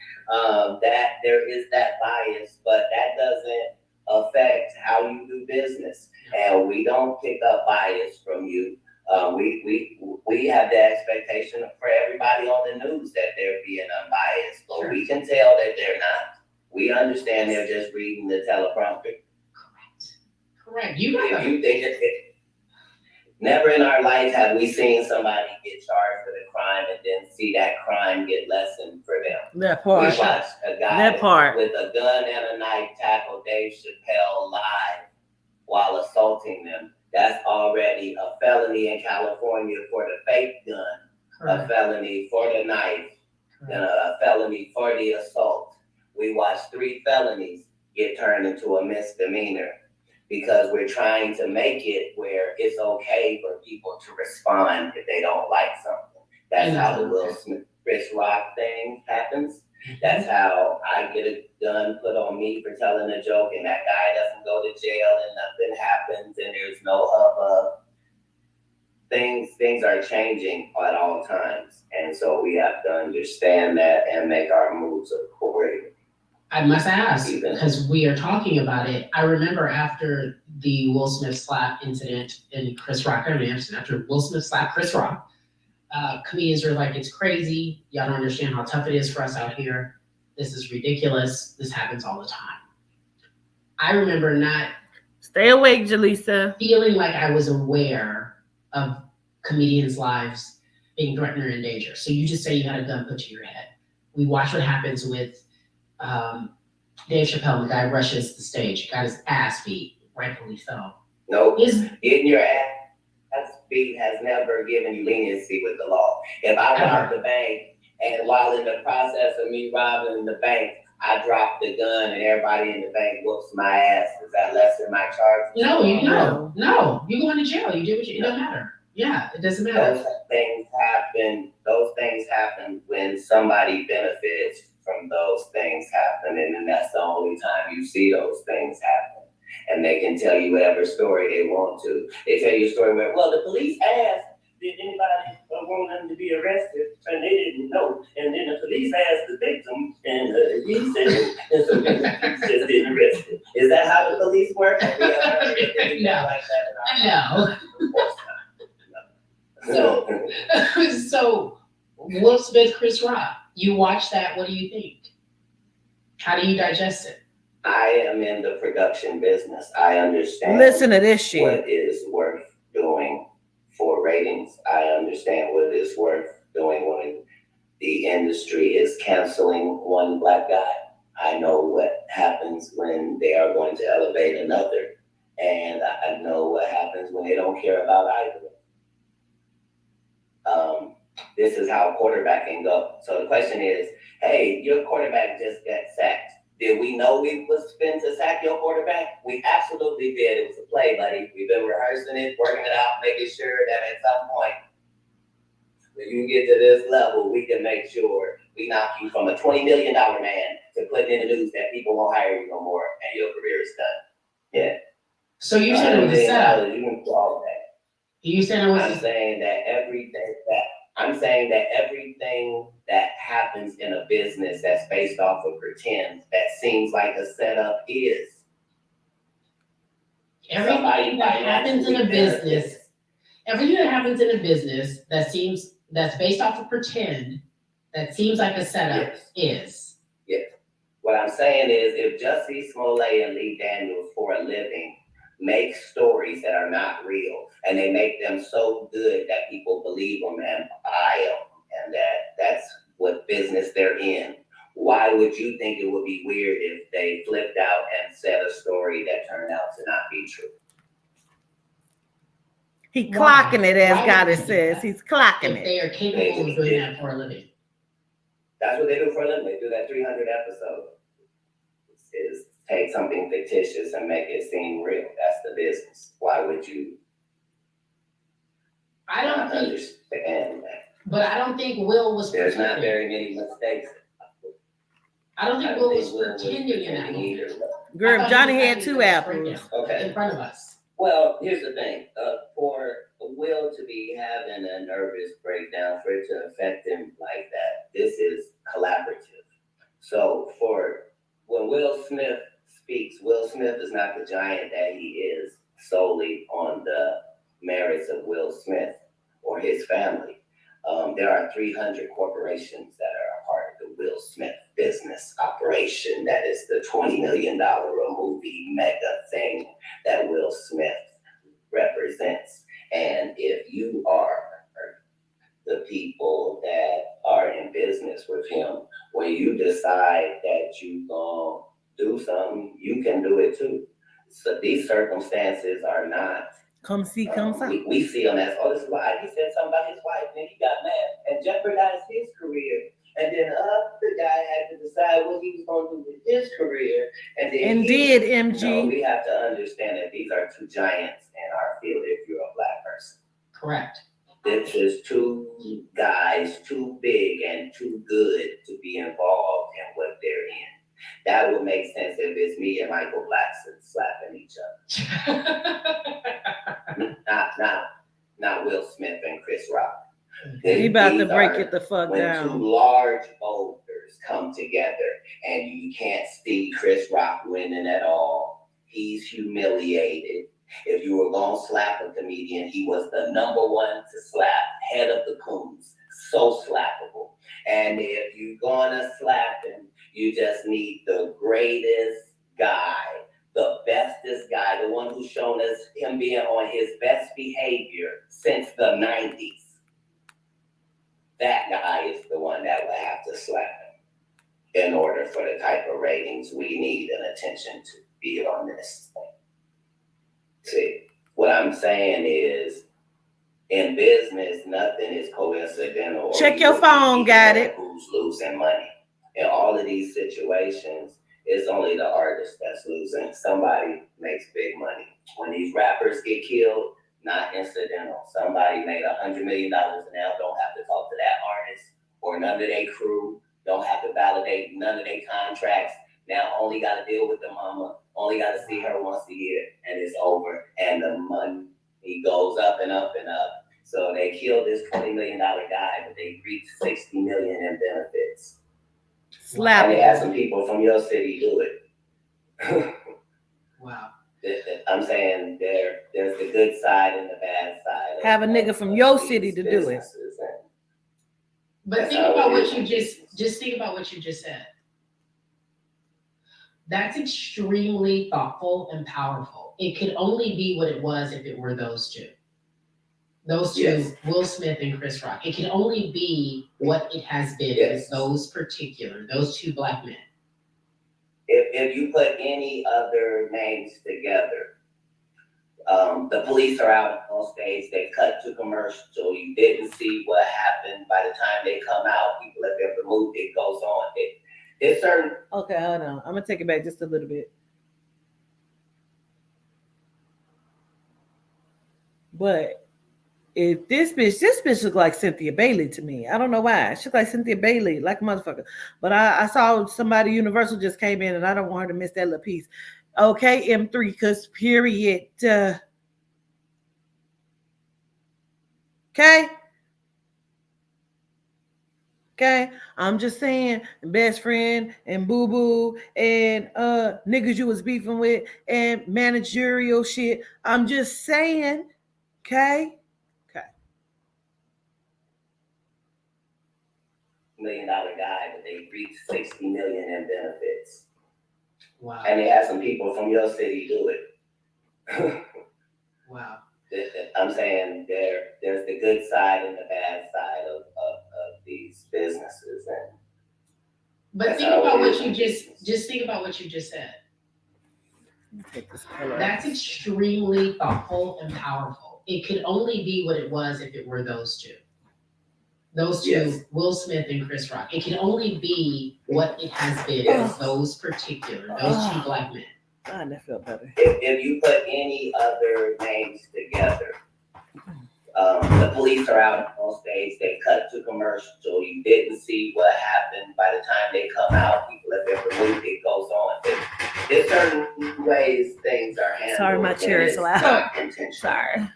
That there is that bias, but that doesn't affect how you do business. And we don't pick up bias from you. We have the expectation for everybody on the news that they're being unbiased, but we can tell that they're not. We understand they're just reading the teleprompter. Correct. Never in our life have we seen somebody get charged for the crime and then see that crime get lessened for them. That part. We watched a guy with a gun and a knife tackle Dave Chappelle live while assaulting them. That's already a felony in California for the fake gun, a felony for the knife, and a felony for the assault. We watched 3 felonies get turned into a misdemeanor, because we're trying to make it where it's okay for people to respond if they don't like something. That's how the Will Smith, Chris Rock thing happens. That's how I get a gun put on me for telling a joke and that guy doesn't go to jail and nothing happens and there's no hubbub. Things are changing at all times. And so we have to understand that and make our moves accordingly. I must ask, because we are talking about it. I remember after the Will Smith slap incident and Chris Rock, after Will Smith slapped Chris Rock, comedians were like, it's crazy. Y'all don't understand how tough it is for us out here. This is ridiculous. This happens all the time. I remember not... Stay awake, Jaleesa. Feeling like I was aware of comedians' lives being threatened or in danger. So you just say you had a gun put to your head. We watch what happens with Dave Chappelle. The guy rushes the stage, got his ass beat, rightfully so. No, getting your ass beat has never given you leniency with the law. If I robbed the bank and while in the process of me robbing the bank, I dropped the gun and everybody in the bank whoops my ass, is that less than my charge? No, you go into jail. You do what it don't matter. Yeah, it doesn't matter. Those things happen when somebody benefits from those things happening, and that's the only time you see those things happen. And they can tell you whatever story they want to. They tell you a story where, well, the police asked, did anybody want them to be arrested? And they didn't know. And then the police asked the victim, and he said, and so the just didn't arrest him. Is that how the police work? Have we ever heard anything like that in our No. So Will Smith, Chris Rock, you watch that, what do you think? How do you digest it? I am in the production business. I understand. Listen to this shit. What is worth doing for ratings. I understand what is worth doing when the industry is canceling one black guy. I know what happens when they are going to elevate another. And I know what happens when they don't care about either. This is how quarterbacking go. So the question is, hey, your quarterback just got sacked. Did we know we was fin to sack your quarterback? We absolutely did. It was a play, buddy. We've been rehearsing it, working it out, making sure that at some point, when you get to this level, we can make sure we knock you from a $20 million man to putting in the news that people won't hire you no more and your career is done. Yeah. So you said it was a setup. You can do all of that. You said it was. I'm saying that everything that happens in a business that's based off of pretend, that seems like a setup is. Everything that happens in a business, everything that happens in a business that's based off of pretend, that seems like a setup is. Yes. What I'm saying is, if Jussie Smollett and Lee Daniels for a living make stories that are not real, and they make them so good that people believe them and buy them, and that's what business they're in, why would you think it would be weird if they flipped out and said a story that turned out to not be true? He clocking it, as Why Goddess says. He's clocking if it. they are capable of doing that for a living. That's what they do for a living. They do that 300 episode. Is take something fictitious and make it seem real. That's the business. Why would you? I don't think. Understand that. But I don't think Will was. There's not very many mistakes. I don't think Will was pretending in that movie. Girl, Johnny had 2 apples. Okay. In front of us. Well, here's the thing. For Will to be having a nervous breakdown, for it to affect him like that, this is collaborative. So when Will Smith speaks, Will Smith is not the giant that he is solely on the merits of Will Smith or his family. There are 300 corporations that are a part of the Will Smith business operation. That is the $20 million a movie mega thing that Will Smith represents. And if you are the people that are in business with him, when you decide that you gonna do something, you can do it too. So these circumstances are not. Come see, come find. We see him as, this is why he said something about his wife, and he got mad and jeopardized his career. And then the guy had to decide what he was going to do with his career. And then Indeed, MG. No, we have to understand that these are 2 giants in our field if you're a Black person. Correct. This is 2 guys too big and too good to be involved in what they're in. That would make sense if it's me and Michael Blackson slapping each other. not Will Smith and Chris Rock. He about to break it the fuck when down. 2 large boulders come together and you can't see Chris Rock winning at all. He's humiliated. If you were gonna slap a comedian, he was the #1 to slap, head of the coons, so slappable. And if you're gonna slap him, you just need the greatest guy, the bestest guy, the one who's shown us him being on his best behavior since the 90s. That guy is the one that will have to slap him in order for the type of ratings we need and attention to be on this thing. See, what I'm saying is, in business, nothing is coincidental. Check your phone, got it. Who's losing money? In all of these situations, it's only the artist that's losing. Somebody makes big money. When these rappers get killed, not incidental. Somebody made $100 million and now don't have to talk to that artist or none of their crew, don't have to validate none of their contracts. Now only got to deal with the mama, only got to see her once a year, and it's over. And the money goes up and up and up. So they killed this $20 million guy, but they reaped $60 million in benefits. Slap and it. they had some people from your city do it. Wow. I'm saying there's the good side and the bad side. Have a nigga from your city to do it. But think about what you just think about what you just said. That's extremely thoughtful and powerful. It could only be what it was if it were those two. Those two, yes. Will Smith and Chris Rock. It can only be what it has been with those 2 Black men. If you put any other names together, The police are out on stage. They cut to commercial. You didn't see what happened. By the time they come out, people have been removed. It goes on. It's certain. Okay, hold on. I'm gonna take it back just a little bit. But if this bitch look like Cynthia Bailey to me. I don't know why. She look like Cynthia Bailey, like a motherfucker. But I saw somebody Universal just came in, and I don't want her to miss that little piece. Okay, M3, cause period. Okay. Okay, I'm just saying, best friend and boo boo and niggas you was beefing with and managerial shit. I'm just saying, okay, okay. $1 million guy, but they reached 60 million in benefits. Wow. And they had some people from your city do it. Wow. I'm saying there's the good side and the bad side of these businesses, and but think about what you just think about what you just said. That's extremely thoughtful and powerful. It could only be what it was if it were those two. Those two, yes. Will Smith and Chris Rock. It can only be what it has been with those two black men. God, that felt better. If you put any other names together, the police are out on stage. They cut to commercial. You didn't see what happened. By the time they come out, people have been removed. It goes on. There's certain ways things are handled. Sorry, my chair is loud. Sorry.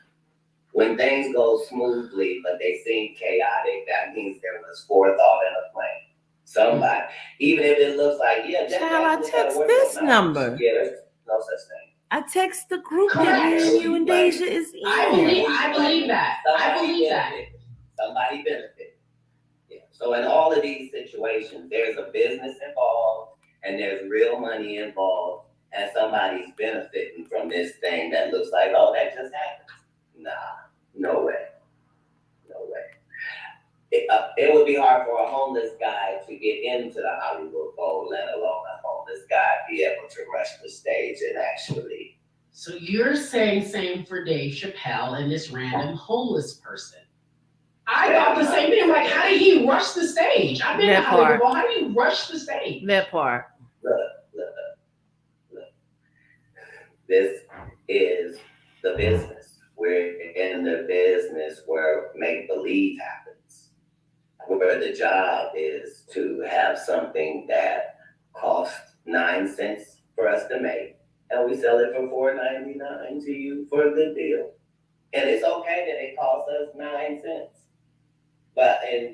When things go smoothly, but they seem chaotic, that means there was forethought in a plan. Somebody, even if it looks like, yeah, child, I text this number. Yeah, there's no such thing. I text the group that me and you and Deja is in. I believe that. Somebody benefit. Yeah. So in all of these situations, there's a business involved and there's real money involved, and somebody's benefiting from this thing that looks like, oh, that just happened. Nah, no way. No way. It would be hard for a homeless guy to get into the Hollywood Bowl, let alone a homeless guy be able to rush the stage and actually. So you're saying same for Dave Chappelle and this random homeless person. I thought the same thing. I'm like, how did he rush the stage? I've been to Hollywood Bowl. How did he rush the stage? That part. Look. This is the business. We're in the business where make-believe happens, where the job is to have something that costs 9 cents for us to make, and we sell it for $4.99 to you for a good deal. And it's okay that it costs us 9 cents. But in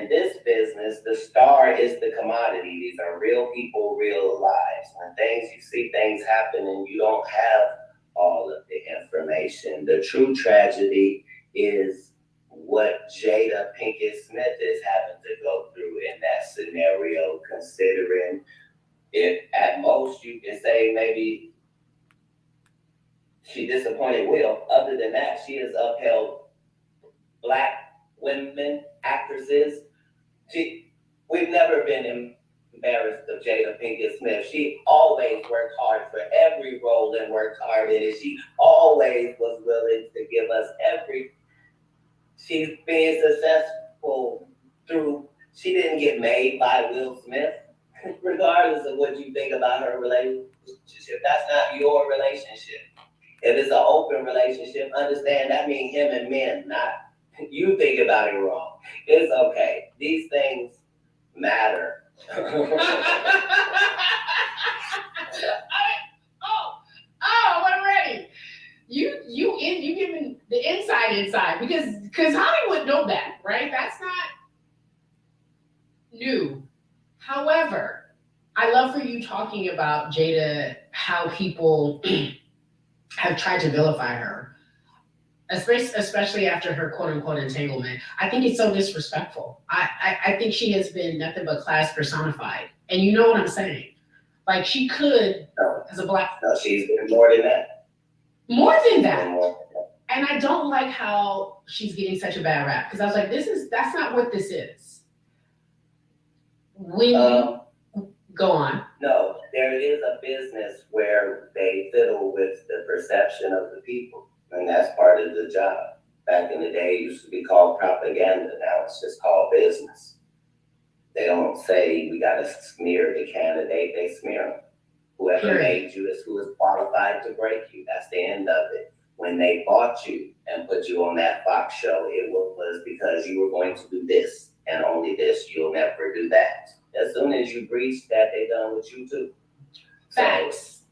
this business, the star is the commodity. These are real people, real lives. When you see things happen and you don't have all of the information. The true tragedy is what Jada Pinkett Smith is having to go through in that scenario, considering if at most you can say maybe she disappointed Will. Other than that, she has upheld Black women, actresses. We've never been embarrassed of Jada Pinkett Smith. She always worked hard for every role and worked hard in it. She always was willing to give us she's being successful through, she didn't get made by Will Smith, regardless of what you think about her relationship. That's not your relationship. If it's an open relationship, understand that means him and men, not you think about it wrong. It's okay. These things matter. I'm ready. You giving the inside because Hollywood know that, right? That's not new. However, I love for you talking about Jada, how people have tried to vilify her, especially after her quote unquote entanglement. I think it's so disrespectful. I think she has been nothing but class personified. And you know what I'm saying? Like she could, as a Black. No, she's been more than that. More than that. And I don't like how she's getting such a bad rap. Because I was like, that's not what this is. When you go on. No, there is a business where they fiddle with the perception of the people, and that's part of the job. Back in the day, it used to be called propaganda. Now it's just called business. They don't say we got to smear the candidate. They smear them. Whoever made you is who is qualified to break you. That's the end of it. When they bought you and put you on that Fox show, it was because you were going to do this and only this. You'll never do that. As soon as you breach that, they done with you too. Facts.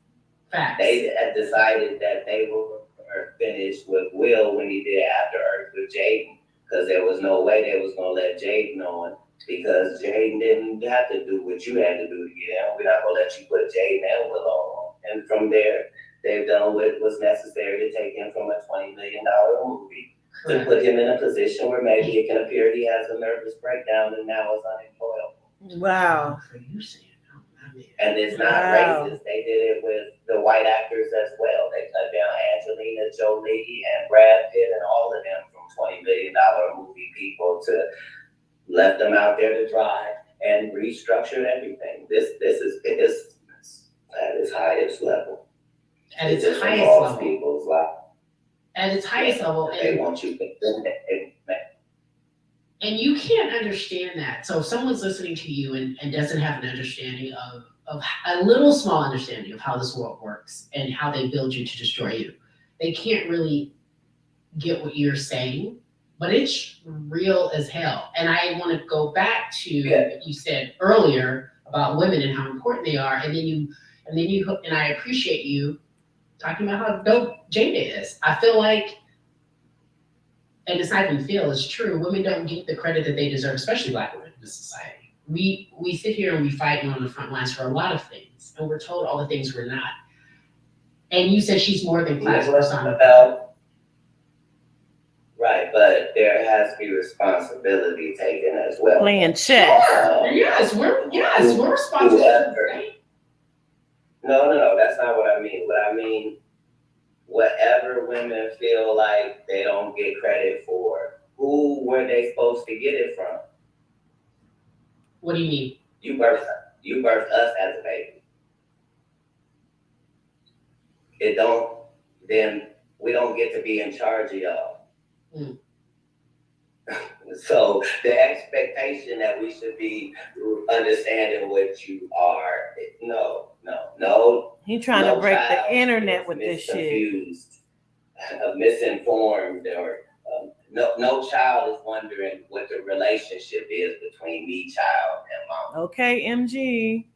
Facts. They had decided that they were finished with Will when he did After Earth with Jaden, because there was no way they was going to let Jaden on, because Jaden didn't have to do what you had to do to get him. We're not going to let you put Jaden and Will on. And from there, they've done what was necessary to take him from a $20 million movie to put him in a position where maybe it can appear he has a nervous breakdown and now is unemployable. Wow. And it's not racist. They did it with the white actors as well. They cut down Angelina Jolie and Brad Pitt and all of them from $20 million movie people to left them out there to dry and restructured everything. This is business at its highest level. At its highest level. People's lives. At its highest level. They want you to and you can't understand that. So if someone's listening to you and doesn't have an understanding of a little small understanding of how this world works and how they build you to destroy you, they can't really get what you're saying, but it's real as hell. And I want to go back to what you said earlier about women and how important they are. And I appreciate you talking about how dope Jada is. I feel like, and it's not even feel, it's true, women don't get the credit that they deserve, especially Black women in this society. We sit here and we fight on the front lines for a lot of things, and we're told all the things we're not. And you said she's more than class persona. Right, but there has to be responsibility taken as well. Playing chess. Yes, we're responsible. No, that's not what I mean. What I mean, whatever women feel like they don't get credit for, who were they supposed to get it from? What do you mean? You birthed us as a baby. Then we don't get to be in charge of y'all. So the expectation that we should be understanding what you are, no. He trying to break the internet with this shit. Confused, misinformed, or no child is wondering what the relationship is between me, child, and mom. Okay, MG.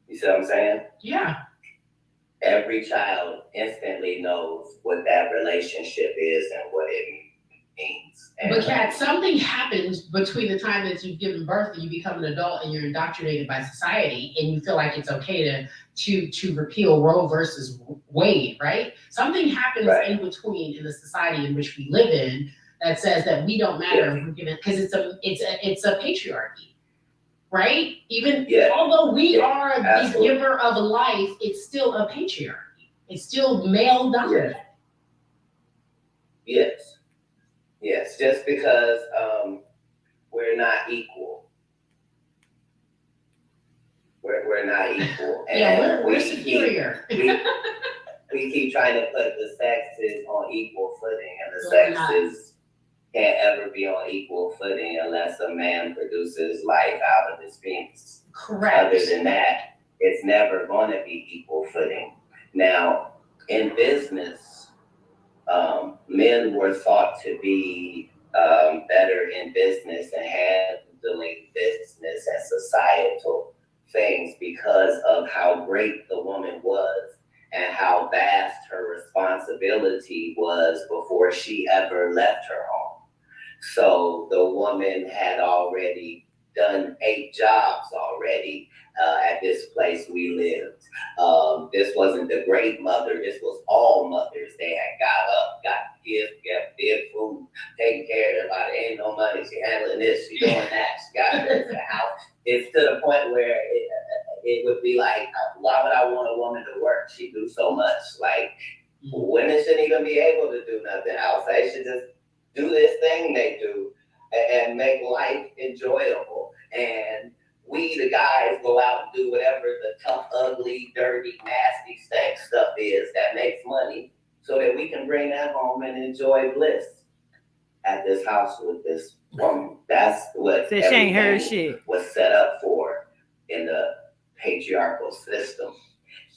You see what I'm saying? Yeah. Every child instantly knows what that relationship is and what it means. But Katt, something happens between the time that you've given birth and you become an adult and you're indoctrinated by society and you feel like it's okay to repeal Roe versus Wade, right? Something happens in between in the society in which we live in that says that we don't matter if we're given, because it's a patriarchy, right? Even although we are the giver of life, it's still a patriarchy. It's still male dominated. Yes, just because we're not equal. We're not equal. And we're superior. We keep trying to put the sexes on equal footing, and the sexes can't ever be on equal footing unless a man produces life out of his penis. Correct. Other than that, it's never going to be equal footing. Now, in business, men were thought to be better in business and handling business and societal things because of how great the woman was and how vast her responsibility was before she ever left her home. So the woman had already done 8 jobs already at this place we lived. This wasn't the great mother, this was all mothers. They had got up, got gifts, did food, taking care of their body. Ain't no money, she handling this, she doing that, she got this, the house. It's to the point where it would be like, why would I want a woman to work? She do so much. Like, women shouldn't even be able to do nothing else. They should just do this thing they do and make life enjoyable. And we, the guys, go out and do whatever the tough, ugly, dirty, nasty, stank stuff is that makes money so that we can bring that home and enjoy bliss at this house with this woman. That's what So she ain't heard everything shit. was set up for in the patriarchal system.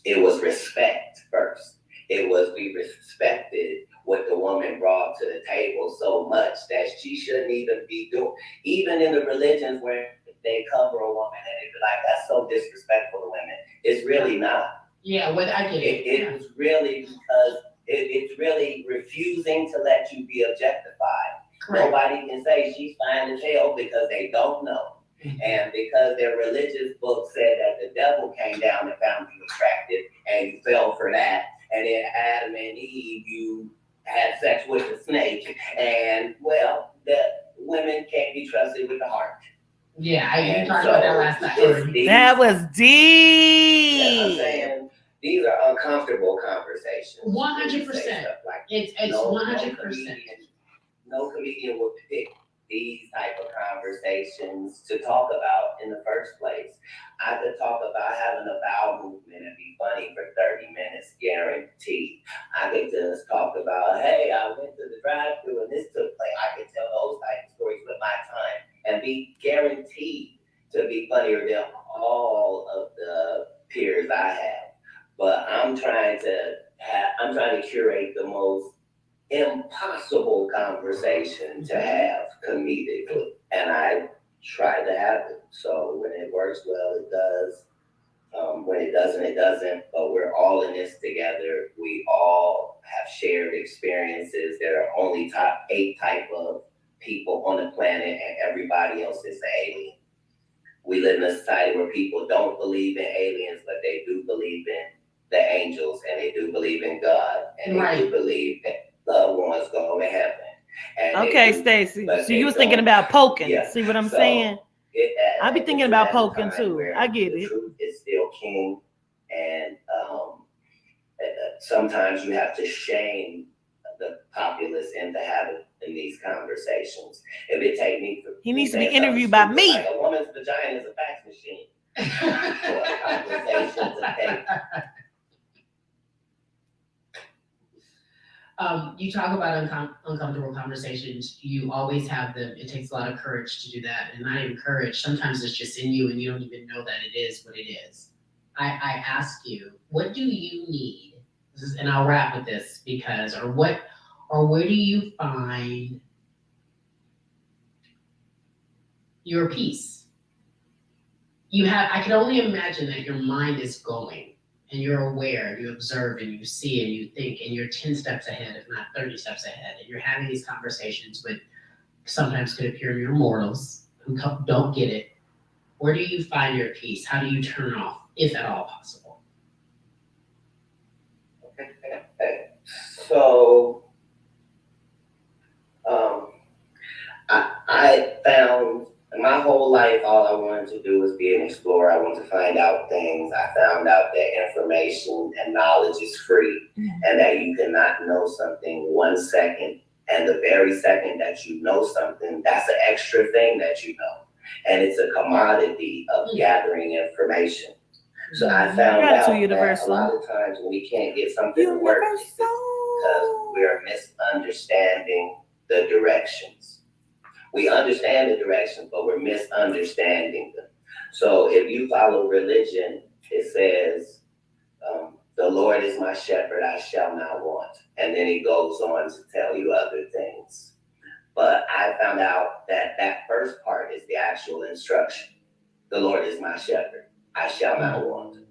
It was respect first. It was we respected what the woman brought to the table so much that she shouldn't even be doing. Even in the religions where they cover a woman and they be like, that's so disrespectful to women. It's really not. Yeah, well, I get it. It's really because it's really refusing to let you be objectified. Correct. Nobody can say she's fine as hell because they don't know. And because their religious book said that the devil came down and found you attractive and you fell for that. And then Adam and Eve, you had sex with the snake. And well, the women can't be trusted with the heart. Yeah, I talked about that last night. That was deep. Yeah, I'm saying these are uncomfortable conversations. 100%. Like it's 100%. No comedian would pick these type of conversations to talk about in the first place. I could talk about having a bowel movement and be funny for 30 minutes, guaranteed. I could just talk about, hey, I went to the drive-thru and this took place. I could tell those type of stories with my time and be guaranteed to be funnier than all of the peers I have. But I'm trying to curate the most impossible conversation to have comedically, and I try to have it. So when it works well, it does. When it doesn't, it doesn't. But we're all in this together. We all have shared experiences. There are only top 8 type of people on the planet, and everybody else is the alien. We live in a society where people don't believe in aliens, but they do believe in the angels, and they do believe in God, and they do believe that loved ones go to heaven. And okay, Stacey. So you was thinking about poking. Yeah. See what I'm saying? I be thinking about poking too. I get it. Truth is still king, and sometimes you have to shame the populace into having in these conversations. If it take me, he needs to be interviewed by me. Like a woman's vagina is a fax machine. For conversations to take. You talk about uncomfortable conversations. You always have them. It takes a lot of courage to do that. And not even courage. Sometimes it's just in you and you don't even know that it is what it is. I ask you, what do you need? And I'll wrap with this because, where do you find your peace? I can only imagine that your mind is going. And you're aware, you observe, and you see, and you think, and you're 10 steps ahead, if not 30 steps ahead. And you're having these conversations with sometimes could appear mere mortals who don't get it. Where do you find your peace? How do you turn off, if at all possible? So, I found my whole life, all I wanted to do was be an explorer. I wanted to find out things. I found out that information and knowledge is free, and that you cannot know something 1 second, and the very second that you know something, that's an extra thing that you know. And it's a commodity of gathering information. So I found out that a lot of times when we can't get something to work, it's because we're misunderstanding the directions. We understand the directions, but we're misunderstanding them. So if you follow religion, it says, the Lord is my shepherd, I shall not want. And then he goes on to tell you other things. But I found out that that first part is the actual instruction. The Lord is my shepherd, I shall not want.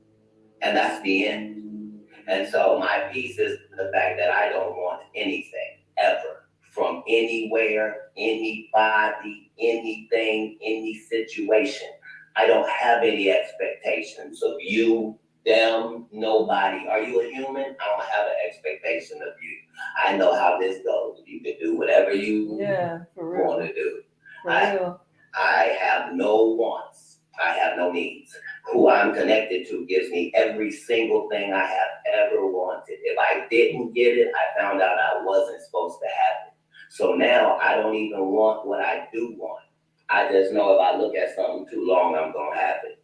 And that's the end. And so my peace is the fact that I don't want anything, ever. From anywhere, anybody, anything, any situation. I don't have any expectations of you, them, nobody. Are you a human? I don't have an expectation of you. I know how this goes. You can do whatever you want to do. I have no wants. I have no needs. Who I'm connected to gives me every single thing I have ever wanted. If I didn't get it, I found out I wasn't supposed to have it. So now I don't even want what I do want. I just know if I look at something too long, I'm gonna have it.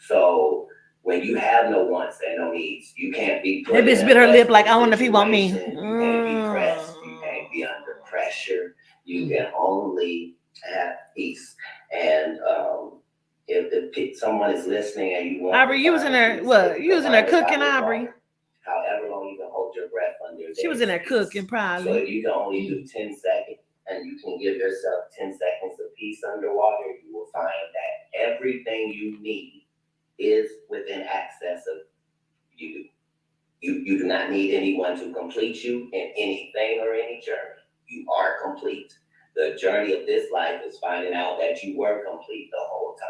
So when you have no wants and no needs, you can't be. That bitch bit her lip like, I wonder if he want me. You can't be pressed. You can't be under pressure. You can only have peace. And if someone is listening and you want, Aubrey, you was in there. What? You was in there cooking, Aubrey. However long you can hold your breath under. She was in there cooking, probably. So if you can only do 10 seconds and you can give yourself 10 seconds of peace underwater, you will find that everything you need is within access of you. You do not need anyone to complete you in anything or any journey. You are complete. The journey of this life is finding out that you were complete the whole time.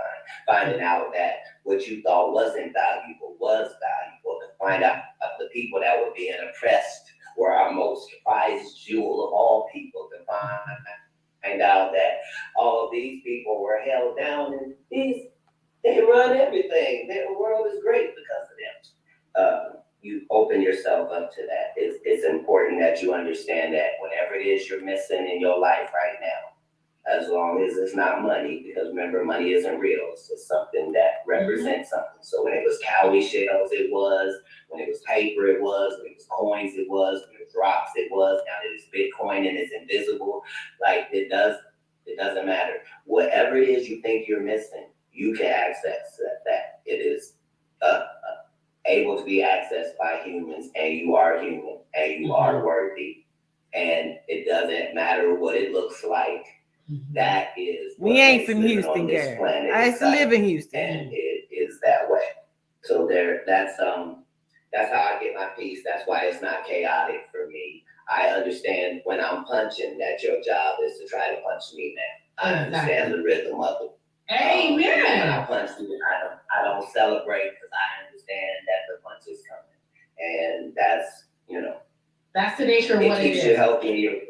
Finding out that what you thought wasn't valuable was valuable. To find out the people that were being oppressed were our most prized jewel of all people. To find out that all of these people were held down and they run everything. The world is great because of them. You open yourself up to that. It's important that you understand that whatever it is you're missing in your life right now, as long as it's not money, because remember, money isn't real. It's just something that represents something. So when it was cowrie shells, it was. When it was paper, it was. When it was coins, it was. When it was rocks, it was. Now that it's Bitcoin and it's invisible, like it doesn't matter. Whatever it is you think you're missing, you can access that. It is able to be accessed by humans, and you are human, and you are worthy, and it doesn't matter what it looks like. That is, we ain't from Houston, Gary. I used to live in Houston, and it is that way. So that's how I get my peace. That's why it's not chaotic for me. I understand when I'm punching that your job is to try to punch me now. I understand the rhythm of it. Amen. When I punch you, I don't celebrate because I understand that the punch is coming, and that's that's the nature of what it is. It keeps you healthy.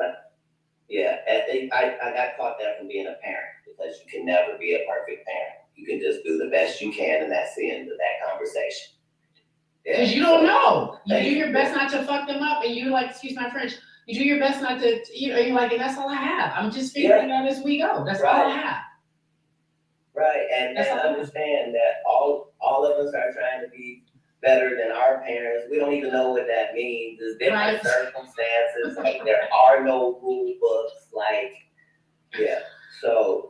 Yeah, I got caught that from being a parent, because you can never be a perfect parent. You can just do the best you can, and that's the end of that conversation. Because you don't know. You do your best not to fuck them up, and you excuse my French, you do your best not to, you're like, and that's all I have. I'm just figuring out as we go. That's all I have. Right, and understand that all of us are trying to be better than our parents. We don't even know what that means. There's different circumstances. Like, there are no rule books. So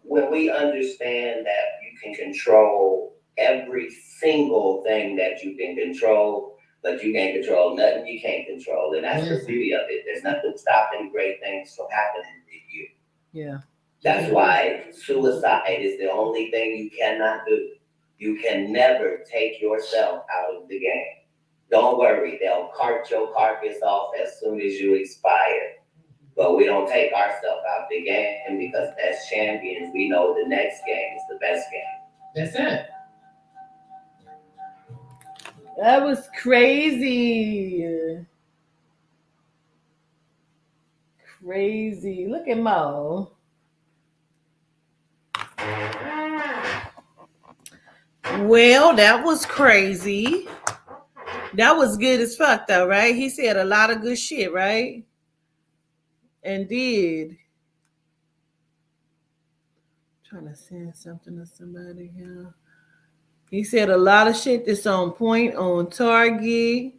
when we understand that you can control every single thing that you can control, but you can't control nothing you can't control, and that's the beauty of it. There's nothing stopping great things from happening to you. Yeah. That's why suicide is the only thing you cannot do. You can never take yourself out of the game. Don't worry, they'll cart your carcass off as soon as you expire. But we don't take ourselves out of the game, because as champions, we know the next game is the best game. That's it. That was crazy. Crazy. Look at Mo. Well, that was crazy. That was good as fuck, though, right? He said a lot of good shit, right? And did. Trying to send something to somebody here. He said a lot of shit that's on point, on target.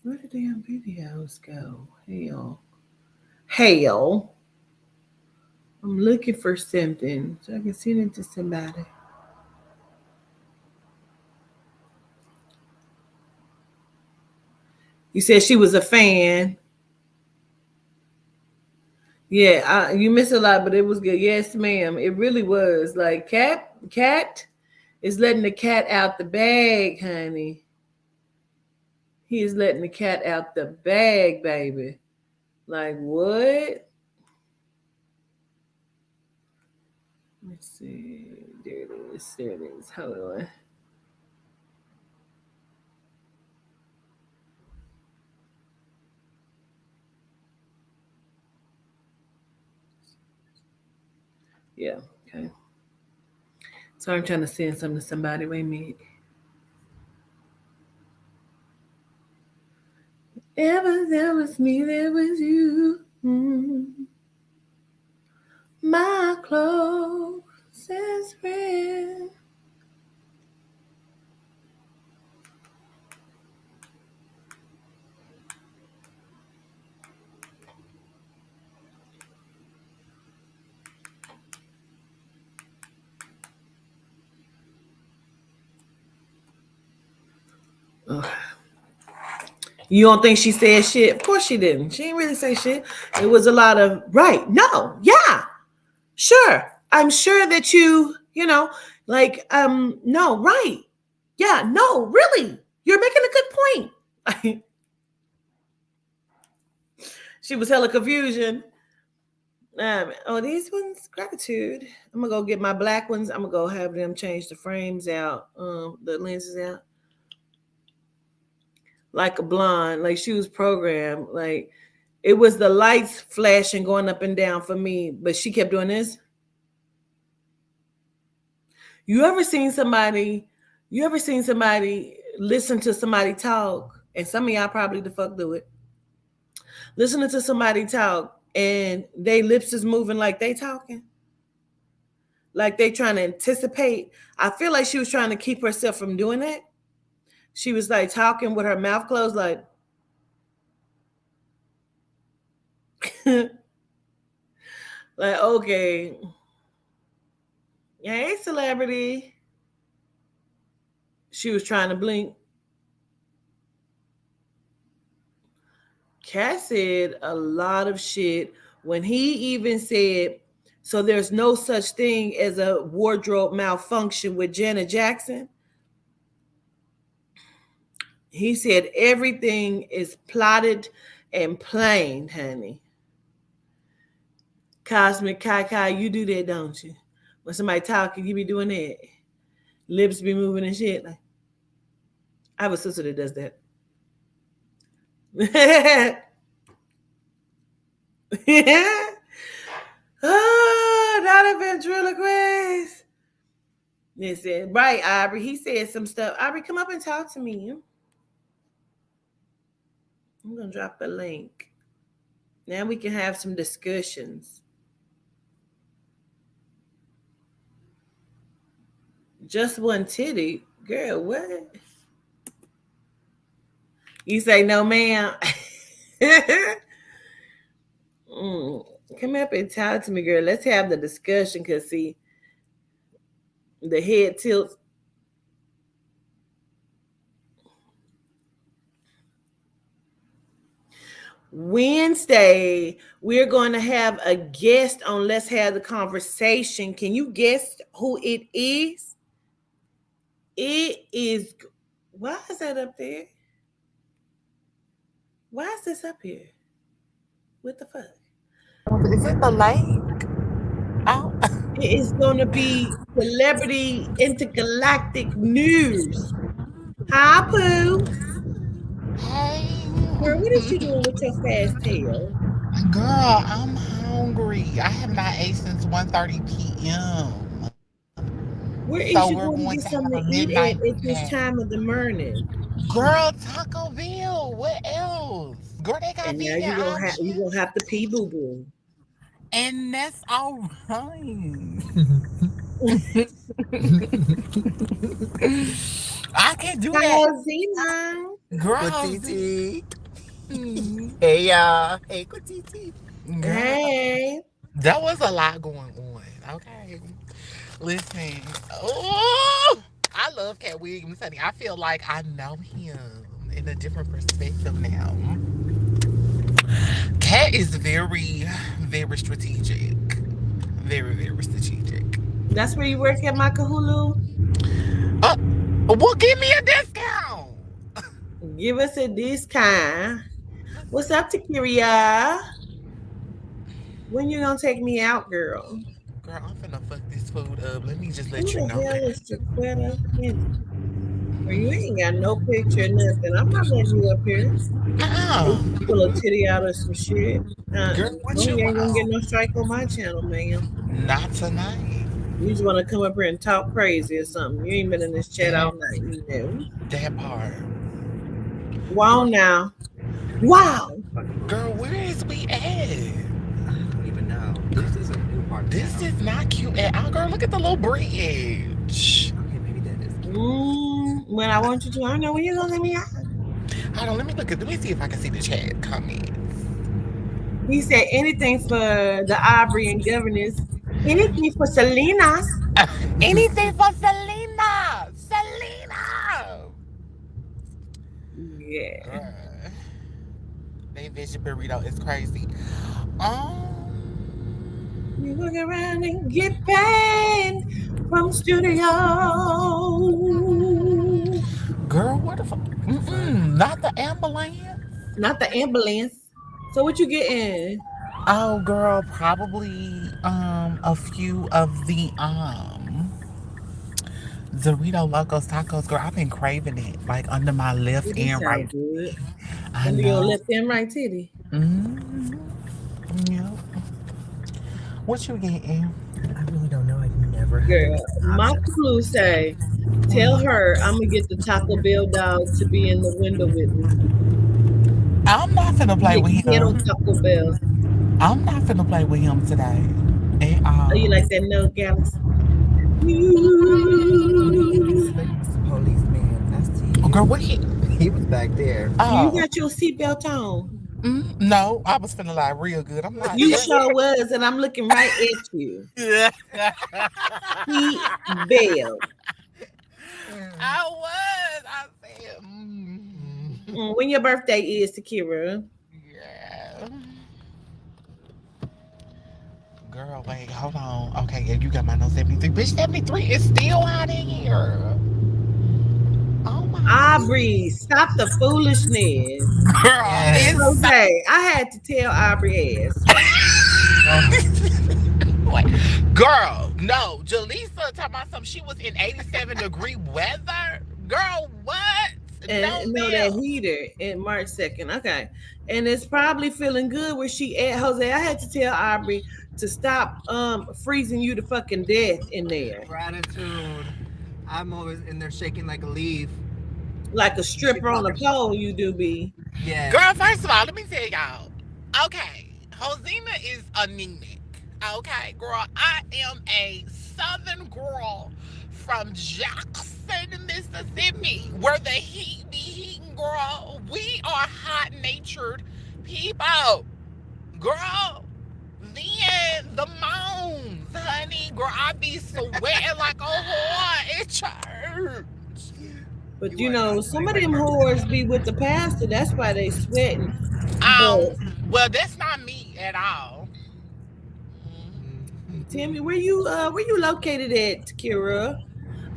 Where the damn videos go? Hell. I'm looking for something so I can send it to somebody. You said she was a fan. Yeah, you missed a lot, but it was good. Yes, ma'am. It really was. Like, Cat is letting the cat out the bag, honey. He is letting the cat out the bag, baby. Like, what? Let's see. There it is. There it is. Hold on. Yeah, okay. So I'm trying to send something to somebody. Wait a minute. Ever there was me, there was you. My closest friend. Ugh. You don't think she said shit? Of course she didn't. She didn't really say shit. It was a lot of right. No, yeah, sure. I'm sure that like, no, right. Yeah, no, really. You're making a good point. She was hella confusion. These ones, gratitude. I'm gonna go get my black ones. I'm gonna go have them change the frames out, the lenses out. Like a blonde, like she was programmed. Like it was the lights flashing going up and down for me, but she kept doing this. You ever seen somebody listen to somebody talk, and some of y'all probably the fuck do it. Listening to somebody talk and they lips is moving like they talking. Like they trying to anticipate. I feel like she was trying to keep herself from doing that. She was like talking with her mouth closed, like like, okay. Hey, celebrity. She was trying to blink. Katt said a lot of shit when he even said, so there's no such thing as a wardrobe malfunction with Janet Jackson. He said everything is plotted and planned, honey. Cosmic Kai, you do that, don't you? When somebody talking, you be doing that. Lips be moving and shit. Like, I have a sister that does that. Oh, not a ventriloquist. Listen, right, Aubrey. He said some stuff. Aubrey, come up and talk to me. I'm gonna drop the link. Now we can have some discussions. Just one titty, girl. What? You say no, ma'am. Come up and talk to me, girl. Let's have the discussion. Cause see, the head tilts. Wednesday, we're going to have a guest on Let's Have the Conversation. Can you guess who it is? It is. Why is that up there? Why is this up here? What the fuck? Is it the link? Oh. It is going to be celebrity intergalactic news. Hi, Pooh. Hey. Girl, what is you doing with your fast tail? Girl, I'm hungry. I have not ate since 1:30 p.m. Where is So you we're going to going get to have something a to eat midnight at this snack. time of the morning? Girl, Taco Bell. What else? Girl, they got And now vegan you gonna have to pee boo boo. And that's all right. I can do that. Zena. Girl, Kutiti. Hey y'all. Hey Kutiti. Girl, Hey. that was a lot going on. Okay. Listen. Oh, I love Katt Williams, honey. I feel like I know him in a different perspective now. Katt is very, very strategic. Very, very strategic. That's where you work at Makahulu? Well, give me a discount. Give us a discount. What's up, Takiria? When you gonna take me out, girl? Girl, I'm finna fuck this food up. Let me just let Who you the know hell that. is Jaquetta? Well, you ain't got no picture, nothing. I'm not letting you up here. You pull a titty out of some shit. Girl, what You you ain't gonna get want? no strike on my channel, ma'am. Not tonight. You just want to come up here and talk crazy or something. You ain't been in this chat all night, you know. That part. Wow, now. Wow. Fucking Girl, movies. where is we at? I don't even know. This is a new part of This town. is not cute at all. Girl, look at the little bridge. Okay, maybe that is cute. When I want you to, I don't know when you're gonna let me out. Hold on, let me see if I can see the chat comments. He said anything for the Aubrey and governors. Anything for Selena's. Anything for Selena! Selena! Yeah. Girl, they vision burrito is crazy. Um, You look around and get paid from studio. girl, what the fuck? Not the ambulance. Not the ambulance. So what you getting? Oh, girl, probably a few of the Dorito Locos Tacos. Girl, I've been craving it like under my left It do and right. sound good. I Under your know. left and right titty. Mm-hmm. Yep. What you getting? I really don't know. I've never had Girl, my options. clue say, tell her I'm gonna get the Taco Bell dog to be in the window with me. I'm not finna play Get with ghetto him. Taco Bell. I'm not finna play with him today. At Oh, you all. like that no galaxy? He's the policeman. That's Oh, girl, T. what he? He was back there. Do you Oh, got your seatbelt on? no, I was finna lie real good. I'm not. You sure was, and I'm looking right at you. Seatbelt. I was. I said, When your birthday is, Takira? yeah. Girl, wait, hold on. Okay, yeah, you got my no 73. Bitch, 73 is still out in here. Oh my Aubrey, stop the foolishness. girl, Yes. it's Okay, I had to tell Aubrey ass. Wait, girl, no. Jaleesa talking about something. She was in 87-degree weather. Girl, what? No, And know that ma'am. heater in March 2nd. Okay. And it's probably feeling good where she at. Jose, I had to tell Aubrey to stop freezing you to fucking death in there. Gratitude. I'm always in there shaking like a leaf. Like a stripper on a pole, you do be. Yeah. Girl, first of all, let me tell y'all. Okay, Hosina is anemic. Okay, girl, I am a southern girl from Jackson, Mississippi, where the heat be heating, girl. We are hot-natured people, girl. Then the moans, honey, girl, I be sweating like a whore at church. But You are not some of playing them right whores be with the pastor. That's why they sweating. But Well, that's not me at all. tell me where you located at, Kira?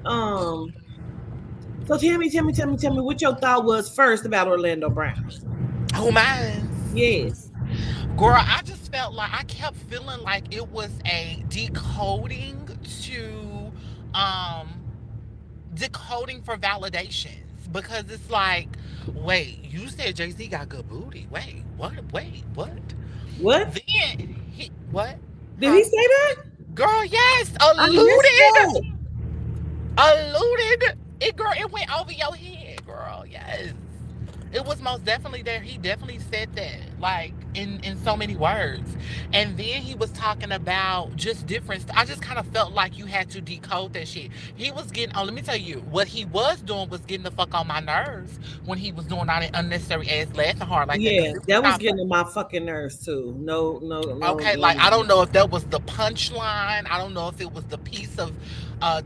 Um so tell me what your thought was first about Orlando Brown. Who mine? Yes. Girl, I just felt like I kept feeling like it was a um decoding for validations. Because it's like, wait, you said Jay-Z got good booty. Wait, what? Wait, what? What? Then what? Did he say that? Girl, yes, I missed that. alluded. It, girl, it went over your head, girl. Yes. It was most definitely there. He definitely said that, like in so many words. And then he was talking about just different. I just kind of felt like you had to decode that shit. He was getting. Oh, let me tell you, what he was doing was getting the fuck on my nerves when he was doing all that unnecessary ass laughing hard like that. 'Cause Yeah, it was that was not getting on my fucking nerves too. No. okay. Like I don't know if that was the punchline. I don't know if it was the piece of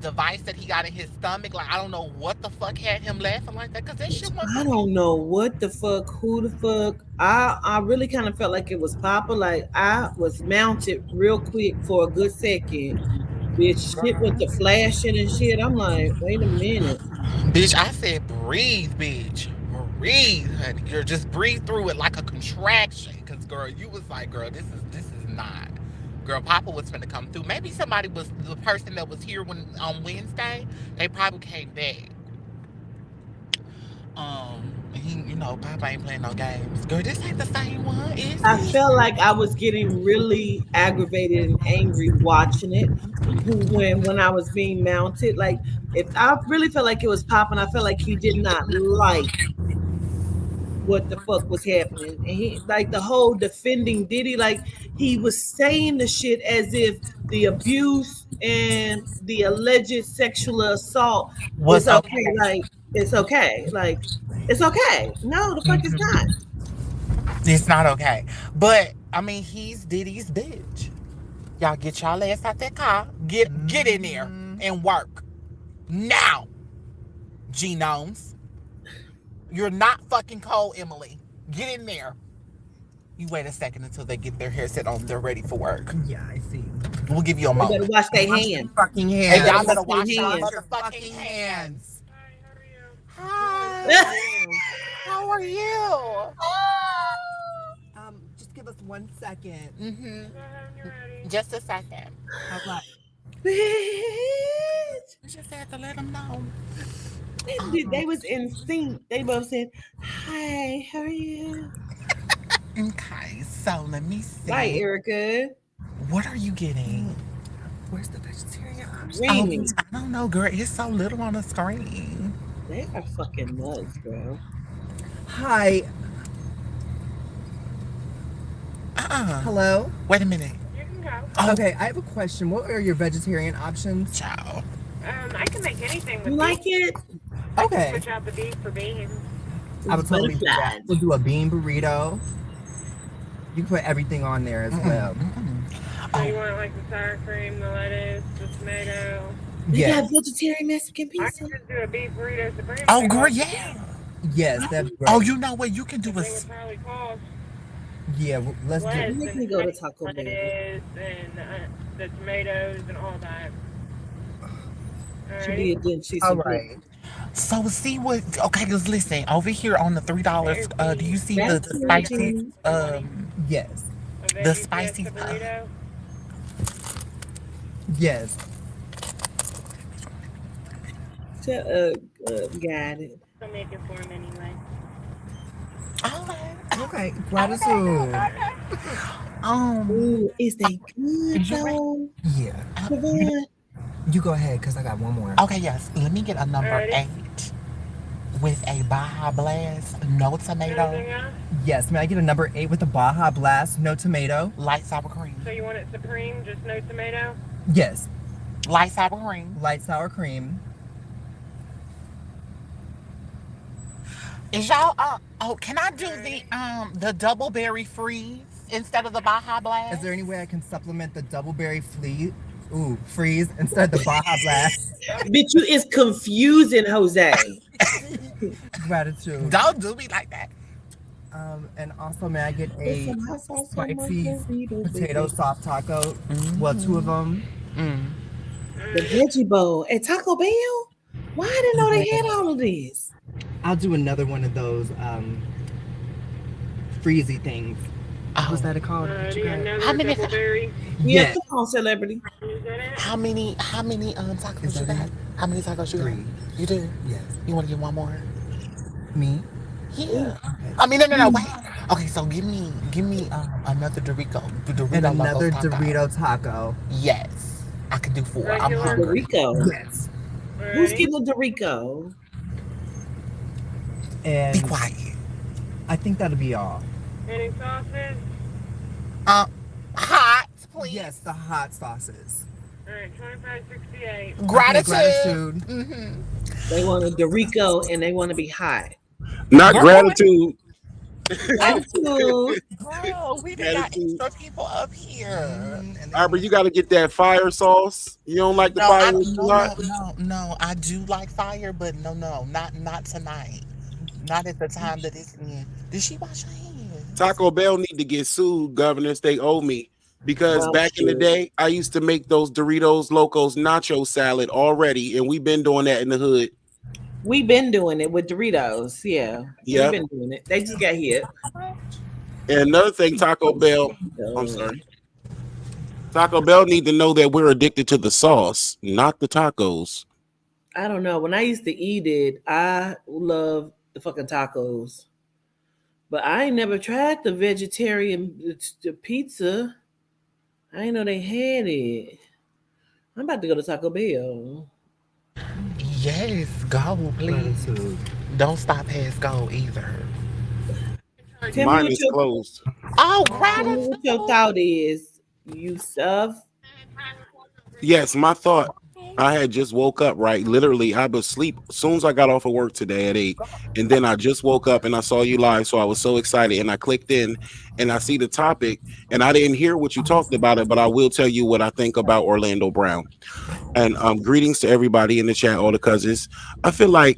device that he got in his stomach. Like I don't know what the fuck had him laughing like that. Cause that shit was. I don't know what the fuck, who the fuck. I really kind of felt like it was Papa. Like I was mounted real quick for a good second. Bitch, shit with the flashing and shit. I'm like, wait a minute. Bitch, I said breathe, bitch. Breathe, honey. Girl, just breathe through it like a contraction. Cause girl, you was like, girl, this is not. Girl, Papa was finna come through. Maybe somebody was the person that was here when on Wednesday. They probably came back. Papa ain't playing no games. Girl, this ain't the same one, is I it? felt like I was getting really aggravated and angry watching it when I was being mounted. Like if I really felt like it was popping, I felt like he did not like what the fuck was happening. And he like the whole defending Diddy, like he was saying the shit as if the abuse and the alleged sexual assault Was is okay. okay. Like it's okay. Like it's okay. No, the fuck is not. It's not okay. But I mean, he's Diddy's bitch. Y'all get y'all ass out that car. Get in there and work. Now. Genomes. You're not fucking cold, Emily. Get in there. You wait a second until they get their hair set on. They're ready for work. Yeah, I see. We'll give you a They better moment. wash their hands. Fucking And hands. y'all better Wash wash your your hands. motherfucking hands. Hi, how are you? Hi. How are you? Just give us 1 second. Mm-hmm. Go ahead when you're ready. Just a second. Okay. Bitch. You just had to let them know. They was in sync. They both said, "Hi, how are you?" Okay, so let me see. Right, Erica. What are you getting? Where's the vegetarian option? Screaming. I don't know, girl. It's so little on the screen. They are fucking nuts, bro. Hi. Hello? Wait a minute. You can go. Oh, Okay, I have a question. What are your vegetarian options? ciao. I can make anything with You like it? Okay. Switch out the beef for beans. I would totally do that. Butterflies. We'll do a bean burrito. You can put everything on there as well. So you want like the sour cream, the lettuce, the tomato. They Yes. got vegetarian Mexican I pizza. can just do a beef burrito supreme. Oh, girl, yeah. Yes, that'd be great. Oh, you know what? You can do They a. would probably cost Yeah, let's do less it. We than can go to Taco Bell. lettuce and the tomatoes and all that. She Alrighty. did, didn't she? All right. So see what? Okay, because listen, over here on the $3, do you see the That's spicy? Yes. A The veggie spicy fiesta stuff. burrito. Yes. Got it. I'll make it for him anyway. Okay. Gratitude. Ooh, is they good Is you ready? though? Yeah. Siobhan? You go ahead, because I got one more. Okay, yes. Let me get a number Alrighty. 8 with a Baja Blast, no tomato, Anything else? Yes. May I get a number 8 with a Baja Blast, no tomato? light sour cream, So you want it supreme, just no tomato? Yes. light sour cream. Light sour cream. Is y'all? Can I do the double berry freeze instead of the Baja Blast? Is there any way I can supplement the double berry freeze instead of the Baja Blast? Bitch, you is confusing, Jose. Gratitude. Don't do me like that. And also, may I get Put a some hot sauce on my spicy burrito, potato baby. soft taco? Well, 2 of them. The veggie bowl at Taco Bell? Why I didn't know they had all of this? I'll do another one of those freezy things. What's that called? What you got? Another How many- double berry. Yeah, Yes. come on, celebrity. Is that it? How many tacos Is you that got? it? How many tacos you got? 3. You do? Yes. You want to get one more? Me? Yeah. I mean, no, wait. Okay, so give me another Dorito And another Locos taco. Dorito taco. Yes, I can do 4. I'm Regular? hungry. Dorico. Yes. Who's Alrighty. getting a Dorico? Be And quiet. I think that'll be all. Any sauces? Hot, please. Yes, the hot sauces. Alright, 25.68. Gratitude. Gratitude. Mm-hmm. They want a Dorico and they want to be hot. Not Girl. gratitude. Gratitude. Girl, we done got extra people up here. Arbor, you got to get that fire sauce. You don't like the No, fire a lot? no. I do like fire, but no, not tonight. Not at the time that it's in. Did she wash her hands? Taco Bell need to get sued, governors. They owe me. Because Well, back in the sure. day, I used to make those Doritos Locos nacho salad already, and we've been doing that in the hood. We've been doing it with Doritos. Yeah. Yep. We've been doing it. They just got hit. And another thing, Taco Bell, I'm sorry. Taco Bell need to know that we're addicted to the sauce, not the tacos. I don't know. When I used to eat it, I love the fucking tacos. But I ain't never tried the vegetarian the pizza. I didn't know they had it. I'm about to go to Taco Bell. Yes, go, please. Gratitude. Don't stop past go either. Tell me Mine what is your closed. Oh, tell me what your gratitude. thought is, Yusuf. Yes, my thought. I had just woke up, right? Literally, I was asleep as soon as I got off of work today at 8. And then I just woke up and I saw you live. So I was so excited. And I clicked in and I see the topic. And I didn't hear what you talked about it, but I will tell you what I think about Orlando Brown. And greetings to everybody in the chat, all the cousins. I feel like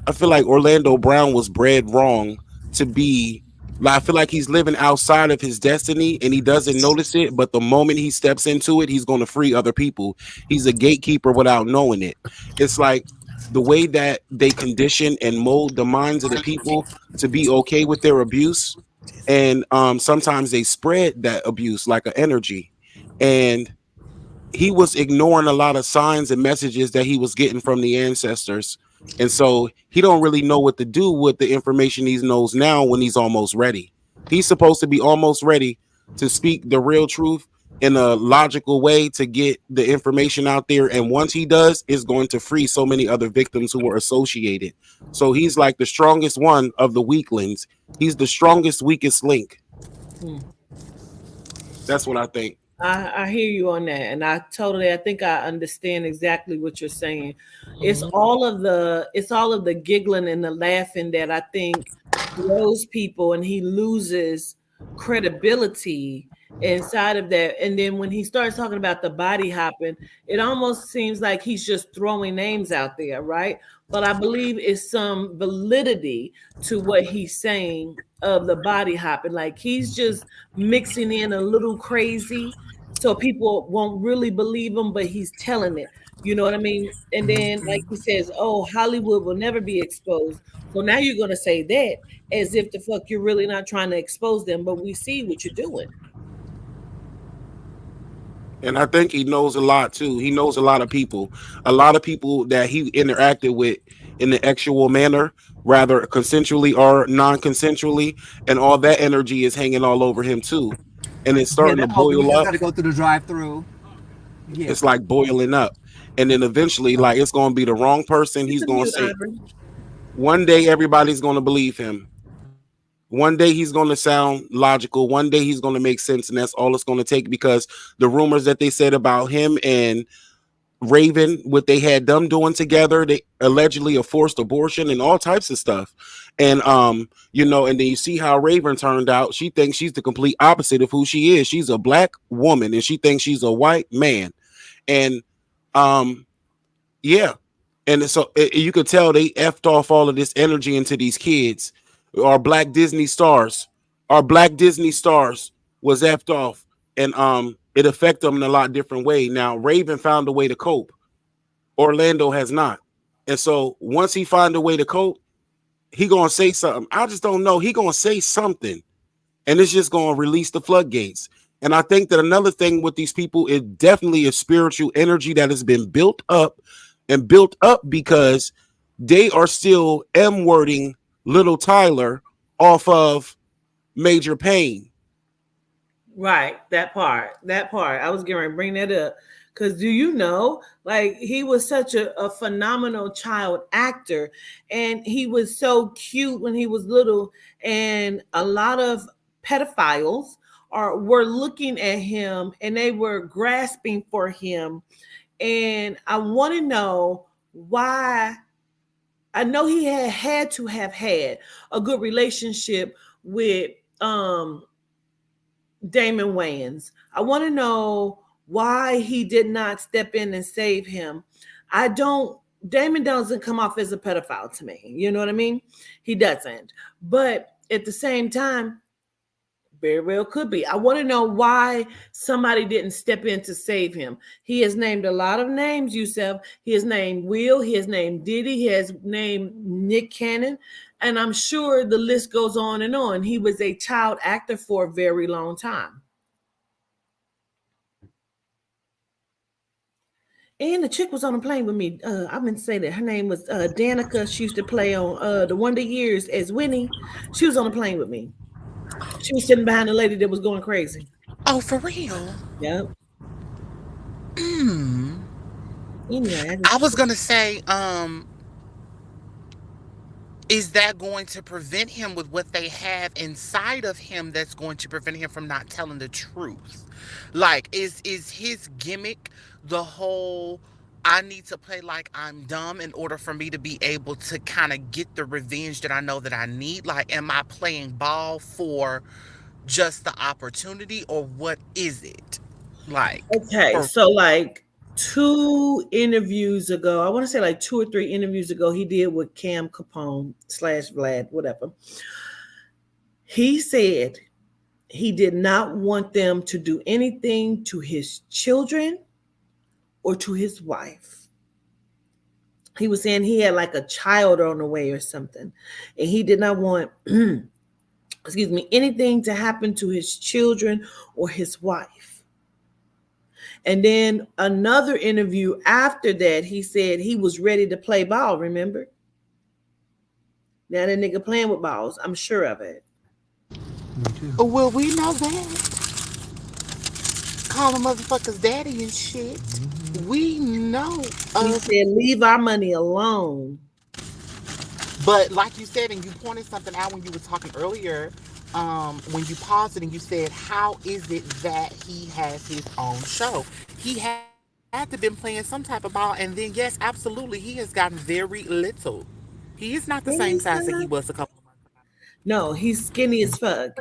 I feel like Orlando Brown was bred wrong to be. Like, I feel like he's living outside of his destiny and he doesn't notice it. But the moment he steps into it, he's going to free other people. He's a gatekeeper without knowing it. It's like the way that they condition and mold the minds of the people to be okay with their abuse. And sometimes they spread that abuse like an energy. And he was ignoring a lot of signs and messages that he was getting from the ancestors, and so he don't really know what to do with the information he knows now when he's almost ready. He's supposed to be almost ready to speak the real truth in a logical way to get the information out there, and once he does, it's going to free so many other victims who were associated. So he's like the strongest one of the weaklings. He's the strongest weakest link. Hmm. That's what I think. I hear you on that, and I think I understand exactly what you're saying. It's Mhm. all of the giggling and the laughing that I think throws people, and he loses credibility inside of that. And then when he starts talking about the body hopping, it almost seems like he's just throwing names out there, right? But I believe it's some validity to what he's saying of the body hopping. Like he's just mixing in a little crazy so people won't really believe him, but he's telling it. You know what I mean? And then, like he says, oh, Hollywood will never be exposed. So now you're going to say that as if the fuck you're really not trying to expose them, but we see what you're doing. And I think he knows a lot too. He knows a lot of people that he interacted with in the actual manner, rather consensually or non-consensually, and all that energy is hanging all over him too. And it's Yeah, starting to that Aubrey, we boil just up. got to go through the drive-through. Yeah. It's like boiling up. And then eventually, like it's gonna be the wrong person. It's He's a gonna mute, say Aubrey. one day everybody's gonna believe him. One day he's going to sound logical. One day he's going to make sense, and that's all it's going to take because the rumors that they said about him and Raven, what they had them doing together, they allegedly a forced abortion and all types of stuff. And and then you see how Raven turned out. She thinks she's the complete opposite of who she is. She's a black woman and she thinks she's a white man. And um yeah. And so you could tell they effed off all of this energy into these kids. Our black Disney stars, our black Disney stars was effed off, and it affected them in a lot different way. Now Raven found a way to cope. Orlando has not, and so once he find a way to cope, he gonna say something. I just don't know. He gonna say something, and it's just gonna release the floodgates. And I think that another thing with these people is definitely a spiritual energy that has been built up and built up because they are still M wording little Tyler off of Major Pain. Right, that part. That part. I was going to bring that up. Because do you know, like, he was such a phenomenal child actor, and he was so cute when he was little, and a lot of pedophiles were looking at him and they were grasping for him. And I want to know why. I know he had to have had a good relationship with Damon Wayans. I want to know why he did not step in and save him. I don't. Damon doesn't come off as a pedophile to me. You know what I mean? He doesn't. But at the same time, very well could be. I want to know why somebody didn't step in to save him. He has named a lot of names, Yusef. He has named Will. He has named Diddy. He has named Nick Cannon. And I'm sure the list goes on and on. He was a child actor for a very long time. And the chick was on a plane with me. I meant to say that her name was Danica. She used to play on The Wonder Years as Winnie. She was on a plane with me. She was sitting behind the lady that was going crazy. Oh, for real? Yep. Mm. Anyway, I was I was gonna say, is that going to prevent him with what they have inside of him that's going to prevent him from not telling the truth? Like, is his gimmick the whole I need to play like I'm dumb in order for me to be able to kind of get the revenge that I know that I need? Like, am I playing ball for just the opportunity, or what is it? Like, Okay, for so like 2 interviews ago, I want to say like 2 or 3 interviews ago, he did with Cam Capone slash Vlad, whatever. He said he did not want them to do anything to his children or to his wife. He was saying he had like a child on the way or something, and he did not want, excuse me, anything to happen to his children or his wife. And then another interview after that, he said he was ready to play ball. Remember? Now that nigga playing with balls, I'm sure of it. well, we know that. Calling motherfuckers daddy and shit. We know. He said, "Leave our money alone." But like you said, and you pointed something out when you were talking earlier, when you paused it and you said, how is it that he has his own show? He had to been playing some type of ball, and then yes, absolutely, he has gotten very little. He is not the same size that he was a couple of months ago. No, he's skinny as fuck.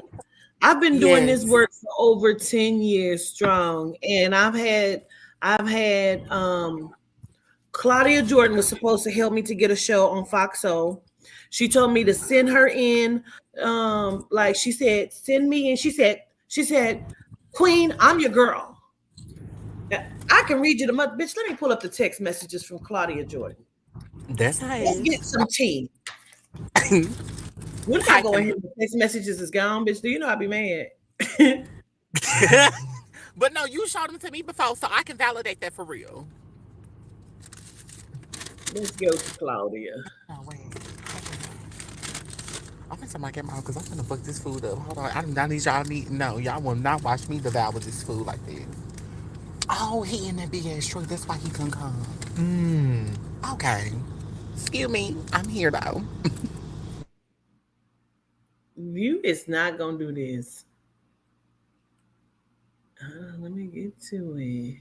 I've been doing this Yes. work for over 10 years strong, and I've had Claudia Jordan was supposed to help me to get a show on Fox Soul. She told me to send her in. Like she said, send me in. She said, Queen, I'm your girl. Now, I can read you the mother bitch. Let me pull up the text messages from Claudia Jordan. That's Let's get nice. some tea. When I Hi, go in here, Kimberly. the text messages is gone, bitch. Do you know I'd be mad? But no, you showed them to me before, so I can validate that for real. Let's go to Claudia. Oh, wait. I'm gonna my camera because I'm gonna fuck this food up. Hold on. I need y'all need no, y'all will not watch me devour this food like this. Oh, he in that big ass truck. That's why he couldn't come. Okay. Excuse me. I'm here though. You is not gonna do this. Let me get to it.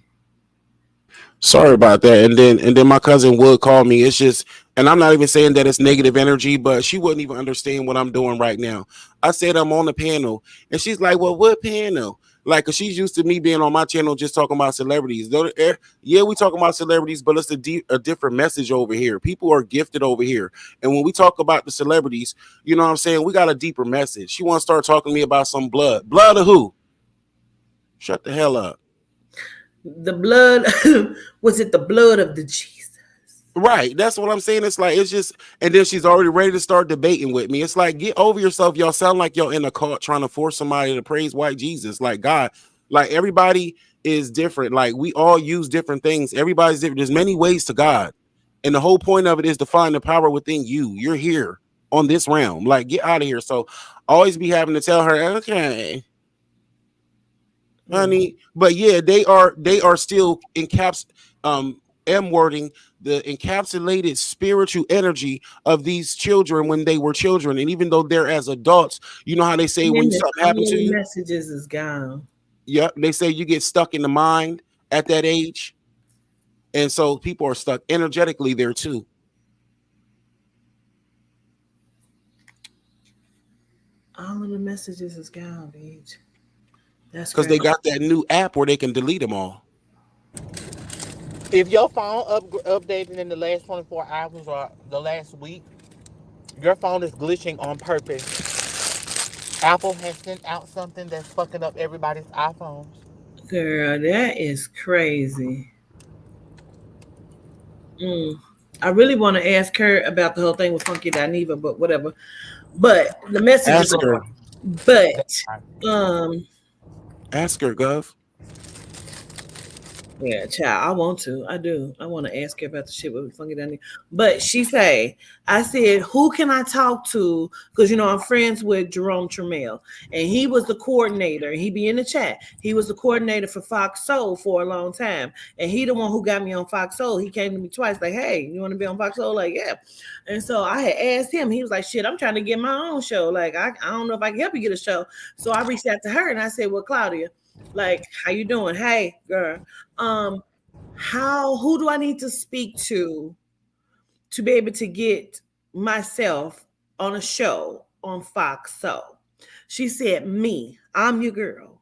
Sorry about that. And then my cousin would call me. It's just, and I'm not even saying that it's negative energy, but she wouldn't even understand what I'm doing right now. I said I'm on the panel, and she's like, "Well, what panel?" Like, 'cause she's used to me being on my channel just talking about celebrities. Yeah, we talking about celebrities, but it's a different message over here. People are gifted over here, and when we talk about the celebrities, you know what I'm saying? We got a deeper message. She want to start talking to me about some blood. Blood of who? Shut the hell up. The blood was it the blood of the Jesus? Right. That's what I'm saying. It's like, it's just, and then she's already ready to start debating with me. It's like, get over yourself. Y'all sound like y'all in a cult trying to force somebody to praise white Jesus. Like, God, like everybody is different. Like, we all use different things. Everybody's different. There's many ways to God. And the whole point of it is to find the power within you. You're here on this realm. Like, get out of here. So always be having to tell her, okay, honey. But yeah, they are still M wording the encapsulated spiritual energy of these children when they were children. And even though they're as adults, you know how they say And when then something all happened to the you, messages is gone. yeah, they say you get stuck in the mind at that age. And so people are stuck energetically there too. All of the messages is gone, bitch. That's Because they crazy. got that new app where they can delete them all. If your phone updated in the last 24 hours or the last week, your phone is glitching on purpose. Apple has sent out something that's fucking up everybody's iPhones. Girl, that is crazy. Mm. I really want to ask her about the whole thing with Funky Dineva, but whatever. But the messages Ask are her. gone. But That's right. um Ask her, Gov. Yeah, child, I want to. I do. I want to ask her about the shit with funky down there. But she say, I said, who can I talk to? Because I'm friends with Jerome Trammell, and he was the coordinator. He be in the chat. He was the coordinator for Fox Soul for a long time, and he the one who got me on Fox Soul. He came to me twice, like, "Hey, you want to be on Fox Soul?" Like, yeah. And so I had asked him. He was like, "Shit, I'm trying to get my own show. Like, I don't know if I can help you get a show." So I reached out to her and I said, "Well, Claudia, like, how you doing? Hey, girl." um who do I need to speak to be able to get myself on a show on Fox? So she said, me, I'm your girl.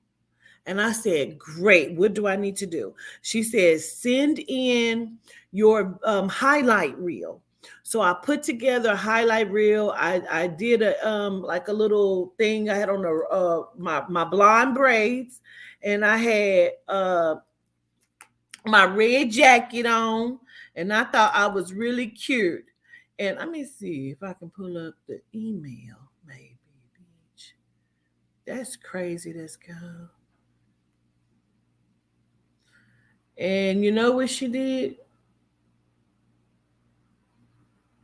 And I said, great, what do I need to do? She said, send in your highlight reel. So I put together a highlight reel. I did a like a little thing I had on the my blonde braids, and I had my red jacket on, and I thought I was really cute. And let me see if I can pull up the email, maybe. Bitch. That's crazy. That's go. And you know what she did?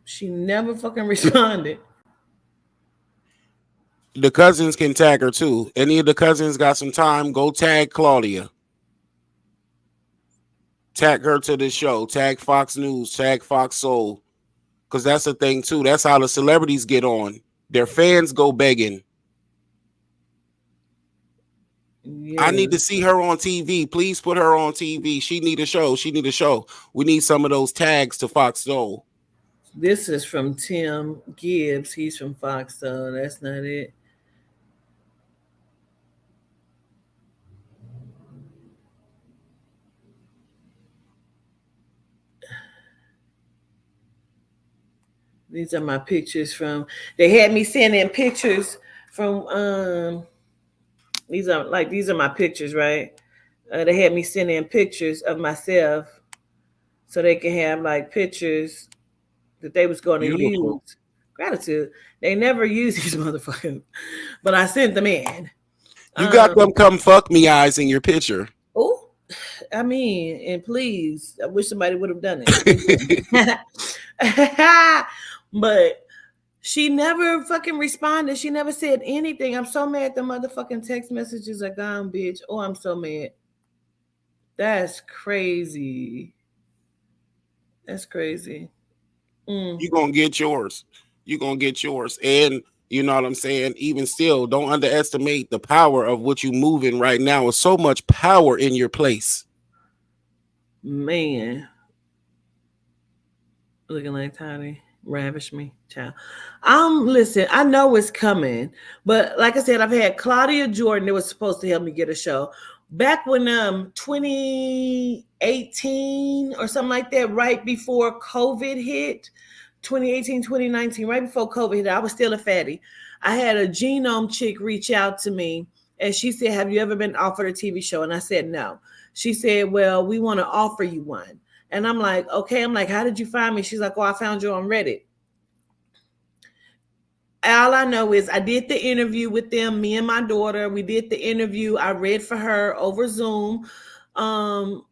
She never fucking responded. The cousins can tag her too. Any of the cousins got some time? Go tag Claudia. Tag her to this show. Tag Fox News. Tag Fox Soul. Because that's the thing too. That's how the celebrities get on. Their fans go begging. I Yeah. need to see her on TV. Please put her on TV. She need a show. She need a show. We need some of those tags to Fox Soul. This is from Tim Gibbs. He's from Fox, so that's not it. These are my pictures from. They had me sending pictures from. These are my pictures, right? They had me sending pictures of myself so they can have like pictures that they was going to Beautiful. use. Gratitude. They never use these motherfuckers, but I sent them in. You got Um, them come fuck me eyes in your picture. oh, I mean, and please, I wish somebody would have done it. They didn't. But she never fucking responded. She never said anything. I'm so mad the motherfucking text messages are gone, bitch. Oh, I'm so mad. That's crazy. That's crazy. Mm. You gonna get yours. You gonna get yours. And you know what I'm saying? Even still, don't underestimate the power of what you moving right now. There's so much power in your place. Man. Looking like Tiny. Ravish me, child. Listen, I know it's coming, but like I said, I've had Claudia Jordan that was supposed to help me get a show. Back when 2018 or something like that, right before COVID hit, 2018, 2019, right before COVID hit, I was still a fatty. I had a genome chick reach out to me and she said, have you ever been offered a TV show? And I said, no. She said, well, we want to offer you one. And I'm like, okay. I'm like, how did you find me? She's like, oh, I found you on Reddit. All I know is I did the interview with them, me and my daughter. We did the interview. I read for her over Zoom. All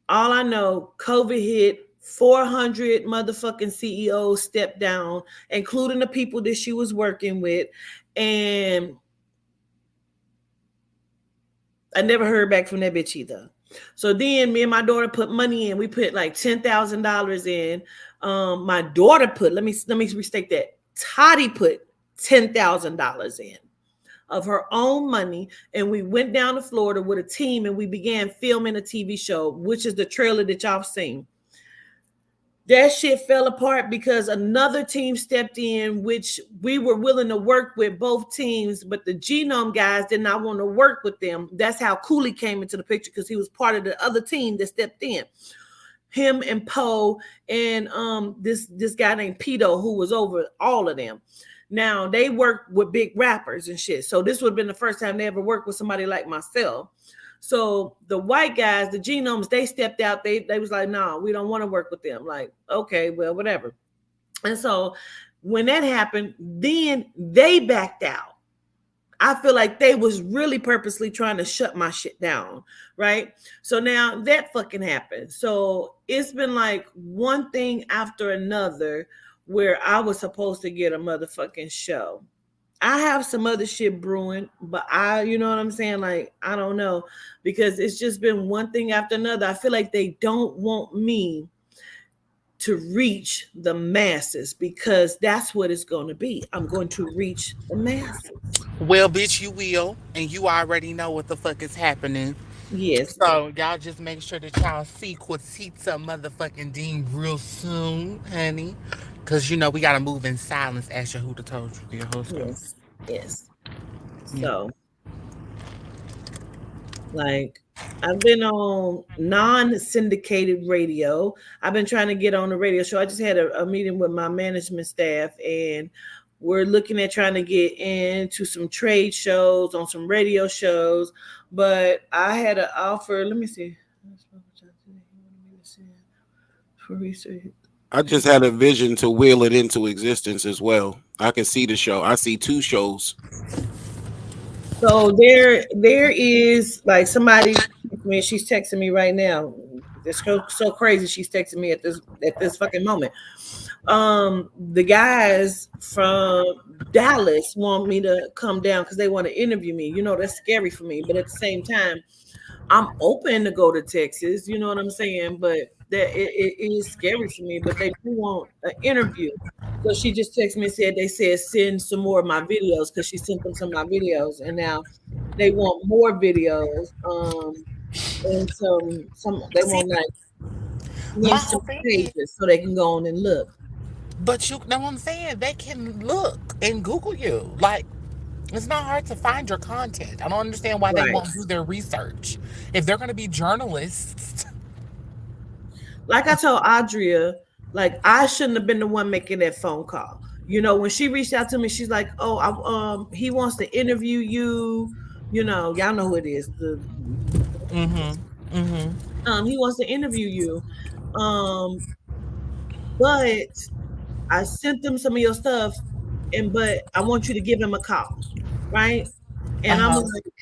I know, COVID hit, 400 motherfucking CEOs stepped down, including the people that she was working with. And I never heard back from that bitch either. So then me and my daughter put money in. We put like $10,000 in. My daughter put, let me restate that. Toddy put $10,000 in of her own money. And we went down to Florida with a team and we began filming a TV show, which is the trailer that y'all seen. That shit fell apart because another team stepped in, which we were willing to work with both teams, but the Genome guys did not want to work with them. That's how Cooley came into the picture because he was part of the other team that stepped in. Him and Poe and this guy named Pito, who was over all of them. Now they work with big rappers and shit. So this would have been the first time they ever worked with somebody like myself. So the white guys, the Genomes, they stepped out. They was like, no, we don't want to work with them. Like, okay, well, whatever. And so when that happened, then they backed out. I feel like they was really purposely trying to shut my shit down, right? So now that fucking happened. So it's been like one thing after another where I was supposed to get a motherfucking show. I have some other shit brewing, but you know what I'm saying? Like, I don't know, because it's just been one thing after another. I feel like they don't want me to reach the masses because that's what it's going to be. I'm going to reach the masses. Well, bitch, you will, and you already know what the fuck is happening. Yes. So y'all just make sure that y'all see Quatita motherfucking Dean real soon, honey. Cause you know we gotta move in silence. Asher, who told you the whole stuff. Yes. Yes. Yeah. So, like, I've been on non-syndicated radio. I've been trying to get on the radio show. I just had a meeting with my management staff, and we're looking at trying to get into some trade shows, on some radio shows. But I had an offer. Let me see. For research. I just had a vision to wheel it into existence as well. I can see the show. I see 2 shows. So there is like somebody. I mean, she's texting me right now. It's so crazy. She's texting me at this fucking moment. The guys from Dallas want me to come down because they want to interview me. You know, that's scary for me, but at the same time, I'm open to go to Texas. You know what I'm saying? But it is scary for me. But they do want an interview. So she just texted me and said they said send some more of my videos because she sent them some of my videos, and now they want more videos. And some they want like links to pages so they can go on and look. But you know what I'm saying? They can look and Google you. Like, it's not hard to find your content. I don't understand why they won't do their research. If they're going to be journalists. Like I told Adria, like I shouldn't have been the one making that phone call. You know, when she reached out to me, she's like, "Oh, he wants to interview you." You know, y'all know who it is. He wants to interview you. But I sent them some of your stuff, but I want you to give him a call, right? And I'm like,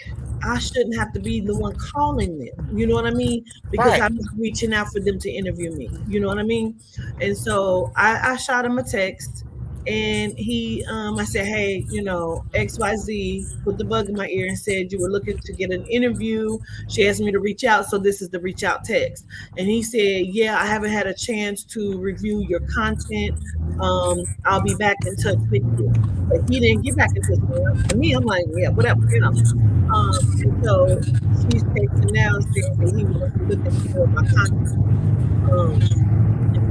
I shouldn't have to be the one calling them. You know what I mean? Because I'm reaching out for them to interview me. You know what I mean? And so I shot him a text, and I said, hey, you know, XYZ put the bug in my ear and said you were looking to get an interview. She asked me to reach out, so this is the reach out text. And he said, yeah, I haven't had a chance to review your content. I'll be back in touch with you. But he didn't get back in touch with me. I'm like, yeah, whatever, you know. And so she's texting now saying that he was looking for my content.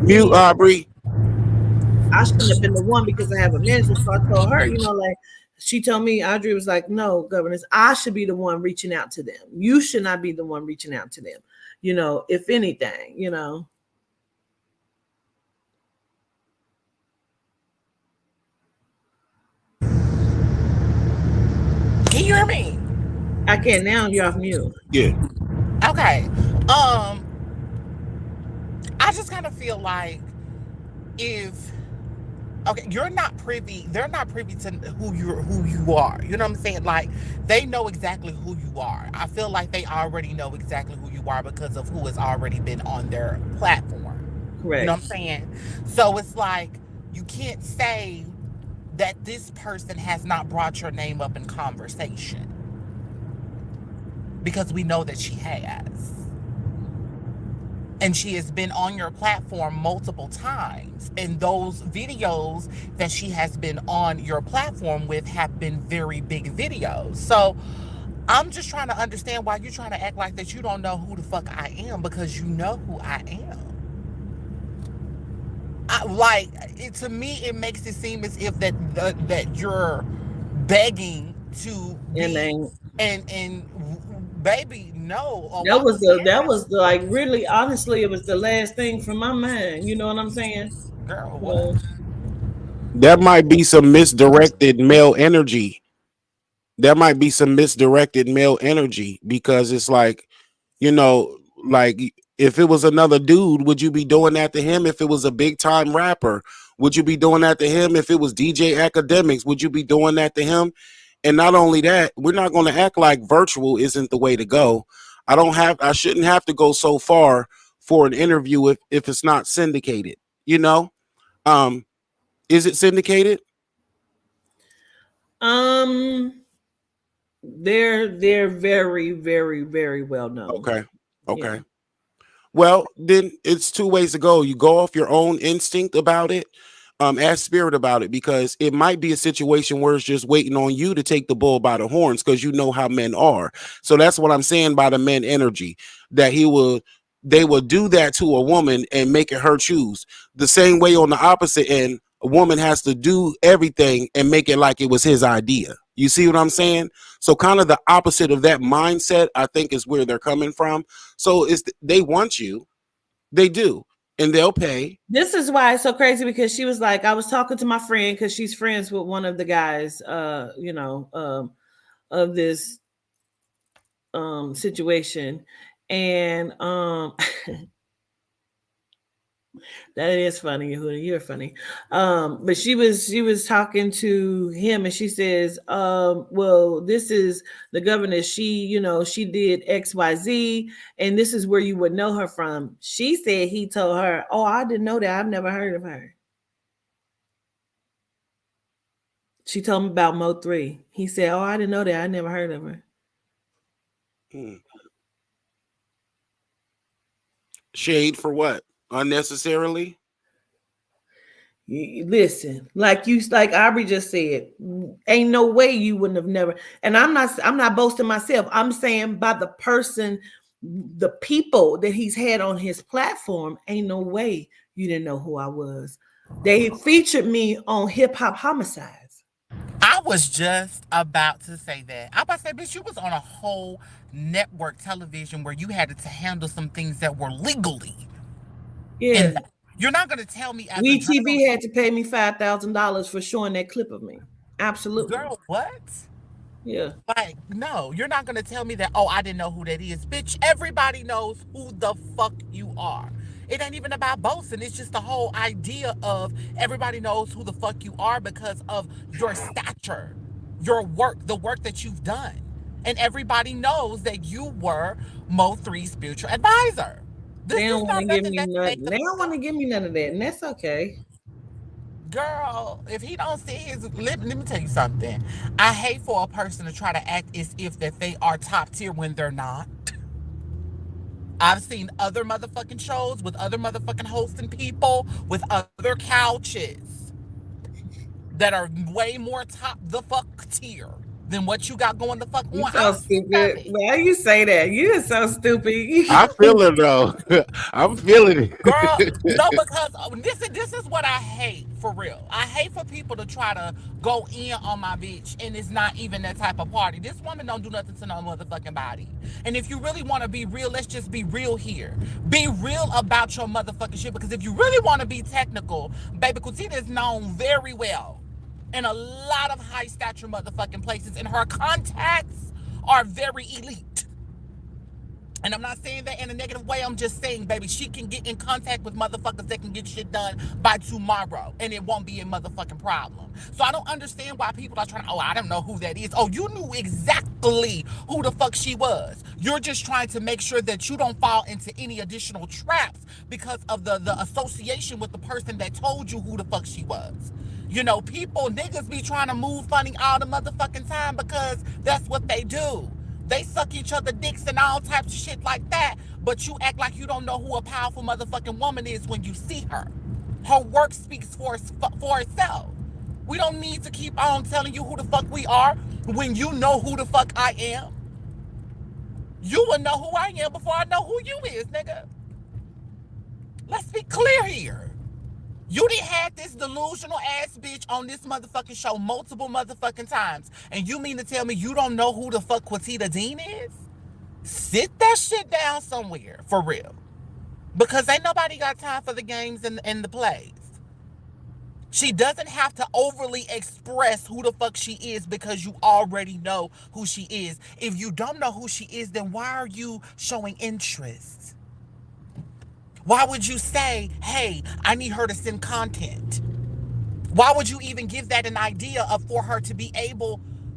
Mute, Aubrey. I shouldn't have been the one because I have a manager. So I told her, you know, like she told me, Audrey was like, no, governors, I should be the one reaching out to them. You should not be the one reaching out to them. You know, if anything, you know. Can you hear me? I can now. You're off mute. Yeah. Okay. I just kind of feel like they're not privy to who you are. You know what I'm saying? Like, they know exactly who you are. I feel like they already know exactly who you are because of who has already been on their platform. Correct. You know what I'm saying? So it's like you can't say that this person has not brought your name up in conversation, because we know that she has. And she has been on your platform multiple times. And those videos that she has been on your platform with have been very big videos. So I'm just trying to understand why you're trying to act like that you don't know who the fuck I am, because you know who I am. To me, it makes it seem as if that you're begging to be, and baby, no. That was like really, honestly, it was the last thing from my mind. You know what I'm saying? Girl, what? That might be some misdirected male energy. Because it's like, you know, like if it was another dude, would you be doing that to him? If it was a big time rapper, would you be doing that to him? If it was DJ Academics, would you be doing that to him? And not only that, we're not going to act like virtual isn't the way to go. I shouldn't have to go so far for an interview if it's not syndicated, you know? Um, is it syndicated? They're very, very, very well known. Okay. Okay. Yeah. Well, then it's two ways to go. You go off your own instinct about it, ask spirit about it, because it might be a situation where it's just waiting on you to take the bull by the horns, because you know how men are. So that's what I'm saying by the men energy, that they will do that to a woman and make it her choose. The same way on the opposite end, a woman has to do everything and make it like it was his idea. You see what I'm saying? So kind of the opposite of that mindset, I think, is where they're coming from. So they want you, they do, and they'll pay. This is why it's so crazy, because she was like, I was talking to my friend, because she's friends with one of the guys, of this situation, and that is funny. You're funny. But she was talking to him, and she says, well, this is the governor. She did XYZ, and this is where you would know her from. She said he told her, oh, I didn't know that. I've never heard of her. She told him about Mo3. He said, oh, I didn't know that. I never heard of her. Shade for what? Unnecessarily? Listen, like Aubrey just said, ain't no way you wouldn't have never. And I'm not boasting myself. I'm saying by the person, the people that he's had on his platform, ain't no way you didn't know who I was. They featured me on Hip Hop Homicides. I was just about to say that. I about to say, bitch, you was on a whole network television where you had to handle some things that were legally. Yeah. You're not going to tell me. WeTV had to pay me $5,000 for showing that clip of me. Absolutely. Girl, what? Yeah. Like, no, you're not going to tell me that, oh, I didn't know who that is. Bitch, everybody knows who the fuck you are. It ain't even about boasting. It's just the whole idea of everybody knows who the fuck you are because of your stature, your work, the work that you've done. And everybody knows that you were Mo3's spiritual advisor. They don't want to give me nothing. They don't want to give me none of that, and that's okay. Girl, if he don't see his, let me tell you something. I hate for a person to try to act as if that they are top tier when they're not. I've seen other motherfucking shows with other motherfucking hosting people with other couches that are way more top the fuck tier than what you got going the fuck on. You so stupid. Why you say that? You are so stupid. I feel it though. I'm feeling it. Girl, no, because this is what I hate for real. I hate for people to try to go in on my bitch and it's not even that type of party. This woman don't do nothing to no motherfucking body. And if you really want to be real, let's just be real here. Be real about your motherfucking shit, because if you really want to be technical, baby Kutina is known very well in a lot of high stature motherfucking places, and her contacts are very elite. And I'm not saying that in a negative way. I'm just saying, baby, she can get in contact with motherfuckers that can get shit done by tomorrow, and it won't be a motherfucking problem. So I don't understand why people are trying to, oh, I don't know who that is. Oh, you knew exactly who the fuck she was. You're just trying to make sure that you don't fall into any additional traps because of the association with the person that told you who the fuck she was. You know, niggas be trying to move funny all the motherfucking time because that's what they do. They suck each other dicks and all types of shit like that, but you act like you don't know who a powerful motherfucking woman is when you see her. Her work speaks for itself. We don't need to keep on telling you who the fuck we are when you know who the fuck I am. You will know who I am before I know who you is, nigga. Let's be clear here. You done had this delusional ass bitch on this motherfucking show multiple motherfucking times. And you mean to tell me you don't know who the fuck Quatita Dean is? Sit that shit down somewhere, for real. Because ain't nobody got time for the games and the plays. She doesn't have to overly express who the fuck she is because you already know who she is. If you don't know who she is, then why are you showing interest? Why would you say, hey, I need her to send content? Why would you even give that an idea for her to be able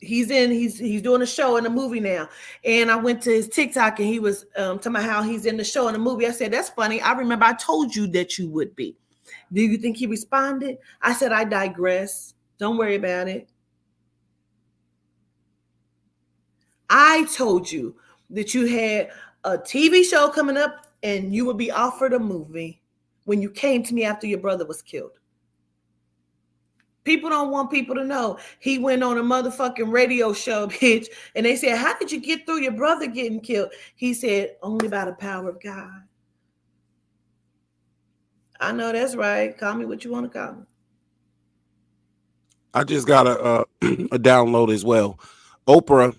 he's doing a show in a movie now. And I went to his TikTok and he was talking about how he's in the show in the movie. I said, that's funny. I remember I told you that you would be. Do you think he responded? I said, I digress. Don't worry about it. I told you that you had a TV show coming up and you would be offered a movie when you came to me after your brother was killed. People don't want people to know. He went on a motherfucking radio show, bitch, and they said, how did you get through your brother getting killed? He said, only by the power of God. I know that's right. Call me what you want to call me. I just got a download as well. Oprah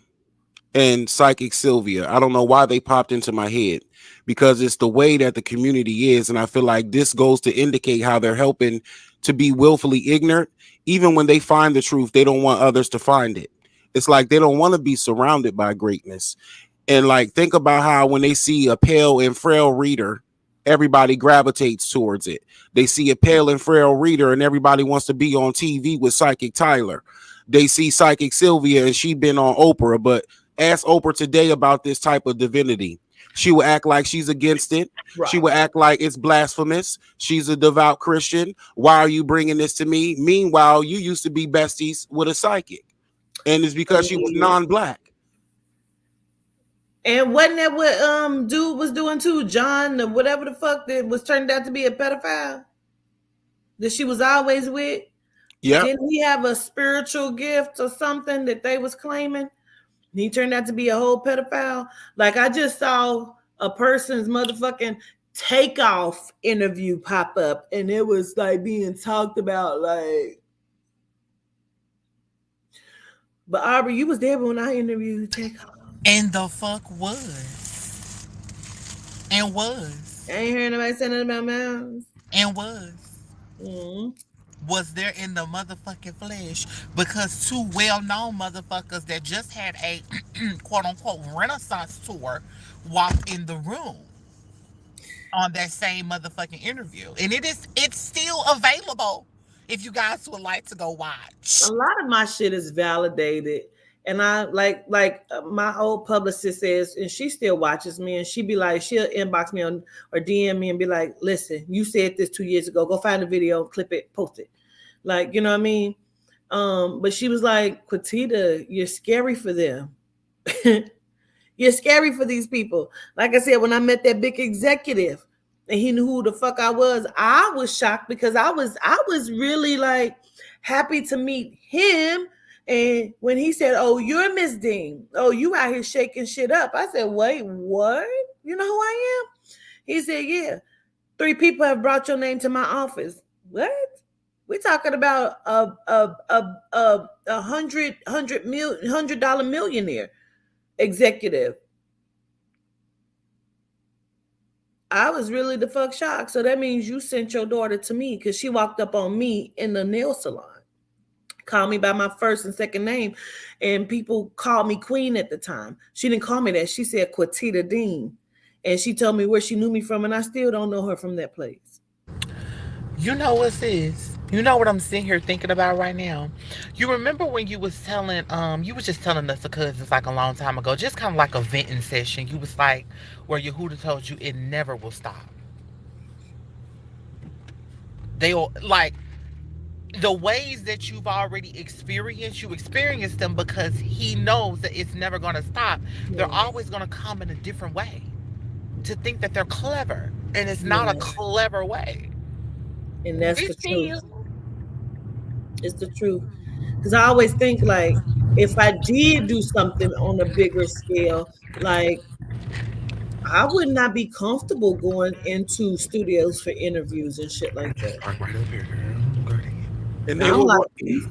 and Psychic Sylvia. I don't know why they popped into my head, because it's the way that the community is. And I feel like this goes to indicate how they're helping to be willfully ignorant. Even when they find the truth, they don't want others to find it. It's like they don't want to be surrounded by greatness. And like, think about how when they see a pale and frail reader, everybody gravitates towards it. They see a pale and frail reader and everybody wants to be on TV with Psychic Tyler. They see Psychic Sylvia and she been on Oprah, but ask Oprah today about this type of divinity. She will act like she's against it. Right. She will act like it's blasphemous. She's a devout Christian. Why are you bringing this to me? Meanwhile, you used to be besties with a psychic. And it's because she was non-black. And wasn't that what dude was doing too? John, whatever the fuck that was turned out to be a pedophile that she was always with? Yeah. Didn't he have a spiritual gift or something that they was claiming? He turned out to be a whole pedophile. Like, I just saw a person's motherfucking Takeoff interview pop up, and it was like being talked about. Like, but Aubrey, you was there when I interviewed Takeoff. And the fuck was. And was. I ain't hearing nobody saying nothing about mouths. And was. Mm-hmm. Was there in the motherfucking flesh, because two well-known motherfuckers that just had a quote-unquote Renaissance tour walked in the room on that same motherfucking interview. And it's still available if you guys would like to go watch. A lot of my shit is validated. And I like my old publicist says, and she still watches me, and she be like, she'll inbox me on or DM me and be like, listen, you said this 2 years ago. Go find the video, clip it, post it. Like, you know what I mean? But she was like, Quatita, you're scary for them. You're scary for these people. Like I said, when I met that big executive and he knew who the fuck I was shocked, because I was really like happy to meet him. And when he said, oh, you're Miss Dean. Oh, you out here shaking shit up. I said, wait, what? You know who I am? He said, yeah. 3 people have brought your name to my office. What? We're talking about a $100 millionaire executive. I was really the fuck shocked. So that means you sent your daughter to me, because she walked up on me in the nail salon. Called me by my first and second name, and people called me Queen at the time. She didn't call me that. She said Quatita Dean, and she told me where she knew me from, and I still don't know her from that place. You know what, sis? You know what I'm sitting here thinking about right now? You remember when you was telling, you was just telling us, because it's like a long time ago, just kind of like a venting session. You was like, where Yehuda told you it never will stop. They'll like. The ways that you've already experienced, you experience them because he knows that it's never going to stop. Yeah. They're always going to come in a different way to think that they're clever, and it's not a clever way. And that's the truth. It's the truth. Because I always think, like, if I did do something on a bigger scale, like, I would not be comfortable going into studios for interviews and shit like that. Right up here, girl. And they would like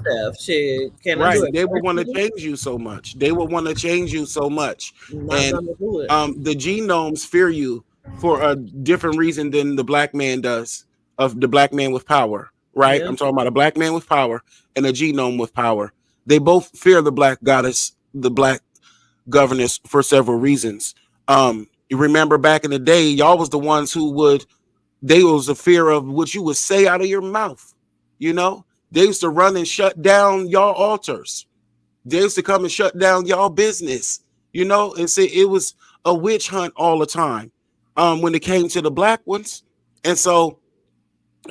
stuff. Shit. Right. They would want to change you so much. They would want to change you so much. And the genomes fear you for a different reason than the black man does, of the black man with power. Right. Yeah. I'm talking about a black man with power and a genome with power. They both fear the black goddess, the black governess, for several reasons. You remember back in the day, y'all was the ones who they was a fear of what you would say out of your mouth. You know? They used to run and shut down y'all altars. They used to come and shut down y'all business, and say it was a witch hunt all the time. When it came to the black ones. And so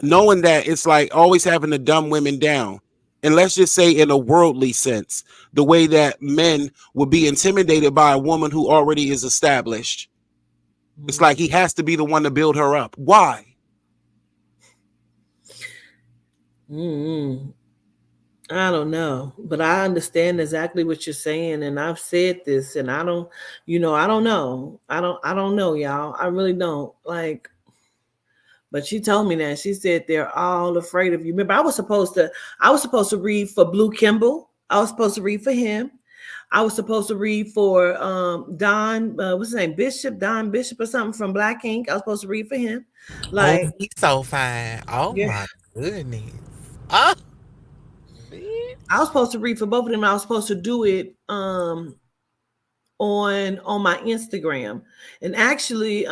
knowing that, it's like always having the dumb women down. And let's just say in a worldly sense, the way that men would be intimidated by a woman who already is established. It's like he has to be the one to build her up. Why? I don't know, but I understand exactly what you're saying, and I've said this, and I don't know. I don't know, y'all. I really don't. Like, but she told me that. She said they're all afraid of you. Remember, I was supposed to read for Blue Kimball. I was supposed to read for him. I was supposed to read for Don, what's his name? Don Bishop or something from Black Ink. I was supposed to read for him. Like, Oh, he's so fine. Oh yeah. my goodness. Oh, I was supposed to read for both of them. I was supposed to do it on my Instagram. And actually,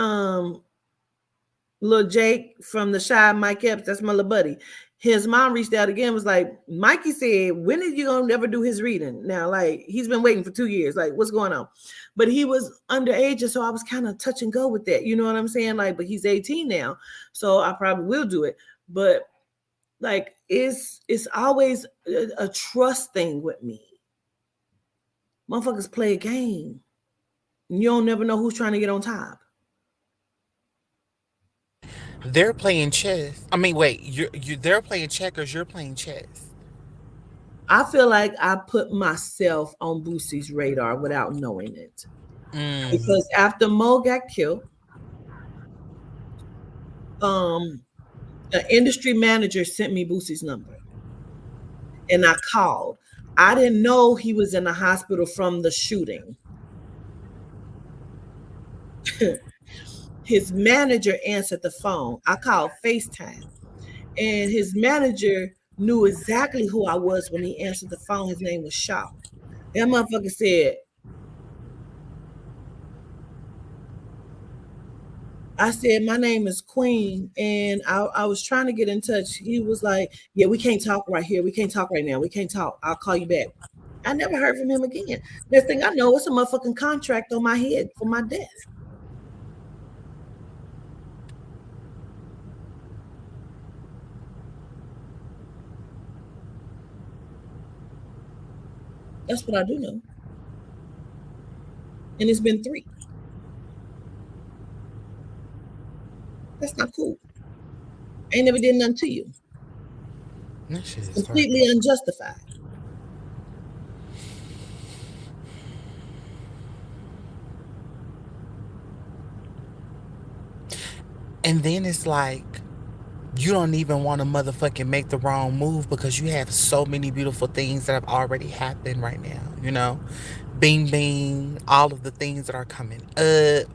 little Jake from the Shy Mike Epps, that's my little buddy. His mom reached out again, was like, Mikey said, when are you gonna ever do his reading? Now, like, he's been waiting for 2 years. Like, what's going on? But he was underage, and so I was kind of touch and go with that. You know what I'm saying? Like, but he's 18 now, so I probably will do it. But like, it's always a trust thing with me. Motherfuckers play a game. You don't never know who's trying to get on top. they're playing chess. I mean, wait, they're playing checkers. You're playing chess. I feel like I put myself on Boosie's radar without knowing it. Because after Mo got killed, the industry manager sent me Boosie's number. And I called. I didn't know he was in the hospital from the shooting. His manager answered the phone. I called FaceTime. And his manager knew exactly who I was when he answered the phone. His name was Shaw. That motherfucker said, I said, my name is Queen, and I was trying to get in touch. He was like, yeah, we can't talk right here. We can't talk right now. We can't talk. I'll call you back. I never heard from him again. Next thing I know, it's a motherfucking contract on my head for my death. That's what I do know. And it's been 3. That's not cool. I ain't never did nothing to you. That shit is Completely unjustified. And then it's like, you don't even want to motherfucking make the wrong move because you have so many beautiful things that have already happened right now, Bing bing, all of the things that are coming up.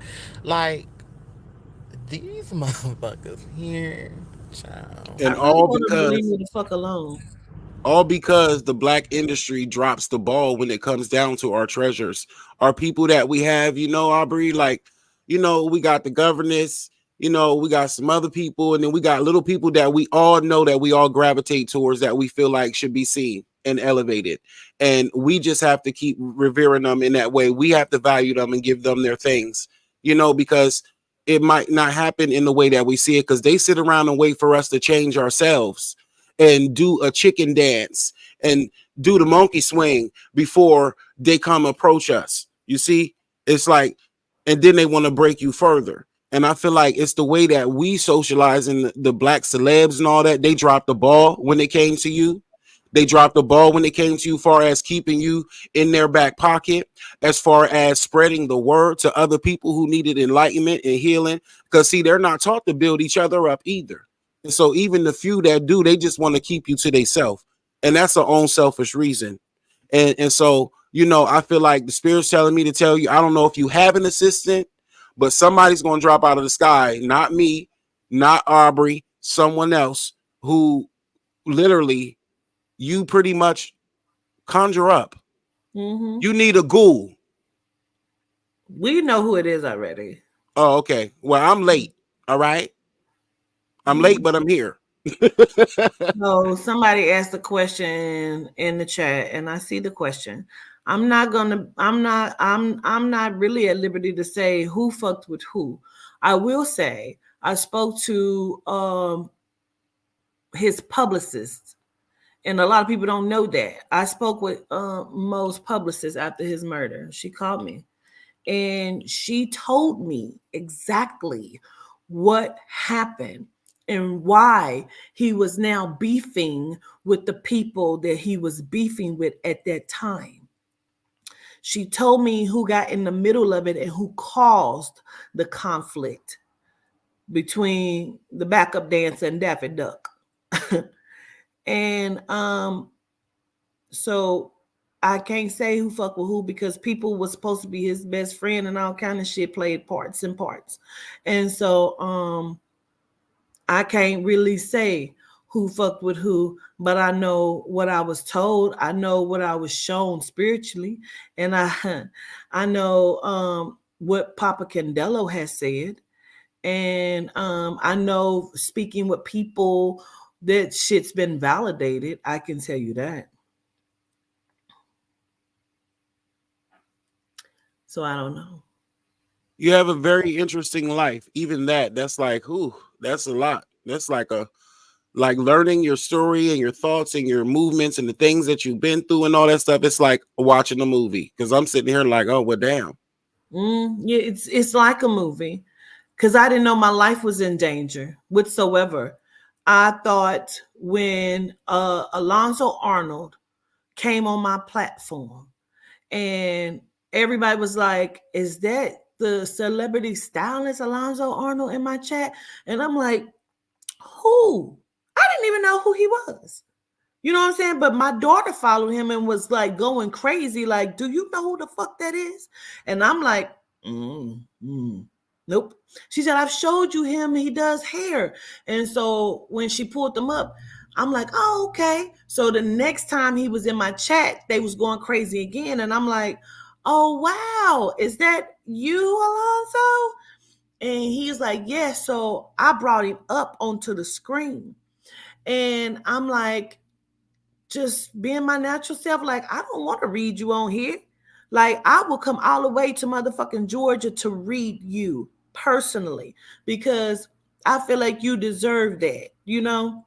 Like, these motherfuckers here, child. I And really want them to leave me the fuck alone. all because the black industry drops the ball when it comes down to our treasures, our people that we have, Aubrey, like, we got the governess, we got some other people, and then we got little people that we all know that we all gravitate towards, that we feel like should be seen and elevated. And we just have to keep revering them in that way. We have to value them and give them their things, because it might not happen in the way that we see it, because they sit around and wait for us to change ourselves and do a chicken dance and do the monkey swing before they come approach us. You see, it's like, and then they want to break you further. And I feel like it's the way that we socialize in the black celebs and all that. They dropped the ball when it came to you. They dropped the ball when it came to you, far as keeping you in their back pocket, as far as spreading the word to other people who needed enlightenment and healing. Because see, they're not taught to build each other up either. And so even the few that do, they just want to keep you to themselves. And that's their own selfish reason. And so, I feel like the Spirit's telling me to tell you, I don't know if you have an assistant, but somebody's going to drop out of the sky. Not me, not Aubrey, someone else who literally you pretty much conjure up. Mm-hmm. You need a ghoul. We know who it is already. Oh, okay. Well, I'm late. All right. I'm late, but I'm here. So somebody asked a question in the chat, and I see the question. I'm not really at liberty to say who fucked with who. I will say I spoke to his publicist, and a lot of people don't know that. I spoke with Mo's publicist after his murder. She called me and she told me exactly what happened and why he was now beefing with the people that he was beefing with at that time. She told me who got in the middle of it and who caused the conflict between the backup dancer and Daffy Duck. And so I can't say who fuck with who because people was supposed to be his best friend and all kind of shit played parts and parts. And so I can't really say who fucked with who, but I know what I was told. I know what I was shown spiritually, and I know what Papa Candelo has said, and I know speaking with people that shit's been validated. I can tell you that. So I don't know. You have a very interesting life. Even that's like, ooh, that's a lot. That's like learning your story and your thoughts and your movements and the things that you've been through and all that stuff. It's like watching a movie because I'm sitting here like, oh, well, damn. Yeah, it's like a movie because I didn't know my life was in danger whatsoever. I thought when Alonzo Arnold came on my platform and everybody was like, is that the celebrity stylist Alonzo Arnold in my chat? And I'm like, who? I didn't even know who he was. You know what I'm saying? But my daughter followed him and was like going crazy. Like, do you know who the fuck that is? And I'm like, nope. She said, I've showed you him. He does hair. And so when she pulled them up, I'm like, oh, okay. So the next time he was in my chat, they was going crazy again. And I'm like, oh, wow. Is that you, Alonzo? And he's like, yes. Yeah. So I brought him up onto the screen. And I'm like, just being my natural self, like, I don't want to read you on here. Like, I will come all the way to motherfucking Georgia to read you personally because I feel like you deserve that, you know?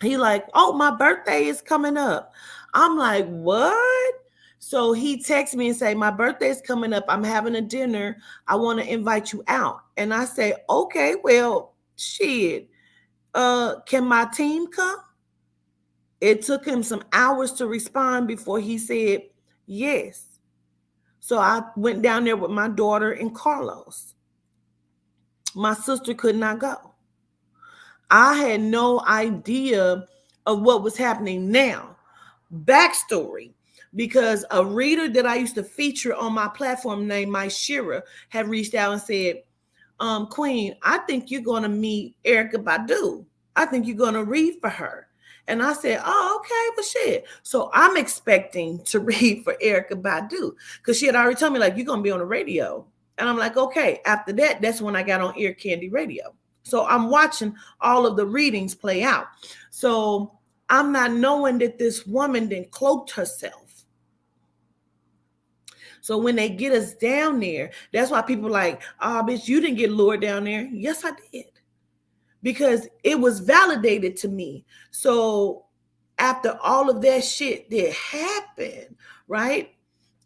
He like, oh, my birthday is coming up. I'm like, what? So he texts me and say, my birthday is coming up. I'm having a dinner. I want to invite you out. And I say, okay, well, shit. Can my team come? It took him some hours to respond before he said yes. So I went down there with my daughter and Carlos. My sister could not go. I had no idea of what was happening now. Backstory, because a reader that I used to feature on my platform named Mike Shearer had reached out and said, Queen, I think you're going to meet Erykah Badu. I think you're going to read for her. And I said, oh, okay, well, shit. So I'm expecting to read for Erykah Badu because she had already told me, like, you're going to be on the radio. And I'm like, okay. After that, that's when I got on Ear Candy Radio. So I'm watching all of the readings play out. So I'm not knowing that this woman then cloaked herself. So when they get us down there, that's why people are like, oh, bitch, you didn't get lured down there. Yes, I did. Because it was validated to me. So after all of that shit that happened, right,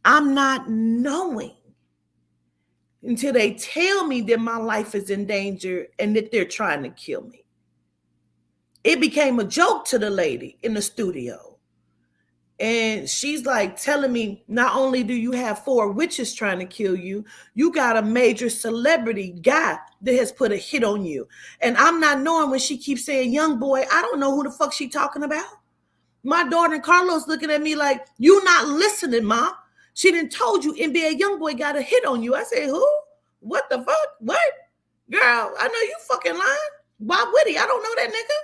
I'm not knowing until they tell me that my life is in danger and that they're trying to kill me. It became a joke to the lady in the studio. And she's like telling me, not only do you have 4 witches trying to kill you, you got a major celebrity guy that has put a hit on you. And I'm not knowing when she keeps saying young boy, I don't know who the fuck she talking about. My daughter and Carlos looking at me like, you not listening, Mom. She done told you NBA young boy got a hit on you. I said, who? What the fuck? What? Girl, I know you fucking lying. Why would he? I don't know that nigga.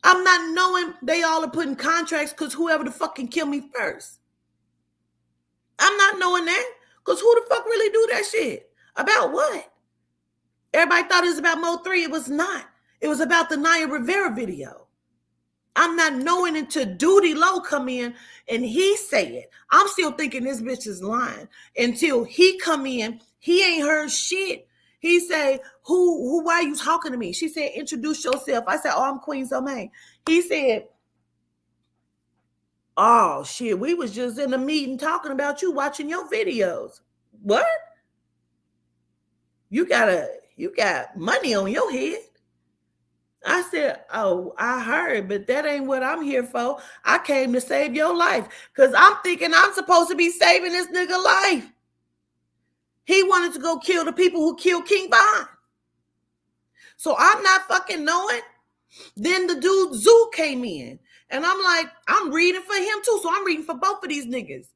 I'm not knowing they all are putting contracts because whoever the fuck can kill me first. I'm not knowing that because who the fuck really do that shit? About what? Everybody thought it was about Mo3. It was not. It was about the Naya Rivera video. I'm not knowing until Duty Low come in and he say it. I'm still thinking this bitch is lying until he come in. He ain't heard shit. He say, who, why are you talking to me? She said, introduce yourself. I said, oh, I'm Queen Zomaine. He said, oh shit, we was just in a meeting talking about you watching your videos. What? You got money on your head. I said, oh, I heard, but that ain't what I'm here for. I came to save your life because I'm thinking I'm supposed to be saving this nigga life. He wanted to go kill the people who killed King Von. So I'm not fucking knowing. Then the dude Zoo came in and I'm like, I'm reading for him too. So I'm reading for both of these niggas.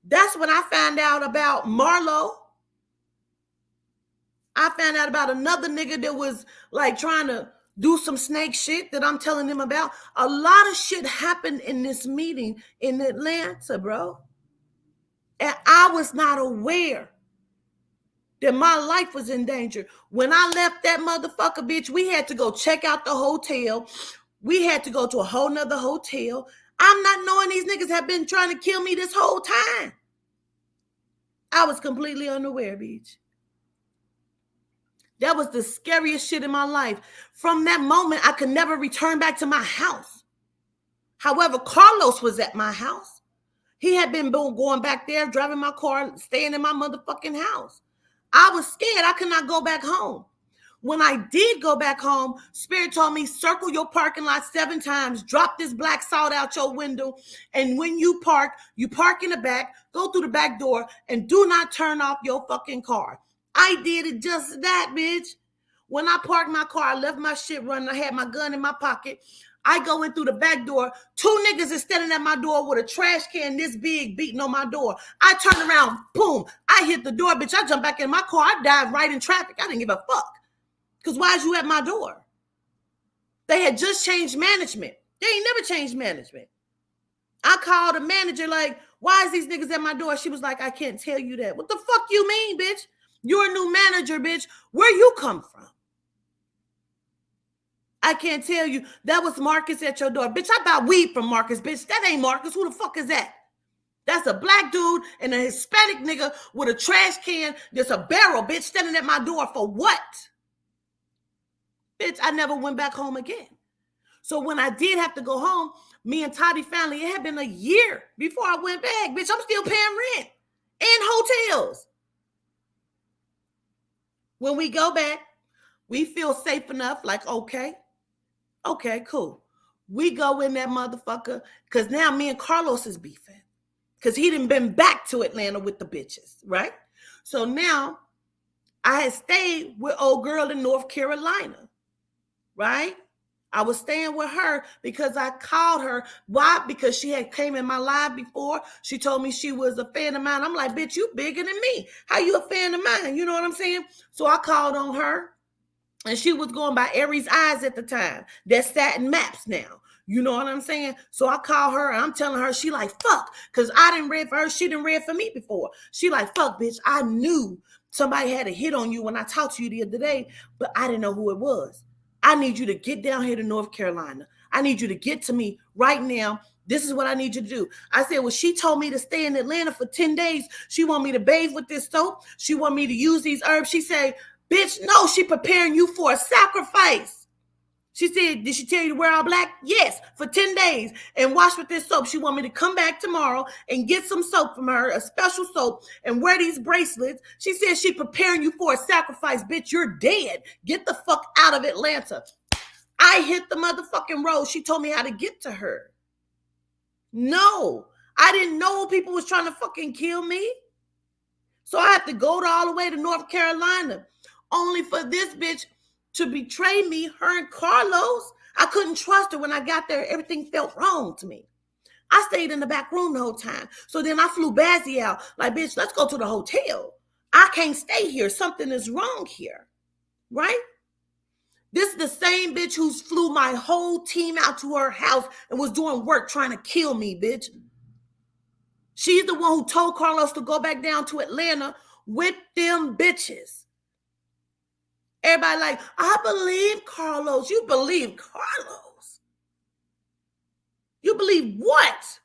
That's when I found out about Marlo. I found out about another nigga that was like trying to do some snake shit that I'm telling him about. A lot of shit happened in this meeting in Atlanta, bro. And I was not aware that my life was in danger. When I left that motherfucker, bitch, we had to go check out the hotel. We had to go to a whole nother hotel. I'm not knowing these niggas have been trying to kill me this whole time. I was completely unaware, bitch. That was the scariest shit in my life. From that moment, I could never return back to my house. However, Carlos was at my house. He had been going back there, driving my car, staying in my motherfucking house. I was scared. I could not go back home. When I did go back home, Spirit told me, circle your parking lot 7 times, drop this black salt out your window, and when you park in the back, go through the back door, and do not turn off your fucking car. I did it just that, bitch. When I parked my car, I left my shit running. I had my gun in my pocket. I go in through the back door. 2 niggas is standing at my door with a trash can this big beating on my door. I turn around, boom. I hit the door, bitch. I jump back in my car. I dive right in traffic. I didn't give a fuck. Because why is you at my door? They had just changed management. They ain't never changed management. I called the manager like, why is these niggas at my door? She was like, I can't tell you that. What the fuck you mean, bitch? You're a new manager, bitch. Where you come from? I can't tell you. That was Marcus at your door. Bitch, I buy weed from Marcus, bitch. That ain't Marcus. Who the fuck is that? That's a black dude and a Hispanic nigga with a trash can. There's a barrel, bitch, standing at my door for what? Bitch, I never went back home again. So when I did have to go home, me and Toddy family, it had been a year before I went back. Bitch, I'm still paying rent and hotels. When we go back, we feel safe enough, like, okay, cool. We go in that motherfucker, because now me and Carlos is beefing, because he done been back to Atlanta with the bitches, right? So now I had stayed with old girl in North Carolina, right? I was staying with her because I called her. Why? Because she had came in my live before. She told me she was a fan of mine. I'm like, bitch, you bigger than me. How you a fan of mine? You know what I'm saying? So I called on her, and she was going by Aries Eyes at the time. That's Satin Maps now. You know what I'm saying? So I call her, and I'm telling her, she like, fuck, because I didn't read for her. She didn't read for me before. She like, fuck, bitch, I knew somebody had a hit on you when I talked to you the other day, but I didn't know who it was. I need you to get down here to North Carolina. I need you to get to me right now. This is what I need you to do. I said, well, she told me to stay in Atlanta for 10 days. She want me to bathe with this soap. She want me to use these herbs. She said, bitch, no, she preparing you for a sacrifice. She said, did she tell you to wear all black? Yes, for 10 days and wash with this soap. She want me to come back tomorrow and get some soap from her, a special soap, and wear these bracelets. She said she preparing you for a sacrifice. Bitch, you're dead. Get the fuck out of Atlanta. I hit the motherfucking road. She told me how to get to her. No, I didn't know people was trying to fucking kill me. So I had to go all the way to North Carolina only for this bitch to betray me, her and Carlos. I couldn't trust her when I got there. Everything felt wrong to me. I stayed in the back room the whole time. So then I flew Bazzy out. Like, bitch, let's go to the hotel. I can't stay here. Something is wrong here. Right? This is the same bitch who flew my whole team out to her house and was doing work trying to kill me, bitch. She's the one who told Carlos to go back down to Atlanta with them bitches. Everybody like, I believe Carlos. You believe Carlos? You believe what?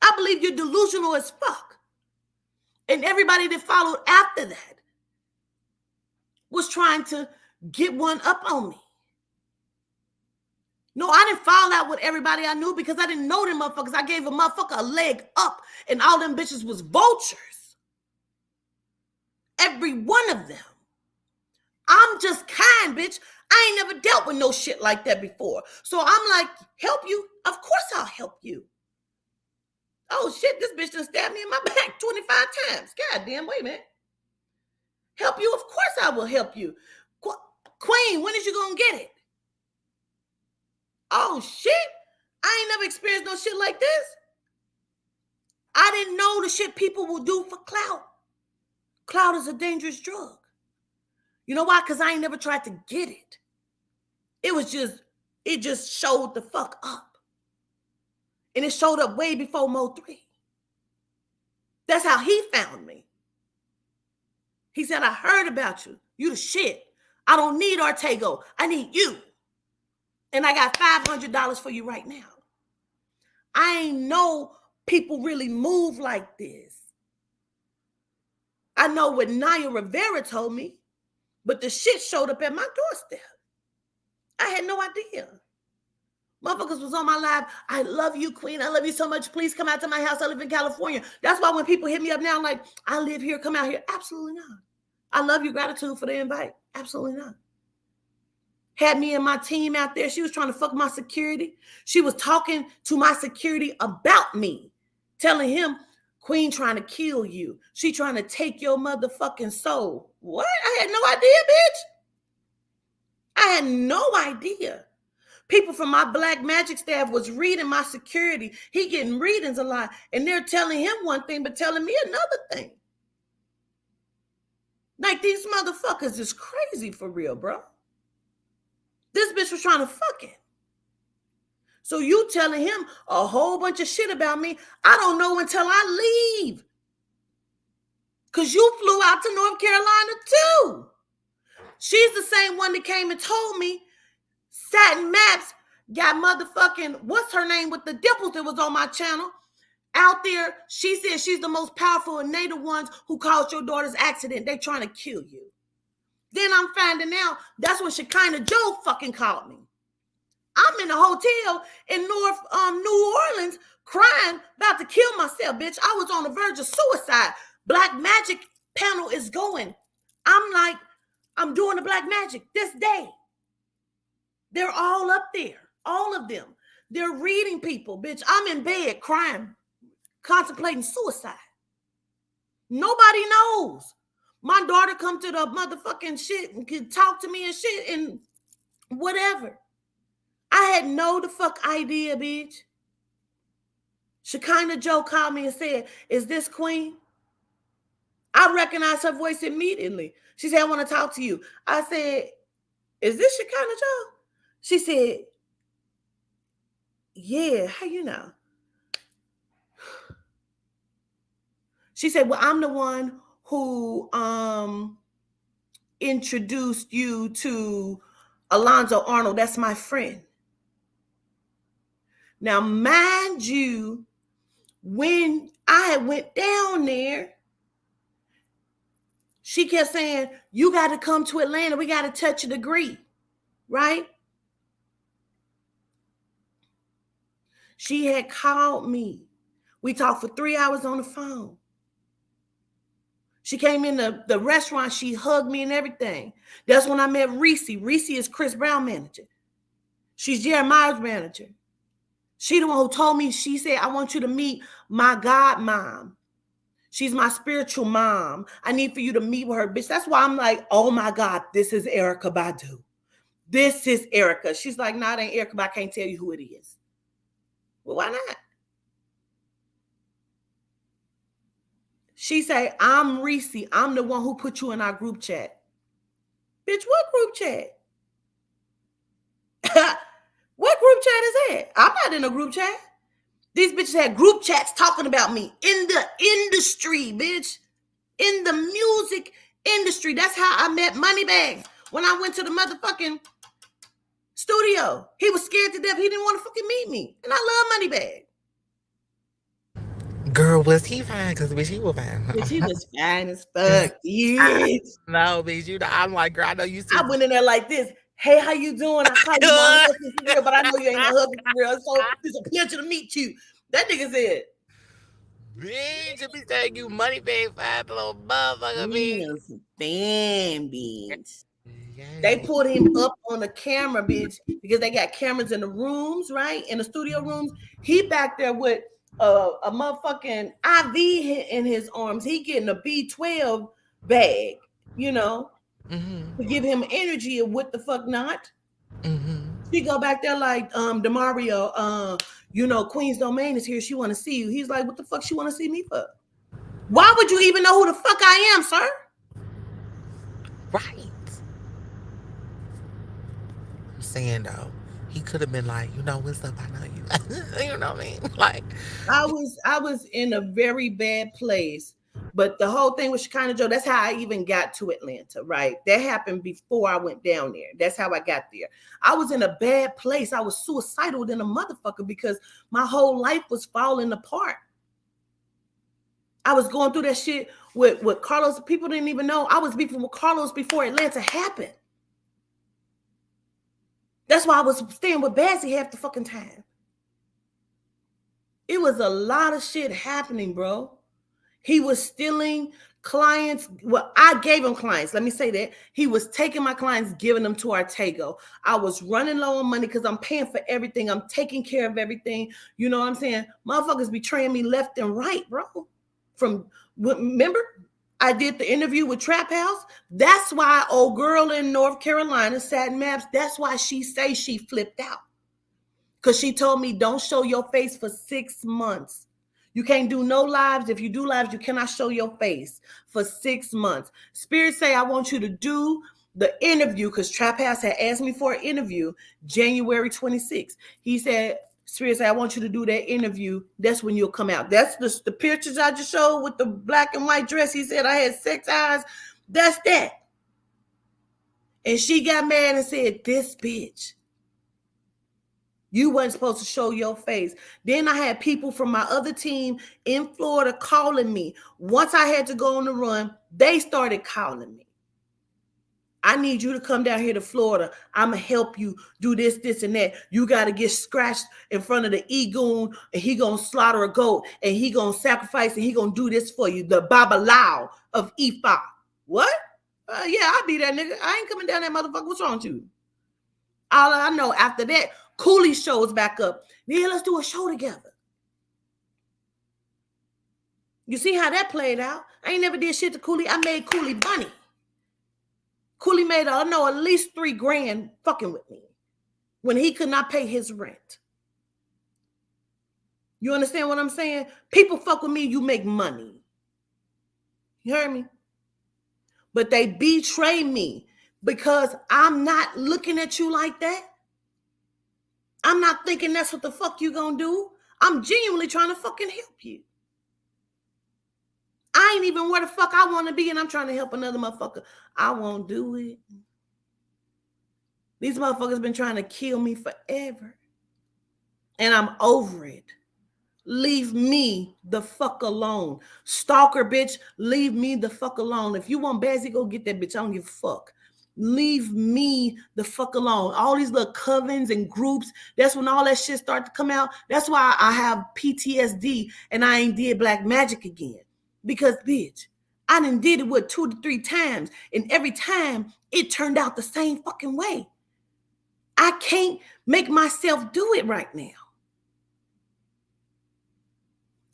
I believe you're delusional as fuck. And everybody that followed after that was trying to get one up on me. No, I didn't fall out with everybody I knew because I didn't know them motherfuckers. I gave a motherfucker a leg up, and all them bitches was vultures. Every one of them. I'm just kind, bitch. I ain't never dealt with no shit like that before. So I'm like, help you? Of course I'll help you. Oh shit, this bitch done stabbed me in my back 25 times. God damn, wait a minute. Help you? Of course I will help you. Queen, when is you gonna get it? Oh shit, I ain't never experienced no shit like this. I didn't know the shit people will do for clout. Clout is a dangerous drug. You know why? Because I ain't never tried to get it. It just showed the fuck up. And it showed up way before Mo 3. That's how he found me. He said, I heard about you. You the shit. I don't need Ortego. I need you. And I got $500 for you right now. I ain't know people really move like this. I know what Naya Rivera told me, but the shit showed up at my doorstep. I had no idea. Motherfuckers was on my live. I love you, Queen. I love you so much. Please come out to my house. I live in California. That's why when people hit me up now, I'm like, I live here. Come out here. Absolutely not. I love your gratitude for the invite. Absolutely not. Had me and my team out there. She was trying to fuck my security. She was talking to my security about me, telling him, Queen trying to kill you. She trying to take your motherfucking soul. What? I had no idea, bitch. I had no idea. People from my Black Magic staff was reading my security. He getting readings a lot. And they're telling him one thing, but telling me another thing. Like, these motherfuckers is crazy for real, bro. This bitch was trying to fuck him. So you telling him a whole bunch of shit about me, I don't know until I leave. Because you flew out to North Carolina too. She's the same one that came and told me Satin Maps got motherfucking, what's her name with the dimples that was on my channel, out there. She said she's the most powerful and they the ones who caused your daughter's accident. They trying to kill you. Then I'm finding out that's when Shekinah Joe fucking called me. I'm in a hotel in New Orleans crying, about to kill myself, bitch. I was on the verge of suicide. Black Magic panel is going. I'm like, I'm doing the Black Magic this day. They're all up there, all of them. They're reading people, bitch. I'm in bed crying, contemplating suicide. Nobody knows. My daughter come to the motherfucking shit and could talk to me and shit and whatever. I had no the fuck idea, bitch. Shekinah Joe called me and said, is this Queen? I recognized her voice immediately. She said, I want to talk to you. I said, is this Shekinah Joe? She said, yeah, how you know? She said, well, I'm the one who introduced you to Alonzo Arnold. That's my friend. Now, mind you, when I had went down there, she kept saying, you got to come to Atlanta. We got to touch a degree, right? She had called me. We talked for 3 hours on the phone. She came in the restaurant. She hugged me and everything. That's when I met Reese. Reese is Chris Brown's manager. She's Jeremiah's manager. She the one who told me, she said, I want you to meet my God mom. She's my spiritual mom. I need for you to meet with her, bitch. That's why I'm like, oh my God, this is Erykah Badu. This is Erykah. She's like, nah, it ain't Erykah, but I can't tell you who it is. Well, why not? She say, I'm Reese. I'm the one who put you in our group chat. Bitch, what group chat? What group chat is that? I'm not in a group chat. These bitches had group chats talking about me in the industry, bitch. In the music industry. That's how I met Moneybags. When I went to the motherfucking studio, he was scared to death. He didn't want to fucking meet me. And I love Moneybag. Girl, was he fine? Because bitch, he was fine. Bitch, he was fine as fuck. Yes. No, bitch, you know, I'm like, girl, I know you see. I went in there like this. Hey, how you doing? I call you my husband for real, but I know you ain't my husband for real. So it's a pleasure to meet you. That nigga said, bitch, I be saying you money paying fine little motherfucker, bitch. Damn, bitch. They put him up on the camera, bitch, because they got cameras in the rooms, right? In the studio rooms. He back there with a motherfucking IV in his arms. He getting a B12 bag, you know, to give him energy and what the fuck not. She go back there like, DeMario, you know, Queen's Domain is here. She want to see you. He's like, what the fuck she want to see me for? Why would you even know who the fuck I am, sir? Right. I'm saying though, he could have been like, you know, what's up? I know you. You know what I mean? Like, I was in a very bad place. But the whole thing with Shekinah Joe, that's how I even got to Atlanta, right? That happened before I went down there. That's how I got there. I was in a bad place. I was suicidal than a motherfucker because my whole life was falling apart. I was going through that shit with Carlos. People didn't even know. I was beefing with Carlos before Atlanta happened. That's why I was staying with Bazzy half the fucking time. It was a lot of shit happening, bro. He was stealing clients. Well, I gave him clients. Let me say that. He was taking my clients, giving them to Artego. I was running low on money because I'm paying for everything. I'm taking care of everything. You know what I'm saying? Motherfuckers betraying me left and right, bro. Remember, I did the interview with Trap House. That's why old girl in North Carolina, Satin Maps, that's why she say she flipped out. Because she told me, don't show your face for 6 months. You can't do no lives. If you do lives, you cannot show your face for 6 months. Spirit say, I want you to do the interview because Trap House had asked me for an interview January 26th. He said, Spirit say, I want you to do that interview. That's when you'll come out. That's the pictures I just showed with the black and white dress. He said I had 6 eyes. That's that. And she got mad and said, this bitch. You weren't supposed to show your face. Then I had people from my other team in Florida calling me. Once I had to go on the run, they started calling me. I need you to come down here to Florida. I'm going to help you do this, this, and that. You got to get scratched in front of the E-Goon, and he going to slaughter a goat, and he going to sacrifice, and he going to do this for you. The Babalao of Ifa. What? Yeah, I'll be that nigga. I ain't coming down there, motherfucker. What's wrong with you? All I know after that, Cooley shows back up. Yeah, let's do a show together. You see how that played out? I ain't never did shit to Cooley. I made Cooley money. Cooley made, I know, at least $3,000 fucking with me when he could not pay his rent. You understand what I'm saying? People fuck with me, you make money. You heard me? But they betray me because I'm not looking at you like that. I'm not thinking that's what the fuck you gonna do. I'm genuinely trying to fucking help you. I ain't even where the fuck I want to be, and I'm trying to help another motherfucker. I won't do it. These motherfuckers been trying to kill me forever. And I'm over it. Leave me the fuck alone. Stalker bitch, leave me the fuck alone. If you want Bazzy, go get that bitch. I don't give a fuck. Leave me the fuck alone. All these little covens and groups, that's when all that shit start to come out. That's why I have PTSD and I ain't did black magic again. Because, bitch, I done did it with 2 to 3 times. And every time, it turned out the same fucking way. I can't make myself do it right now.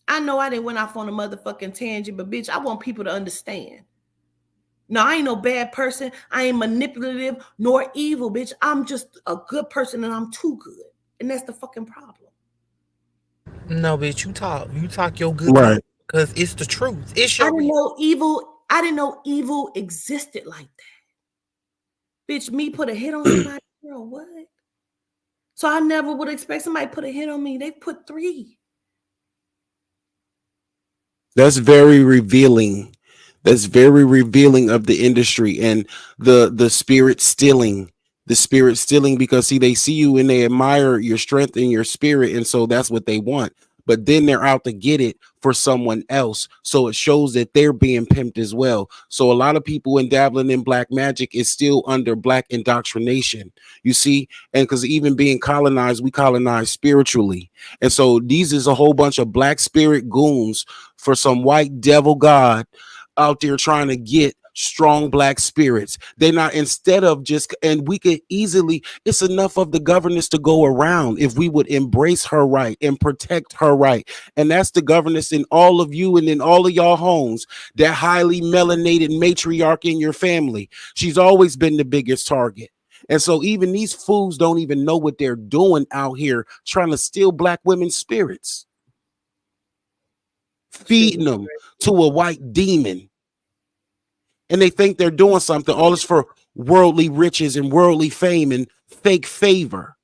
I know I didn't went off on a motherfucking tangent, but, bitch, I want people to understand. No, I ain't no bad person. I ain't manipulative nor evil, bitch. I'm just a good person and I'm too good. And that's the fucking problem. no, bitch, you talk your good Right. because it's the truth. It's I your didn't know evil existed like that. Bitch, me put a hit on somebody, girl, what? So I never would expect somebody to put a hit on me. They put 3. That's very revealing That's very revealing of the industry and the spirit stealing, because see, they see you and they admire your strength and your spirit, and so that's what they want. But then they're out to get it for someone else, so it shows that they're being pimped as well. So a lot of people in dabbling in black magic is still under black indoctrination, you see. And because even being colonized, we colonize spiritually, and so these is a whole bunch of black spirit goons for some white devil god out there trying to get strong black spirits. They're not, instead of just, and we could easily, it's enough of the governess to go around if we would embrace her right and protect her right. And that's the governess in all of you and in all of y'all homes, that highly melanated matriarch in your family. She's always been the biggest target. And so even these fools don't even know what they're doing out here trying to steal black women's spirits, feeding them to a white demon. And they think they're doing something. All this for worldly riches and worldly fame and fake favor.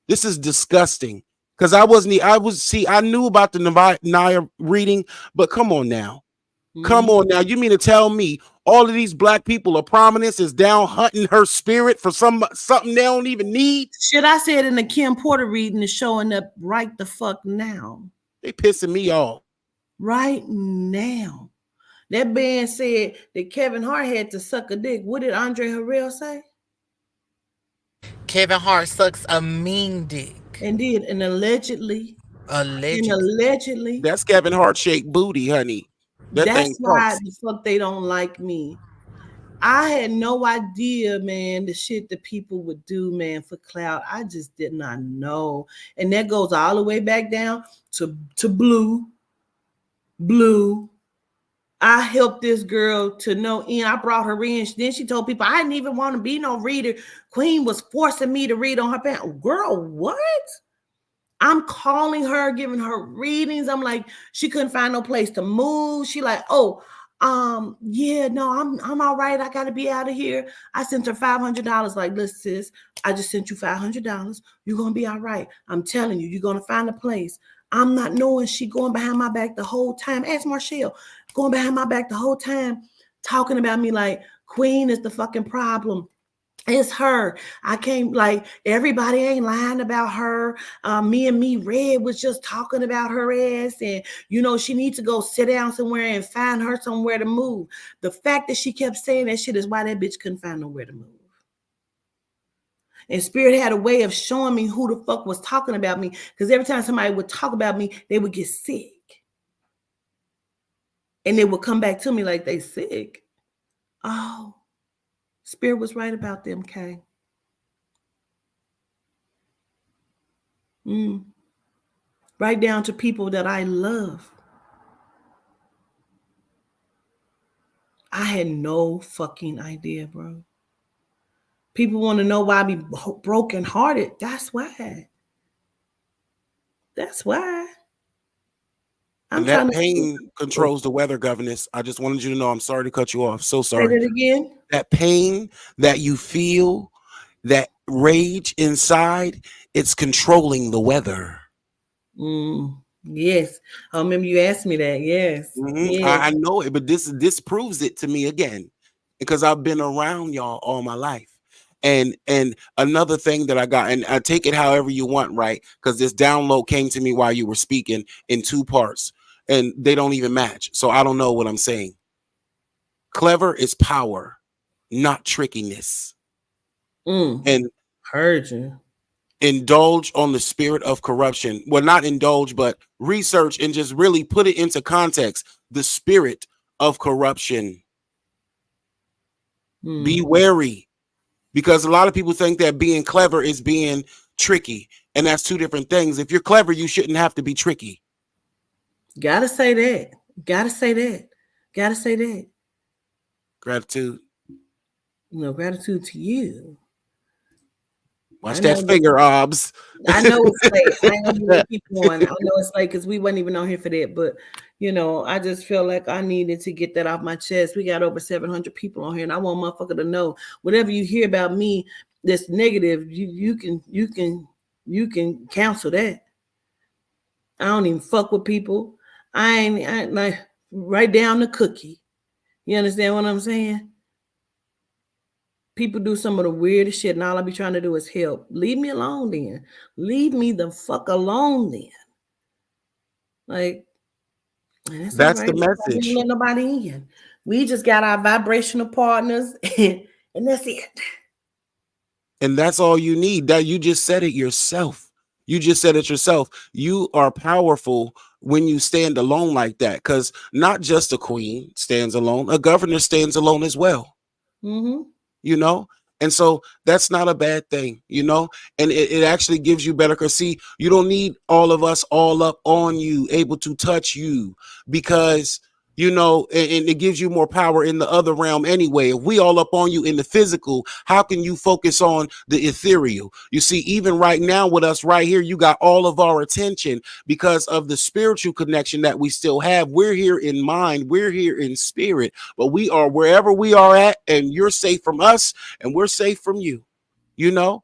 This is disgusting. Because I knew about the Naya reading, but come on now. Come on now. You mean to tell me all of these black people of prominence is down hunting her spirit for something they don't even need? Shit, I said in the Kim Porter reading is showing up right the fuck now. They pissing me off. Right now. That man said that Kevin Hart had to suck a dick. What did Andre Harrell say? Kevin Hart sucks a mean dick. Indeed, and allegedly. That's Kevin Hart shake booty, honey. That's why the fuck they don't like me. I had no idea, man, the shit that people would do, man, for clout. I just did not know. And that goes all the way back down to Blue. I helped this girl to know, and I brought her in. Then she told people, I didn't even want to be no reader. Queen was forcing me to read on her panel. Girl, what? I'm calling her, giving her readings. I'm like, she couldn't find no place to move. She like, yeah, no, I'm all right. I got to be out of here. I sent her $500. Like, listen, sis, I just sent you $500. You're going to be all right. I'm telling you, you're going to find a place. I'm not knowing she going behind my back the whole time. Ask Marshall, going behind my back the whole time, talking about me like Queen is the fucking problem. It's her. I can't, like, everybody ain't lying about her. Me Red was just talking about her ass, and she needs to go sit down somewhere and find her somewhere to move. The fact that she kept saying that shit is why that bitch couldn't find nowhere to move. And Spirit had a way of showing me who the fuck was talking about me, because every time somebody would talk about me, they would get sick. And they would come back to me like they sick. Oh, Spirit was right about them, Kay. Right down to people that I love. I had no fucking idea, bro. People want to know why I be brokenhearted. That's why. And that pain controls the weather, governess. I just wanted you to know. I'm sorry to cut you off. So sorry. Say that again. That pain that you feel, that rage inside, it's controlling the weather. Yes. I remember you asked me that. Yes. Yes. I know it, but this proves it to me again, because I've been around y'all all my life. And another thing that I got, and I take it however you want, right? Because this download came to me while you were speaking in 2 parts, and they don't even match. So I don't know what I'm saying. Clever is power, not trickiness. And heard you. Indulge on the spirit of corruption. Well, not indulge, but research and just really put it into context. The spirit of corruption. Be wary. Because a lot of people think that being clever is being tricky. And that's 2 different things. If you're clever, you shouldn't have to be tricky. Gotta say that. Gratitude. No, gratitude to you. Watch that finger, Obs. I know it's late. I ain't gonna keep going. I know it's late because we wasn't even on here for that. But I just feel like I needed to get that off my chest. We got over 700 people on here, and I want motherfucker to know whatever you hear about me that's negative, you can cancel that. I don't even fuck with people. I ain't like right down the cookie. You understand what I'm saying? People do some of the weirdest shit, and all I be trying to do is help. Leave me alone then. Leave me the fuck alone then. Like, and that's all That's right. the We don't message. let nobody in. We just got our vibrational partners, and that's it. And that's all you need. That you just said it yourself. You just said it yourself. You are powerful when you stand alone like that. Because not just a queen stands alone, a governor stands alone as well. Mm-hmm. You know? And so that's not a bad thing, you know, and it actually gives you better. Because see, you don't need all of us all up on you, able to touch you, because you know, and it gives you more power in the other realm anyway. If we all up on you in the physical, how can you focus on the ethereal? You see, even right now with us right here, you got all of our attention because of the spiritual connection that we still have. We're here in mind, we're here in spirit, but we are wherever we are at, and you're safe from us and we're safe from you, you know?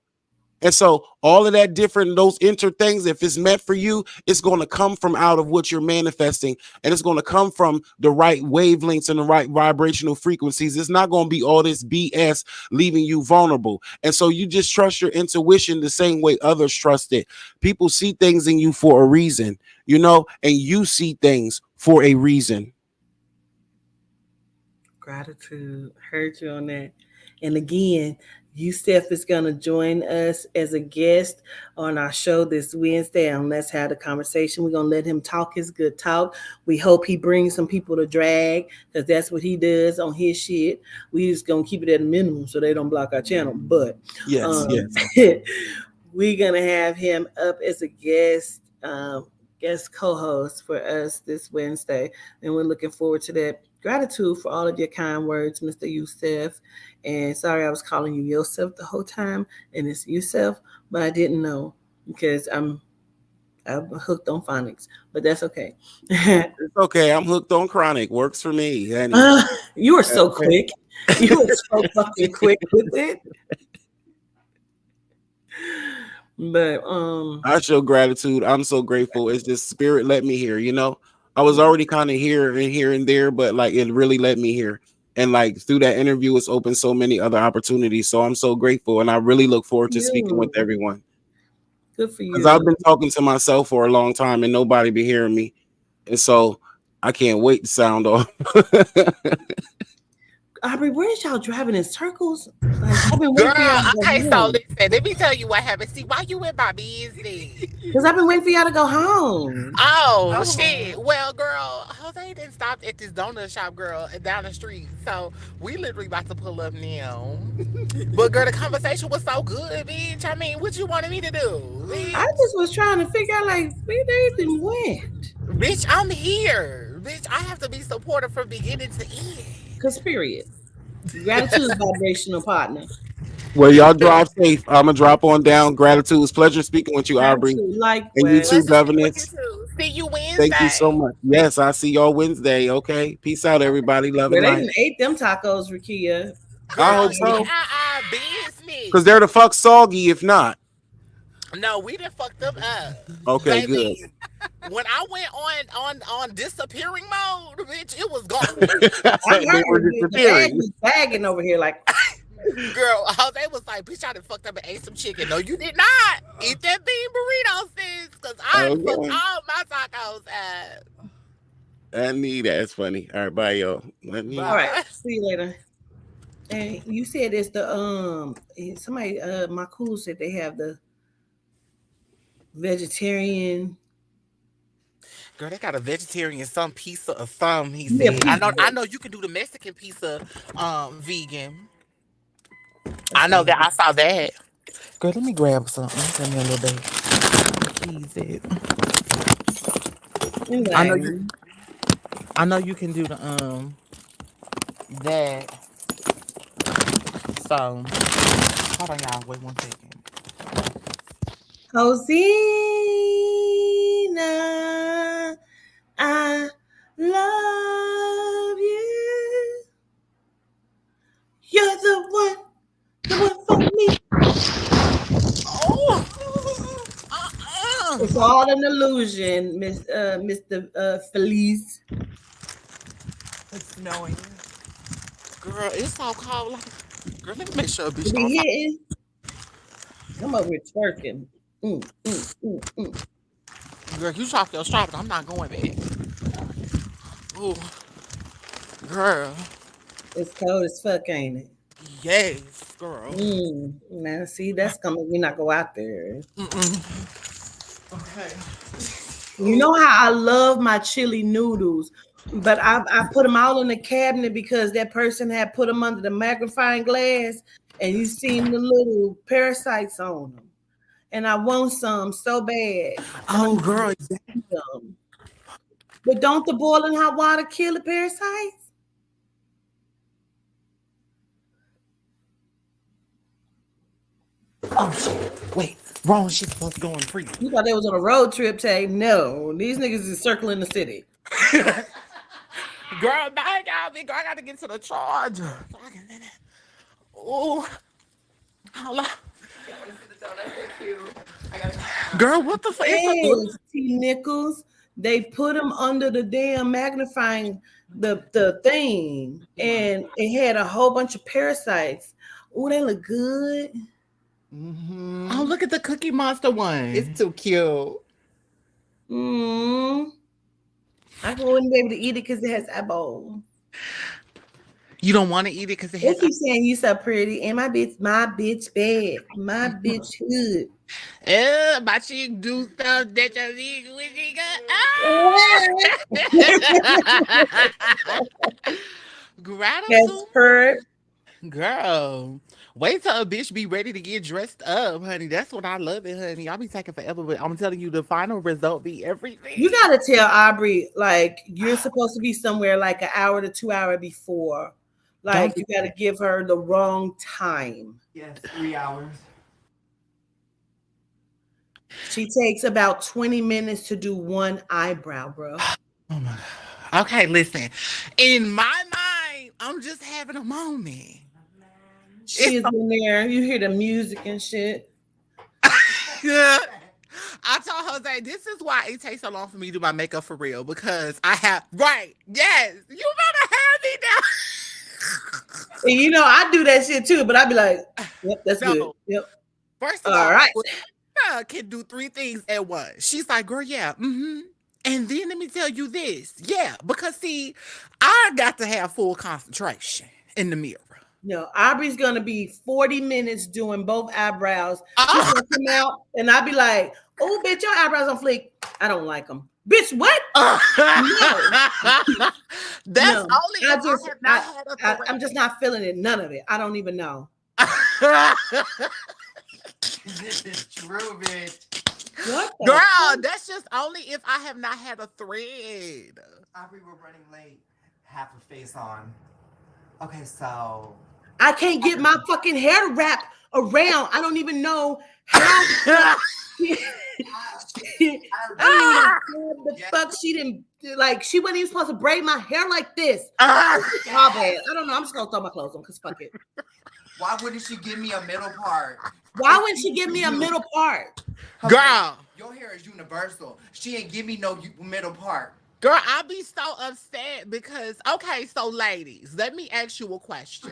And so all of that different, those inter things, if it's meant for you, it's going to come from out of what you're manifesting, and it's going to come from the right wavelengths and the right vibrational frequencies. It's not going to be all this BS leaving you vulnerable. And so you just trust your intuition the same way others trust it. People see things in you for a reason, you know, and you see things for a reason. Gratitude. Heard you on that. And again, Yusef is going to join us as a guest on our show this Wednesday on Let's Have the Conversation. We're going to let him talk his good talk. We hope he brings some people to drag, because that's what he does on his shit. We just going to keep it at a minimum so they don't block our channel. But Yes, we're going to have him up as a guest co-host for us this Wednesday. And we're looking forward to that. Gratitude for all of your kind words, Mr. Yusef. And sorry, I was calling you Yosef the whole time, and it's Yusef, but I didn't know because I'm hooked on phonics, but that's okay. it's okay. I'm hooked on chronic. Works for me. You were so quick. You were so fucking quick with it. But I show gratitude. I'm so grateful. It's just spirit let me here, you know. I was already kind of here and there, but like it really let me here. And like through that interview, it's opened so many other opportunities. So I'm so grateful, and I really look forward to speaking with everyone. Good for you. Because I've been talking to myself for a long time, and nobody be hearing me, and so I can't wait to sound off. Aubrey, where's y'all driving in circles? Like, I've been Girl, waiting for y'all to go okay, so home. listen, let me tell you what happened. See, why you in my business? Because I've been waiting for y'all to go home. Oh, shit. Well, girl, Jose didn't stop at this donut shop, girl, down the street. So we literally about to pull up now. But girl, the conversation was so good, bitch. I mean, what you wanted me to do? Bitch? I just was trying to figure out, like, where they even went. Bitch, I'm here. Bitch, I have to be supportive from beginning to end. Because, period. Gratitude, vibrational partner. Well, y'all drive safe. I'm gonna drop on down. Gratitude. It's a pleasure speaking with you, Aubrey. Likewise. And you too, Pleasure speaking with governance. you too. See you Wednesday. Thank you so much. Yes, I see y'all Wednesday. Okay. Peace out, everybody. Love and They light. didn't ate them tacos, Rikia. Girl, I hope so. business. Because they're the fuck soggy if not. No, we done fucked them up. Okay, Baby, good. when I went on disappearing mode, bitch, it was gone. I They were heard the bag was bagging over here like. Girl, Jose was like, bitch, I done fucked up and ate some chicken. No, you did not. Eat that bean burrito, sis, because I fucked all my tacos up. I need that. It's funny. All right, bye, y'all. All right, see you later. And you said it's the somebody my cool said they have the vegetarian. Girl, they got a vegetarian some pizza or some. He said, I know you can do the Mexican pizza, vegan. I know that. I saw that. Girl, let me grab something. Tell me a little bit. Please it. I know you can do the that. So hold on, y'all. Wait 1 second. Hosina, I love you. You're the one for me. Oh, it's all an illusion, Mr. Felice. It's snowing. Girl, it's so cold. Like, girl, let me make sure a You bitch don't be talk. hitting. I'm over here twerking. Mm, mm, mm, mm. Girl, you talk your strap, I'm not going back. Ooh, girl. It's cold as fuck, ain't it? Yes, girl. Now see, that's gonna we not go out there. Okay. You know how I love my chili noodles, but I put them all in the cabinet because that person had put them under the magnifying glass, and you seen the little parasites on them. And I want some so bad, and Oh, I'm girl. getting some. But don't the boiling hot water kill the parasites? Oh, shit. Wait. Wrong shit supposed to go in the freezer. You thought they was on a road trip, Tay? No, these niggas is circling the city. Girl, bye, y'all. Girl, I gotta get to the charger. Oh, hold on. Girl, what the fuck? It's a Yes, T Nichols. They put them under the damn magnifying the thing, and it had a whole bunch of parasites. Oh, they look good. Oh, look at the Cookie Monster one. It's too cute. Mm. I wouldn't be able to eat it because it has eyeballs. You don't want to eat it because it They has. keep saying you so pretty, and my bitch bad, my bitch hood. My chick do stuff that your nigga with nigga. That's Gratitude. per. Girl, wait till a bitch be ready to get dressed up, honey. That's what I love it, honey. I'll be taking forever, but I'm telling you, the final result be everything. You gotta tell Aubrey like you're supposed to be somewhere like an hour to 2 hours before. Like you gotta give her the wrong time. Yes, 3 hours. She takes about 20 minutes to do one eyebrow, bro. Oh my God. Okay, listen. In my mind, I'm just having a moment. She's in there. You hear the music and shit. Yeah. I told Jose, this is why it takes so long for me to do my makeup for real, because I have, right, yes, you better have me now. And you know, I do that shit too, but I'd be like, yep, that's No. good. Yep. First of All all, right. can do 3 things at once. She's like, girl, yeah, And then let me tell you this. Yeah, because see, I got to have full concentration in the mirror. No, Aubrey's gonna be 40 minutes doing both eyebrows. She's Oh. gonna come out and I'll be like, oh, bitch, your eyebrows on fleek. I don't like them. Bitch, what? No. That's No. only if I have not had a thread. I'm just not feeling it. None of it. I don't even know. This is true, bitch. What the Girl, fuck? that's just only if I have not had a thread. Aubrey, we're running late. Half a face on. Okay, so I can't get my fucking hair to wrap around. I don't even know how. I don't even know how the fuck she didn't like. She wasn't even supposed to braid my hair like this. My bad. I don't know. I'm just gonna throw my clothes on because fuck it. why wouldn't she give me a middle part? Why wouldn't she give me a middle part? Girl. Your hair is universal. She ain't give me no middle part. Girl, I'll be so upset because, okay, so ladies, let me ask you a question.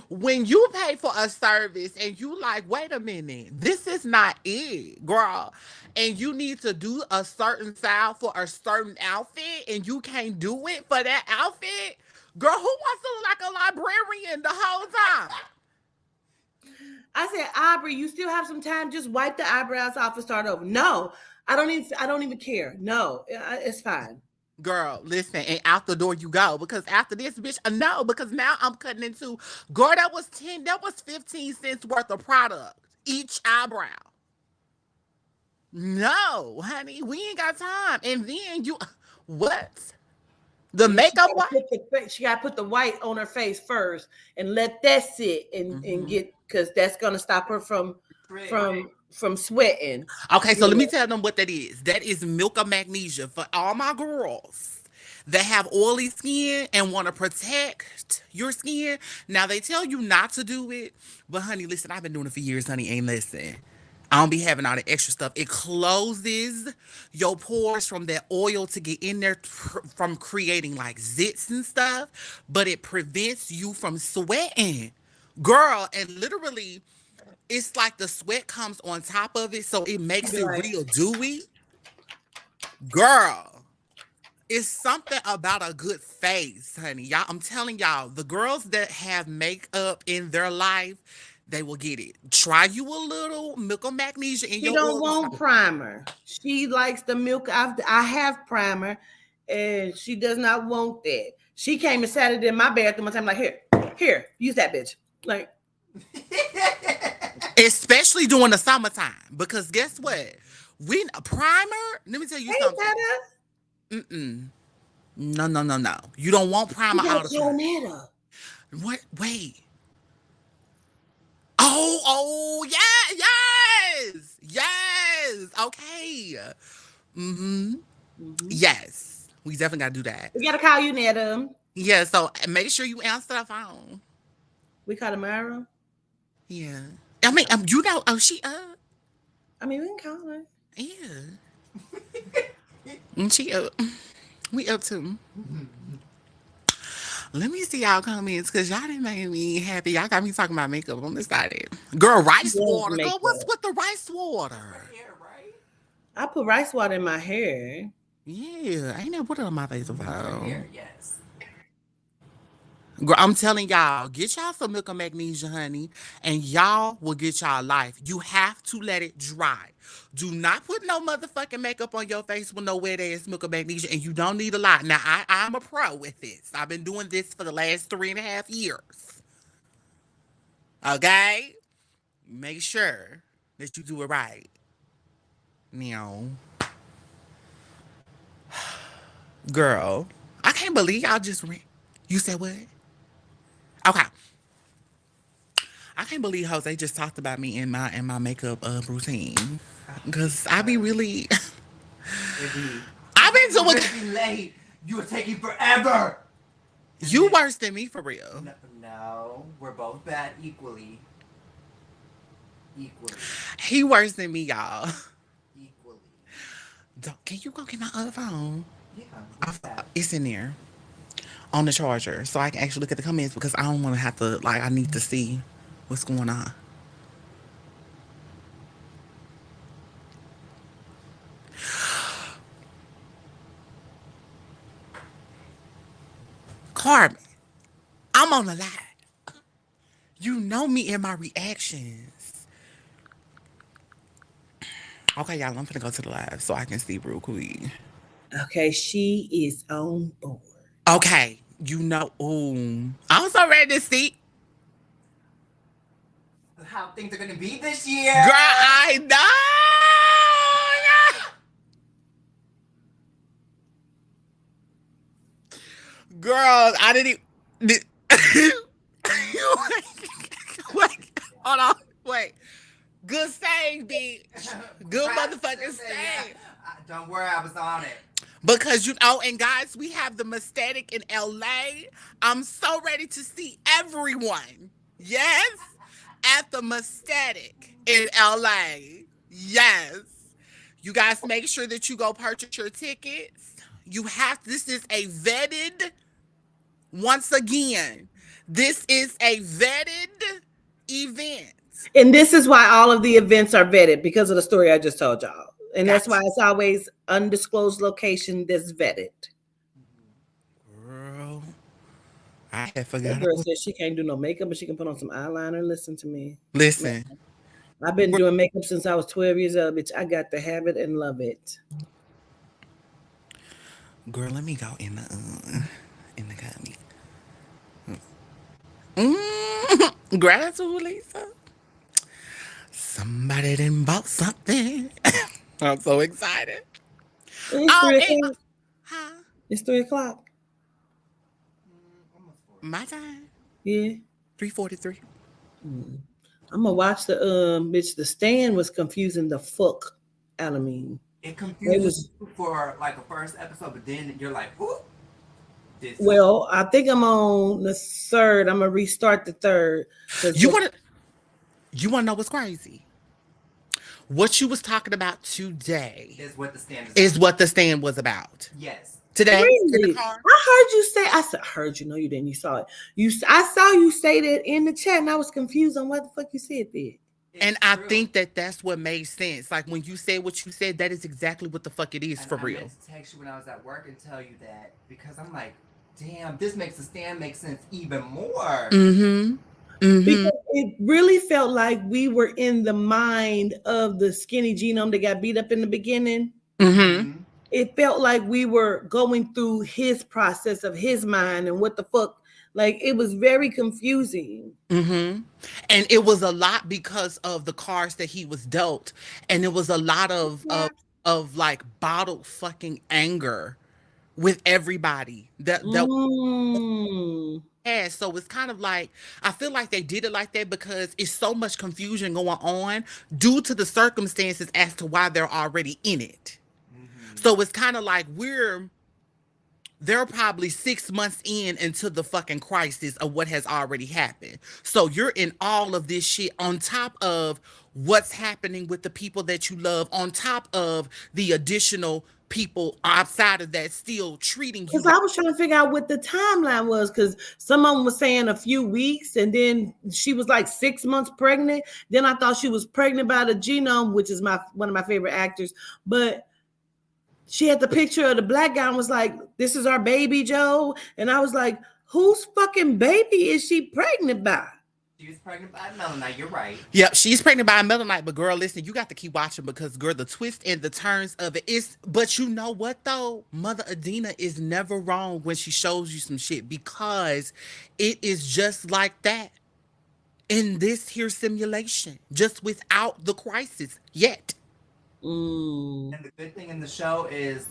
When you pay for a service and you like, wait a minute, this is not it, girl, and you need to do a certain style for a certain outfit and you can't do it for that outfit, girl, who wants to look like a librarian the whole time? I said, Aubrey, you still have some time. Just wipe the eyebrows off and start over. No, I don't even care. No, it's fine. Girl, listen, and out the door you go. Because after this, bitch, no, because now I'm cutting into, girl, that was 15 cents worth of product each eyebrow. No, honey, we ain't got time. And then what? The makeup white? She got to put the white on her face first and let that sit and get, because that's gonna stop her from sweating. Okay, so let me tell them what that is. That is milk of magnesia for all my girls that have oily skin and want to protect your skin. Now they tell you not to do it, but honey, listen, I've been doing it for years, honey. Ain't listen. I don't be having all the extra stuff. It closes your pores from that oil to get in there from creating like zits and stuff, but it prevents you from sweating. Girl, and literally, it's like the sweat comes on top of it, so it makes it real dewy. Girl, it's something about a good face, honey. Y'all, I'm telling y'all, the girls that have makeup in their life, they will get it. Try you a little milk of magnesia in She your don't oil. want primer. She likes the milk. I have primer, and she does not want that. She came and sat it in my bathroom one time, like, here, use that bitch. Like, especially during the summertime, because guess what? Primer. Let me tell you something. No. You don't want primer you all the time. Jonetta. What? Wait. Oh, yes. Okay. Yes. We definitely gotta do that. We gotta call you, Netta. Yeah, so make sure you answer the phone. We call her Myra. Yeah. I mean, you know, she up. I mean, we can call her. Yeah. And she up. We up too. Let me see y'all comments, because y'all didn't make me happy. Y'all got me talking about makeup on the side. Girl, rice water. Girl, what's with the rice water? I put rice water in my hair. Yeah, I ain't never put it on my face before. Yes. Girl, I'm telling y'all, get y'all some milk of magnesia, honey, and y'all will get y'all life. You have to let it dry. Do not put no motherfucking makeup on your face with no wet ass milk of magnesia, and you don't need a lot. Now, I'm a pro with this. I've been doing this for the last 3.5 years. Okay? Make sure that you do it right. Now, girl, I can't believe y'all just You said what? Okay. I can't believe Jose just talked about me in my makeup routine. Because I be really I've been doing Really late. You were taking forever. You worse than me for real. No, we're both bad equally. He worse than me, y'all. Equally. Can you go get my other phone? Yeah. It's in there. On the charger. So I can actually look at the comments, because I don't want to have to, I need to see what's going on. Carmen, I'm on the live. You know me and my reactions. Okay, y'all, I'm gonna go to the live so I can see real quick. Okay, she is on board. Okay, you know, I'm so ready to see how things are gonna be this year. Girl, I know. Girl, I didn't even. Wait, hold on. Wait. Good saying, bitch. Good motherfucking saying. Don't worry, I was on it. Because, and guys, we have the Mestatic in LA. I'm so ready to see everyone. Yes? At the Mestatic in LA. Yes. You guys make sure that you go purchase your tickets. This is a vetted, once again, this is a vetted event. And this is why all of the events are vetted, because of the story I just told y'all. And that's why it's always undisclosed location that's vetted. Girl, I had forgot. That girl said she can't do no makeup, but she can put on some eyeliner. Listen to me. Listen. I've been doing makeup since I was 12 years old, bitch. I got the habit and love it. Girl, let me go in the gratitude, Lisa. Somebody done bought something. I'm so excited. It's 3 o'clock. Huh? It's 3 o'clock. My time? Yeah. 3:43. I'm gonna watch the bitch. The Stand was confusing the fuck out of me. It confused you for like a first episode, but then you're like, ooh. Well, I think I'm on the third. I'm gonna restart the third. You wanna know what's crazy? What you was talking about today Is what the stand is what the stand was about. Yes. Today in the Really? car. I heard you say. I said, heard you. No, you didn't. You saw it. I saw you say that in the chat, and I was confused on what the fuck you said there. And I think that that's what made sense. Like when you said what you said, that is exactly what the fuck it is for real. I meant to text you when I was at work and tell you that because I'm like, damn, this makes the stand make sense even more. Because it really felt like we were in the mind of the skinny genome that got beat up in the beginning. It felt like we were going through his process of his mind and what the fuck. Like it was very confusing. And it was a lot because of the cards that he was dealt, and it was a lot of like bottled fucking anger with everybody that has. So it's kind of like I feel like they did it like that because it's so much confusion going on due to the circumstances as to why they're already in it. So it's kind of like they're probably 6 months into the fucking crisis of what has already happened. So you're in all of this shit on top of what's happening with the people that you love, on top of the additional people outside of that still treating you. Because I was trying to figure out what the timeline was, because someone was saying a few weeks, and then she was like 6 months pregnant. Then I thought she was pregnant by the genome, which is one of my favorite actors. But she had the picture of the black guy and was like, "This is our baby, Joe." And I was like, whose fucking baby is she pregnant by? She was pregnant by a melanite. You're right. Yep, she's pregnant by a melanite. But girl, listen, you got to keep watching because girl, the twist and the turns of it is. But you know what though, Mother Adina is never wrong when she shows you some shit because it is just like that in this here simulation, just without the crisis yet. And the good thing in the show is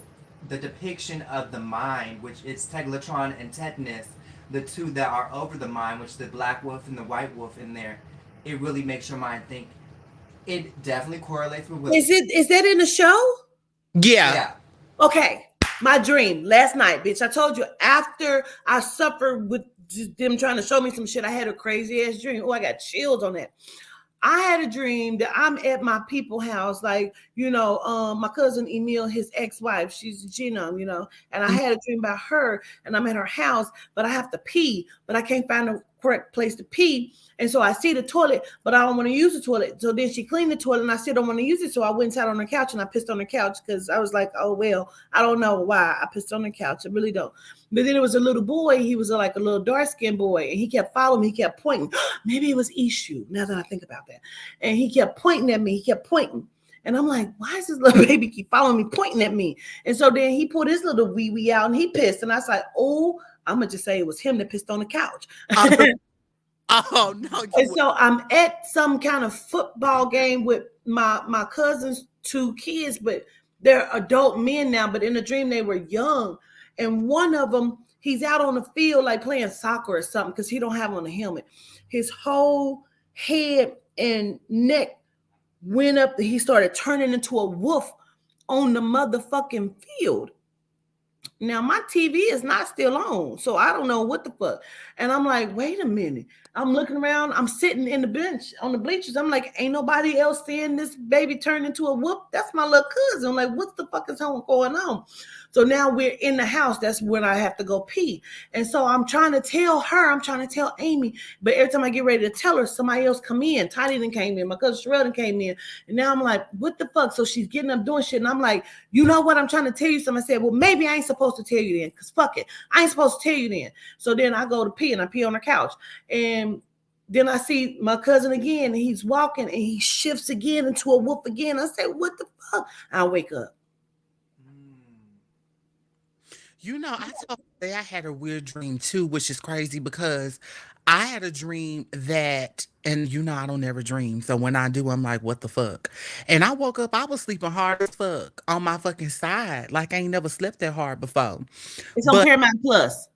the depiction of the mind, which is Teglotron and Tetanus, the two that are over the mind, which the black wolf and the white wolf in there. It really makes your mind think. It definitely correlates with. Is that in the show? Yeah. Okay. My dream last night, bitch. I told you after I suffered with them trying to show me some shit, I had a crazy ass dream. Oh, I got chills on that. I had a dream that I'm at my people house, like, my cousin Emil, his ex-wife, she's a genome, and I had a dream about her, and I'm at her house, but I have to pee, but I can't find the correct place to pee. And so I see the toilet, but I don't want to use the toilet. So then she cleaned the toilet and I still don't want to use it. So I went and sat on the couch and I pissed on the couch because I was like, oh, well, I don't know why I pissed on the couch. I really don't. But then it was a little boy. He was like a little dark-skinned boy. And he kept following me. He kept pointing. Maybe it was Ishu, now that I think about that. And he kept pointing at me. He kept pointing. And I'm like, why is this little baby keep following me, pointing at me? And so then he pulled his little wee-wee out and he pissed. And I was like, oh, I'm going to just say it was him that pissed on the couch. Oh, no. And so I'm at some kind of football game with my cousin's 2 kids, but they're adult men now. But in the dream, they were young. And one of them, he's out on the field like playing soccer or something because he don't have on a helmet. His whole head and neck went up. He started turning into a wolf on the motherfucking field. Now my TV is not still on, so I don't know what the fuck. And I'm like, wait a minute. I'm looking around. I'm sitting in the bench on the bleachers. I'm like, ain't nobody else seeing this baby turn into a whoop? That's my little cousin. I'm like, what the fuck is going on? So now we're in the house. That's when I have to go pee. And so I'm trying to tell her, I'm trying to tell Amy, but every time I get ready to tell her, somebody else come in. Tiny then came in. My cousin Sherelle came in. And now I'm like, what the fuck? So she's getting up doing shit. And I'm like, you know what? I'm trying to tell you something. I said, well, maybe I ain't supposed to tell you then, because fuck it. I ain't supposed to tell you then. So then I go to pee and I pee on the couch. And then I see my cousin again, and he's walking and he shifts again into a wolf again. I say, what the fuck? I wake up. I told you I had a weird dream too, which is crazy because I had a dream that, and I don't ever dream. So when I do, I'm like, what the fuck? And I woke up, I was sleeping hard as fuck on my fucking side. Like I ain't never slept that hard before. It's on Paramount Plus.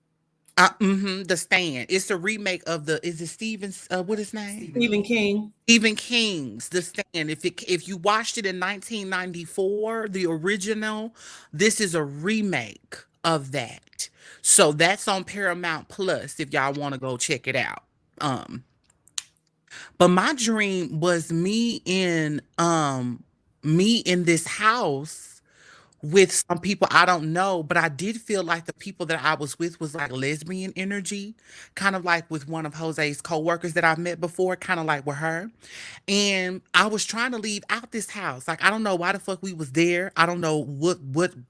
The Stand. It's a remake of is it Stephen's, what his name? Stephen King. Stephen King's The Stand. If you watched it in 1994, the original, this is a remake of that. So that's on Paramount Plus if y'all want to go check it out. But my dream was me in me in this house with some people I don't know, but I did feel like the people that I was with was like lesbian energy, kind of like with one of Jose's coworkers that I've met before, kind of like with her. And I was trying to leave out this house. Like I don't know why the fuck we was there. I don't know what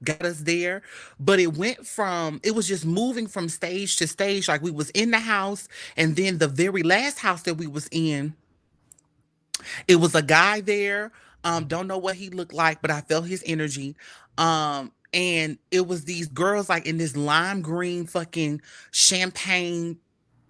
got us there, but it was just moving from stage to stage. Like we was in the house, and then the very last house that we was in, it was a guy there. Don't know what he looked like, but I felt his energy. And it was these girls like in this lime green fucking champagne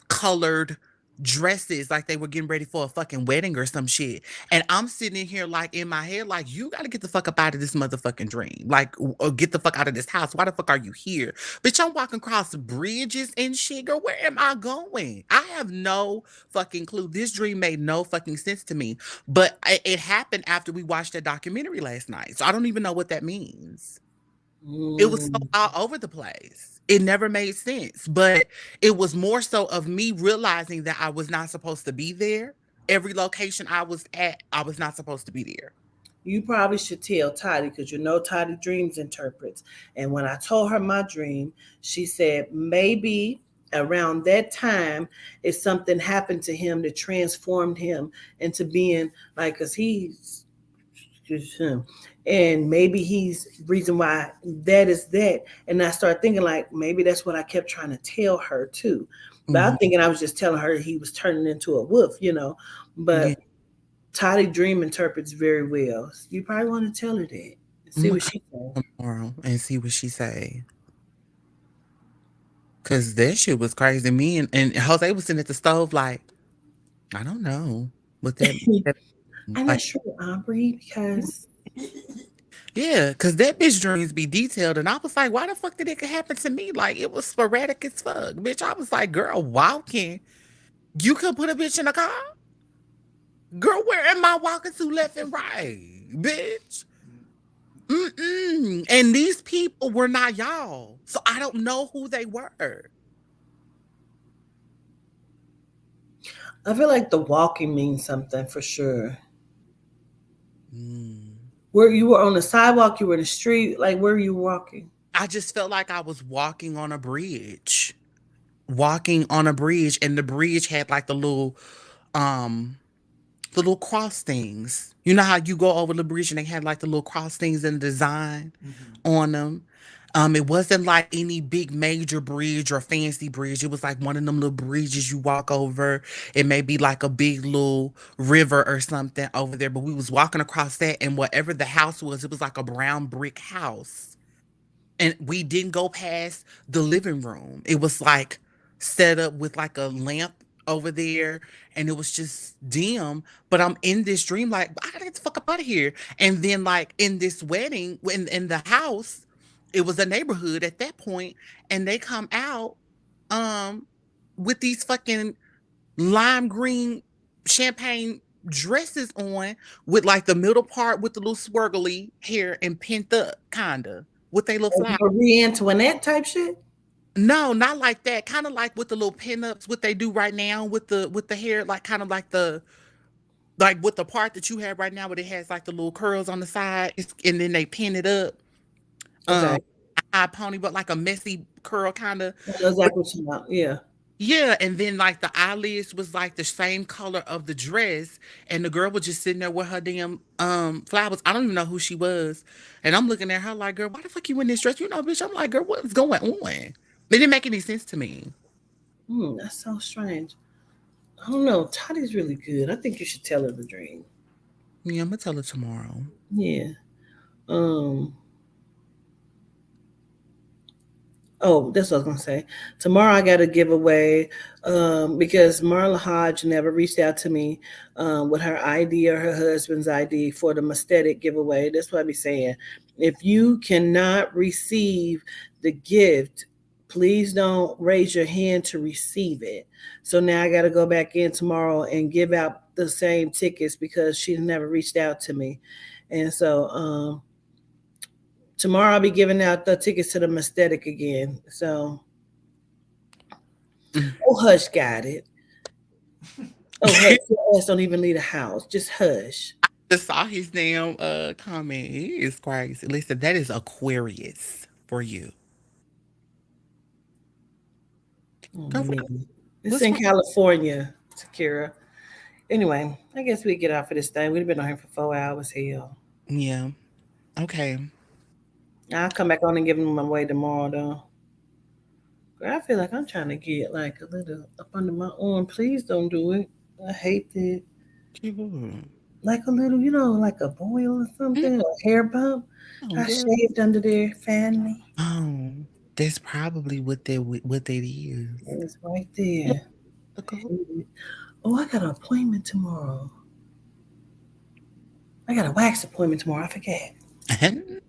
colored dresses, like they were getting ready for a fucking wedding or some shit. And I'm sitting in here like in my head, like, you gotta get the fuck up out of this motherfucking dream. Like, or get the fuck out of this house. Why the fuck are you here? Bitch, I'm walking across bridges and shit. Girl, where am I going? I have no fucking clue. This dream made no fucking sense to me. But it happened after we watched that documentary last night. So I don't even know what that means. It was so all over the place. It never made sense, but it was more so of me realizing that I was not supposed to be there. Every location I was at, I was not supposed to be there. You probably should tell Toddy, because you know Toddy dreams interprets. And when I told her my dream, she said maybe around that time, if something happened to him that transformed him into being like, because he's just him. And maybe he's reason why that is that. And I started thinking like maybe that's what I kept trying to tell her too. But I'm thinking I was just telling her he was turning into a wolf, you know. But Yeah. Toddy dream interprets very well. You probably want to tell her that. See what she says. Tomorrow and see what she say. Cause that shit was crazy. Me and Jose was sitting at the stove like, I don't know what that I'm not like. sure, Aubrey, because Yeah, cause that bitch dreams be detailed, and I was like, why the fuck did it happen to me? Like it was sporadic as fuck, bitch. I was like, girl, walking. You could put a bitch in a car? Girl, where am I walking to left and right? Bitch. Mm-mm. And these people were not y'all. So I don't know who they were. I feel like the walking means something for sure. Mm. Where you were on the sidewalk, you were in the street, like where were you walking? I just felt like I was walking on a bridge. Walking on a bridge, and the bridge had like um the little cross things. You know how you go over the bridge and they had like the little cross things in the design on them. It wasn't like any big major bridge or fancy bridge. It was like one of them little bridges you walk over. It may be like a big little river or something over there. But we was walking across that, and whatever the house was, it was like a brown brick house. And we didn't go past the living room. It was like set up with like a lamp over there, and it was just dim. But I'm in this dream, like, I gotta get the fuck up out of here. And then, like, in this wedding, in the house, it was a neighborhood at that point, and they come out um with these fucking lime green champagne dresses on, with like the middle part with the little swirly hair and pent up kinda with they little flowers. Marie Antoinette type shit? No, not like that. Kind of like with the little pinups, what they do right now with the hair, like kind of like the like with the part that you have right now, where it has like the little curls on the side, and then they pin it up. Okay. Um, high pony, but like a messy curl kind of. I know exactly what you're talking about. Yeah. Yeah, and then like the eyelids was like the same color of the dress, and the girl was just sitting there with her damn flowers. I don't even know who she was, and I'm looking at her like, girl, why the fuck you in this dress? You know, bitch. I'm like, girl, what's going on? It didn't make any sense to me. That's so strange. I don't know. Toddy's really good. I think you should tell her the dream. Yeah, I'm gonna tell her tomorrow. Yeah. Um. Oh, that's what I was gonna say. Tomorrow I got a giveaway because Marla Hodge never reached out to me with her ID or her husband's ID for the aesthetic giveaway. That's what I be saying. If you cannot receive the gift, please don't raise your hand to receive it. So now I got to go back in tomorrow and give out the same tickets because she never reached out to me, and so tomorrow I'll be giving out the tickets to the aesthetic again. So, oh, Hush got it. Oh, Hush, your ass don't even leave the house. Just hush. Just saw his damn comment. He is crazy. Listen, that is Aquarius for you. Oh, man. It's What's in wrong? California, Takira. Anyway, I guess we get off of this thing. We've been on here for 4 hours. Hell. Yeah. Okay. I'll come back on and give them my way tomorrow, though. Girl, I feel like I'm trying to get like a little up under my arm. Please don't do it. I hate that. Cute. Like a little, like a boil or something, or a hair bump. Oh, I girl. shaved under there, finally. Oh, that's probably what that is. It's right there. Look up. Oh, I got an appointment tomorrow. I got a wax appointment tomorrow. I forget. Gotta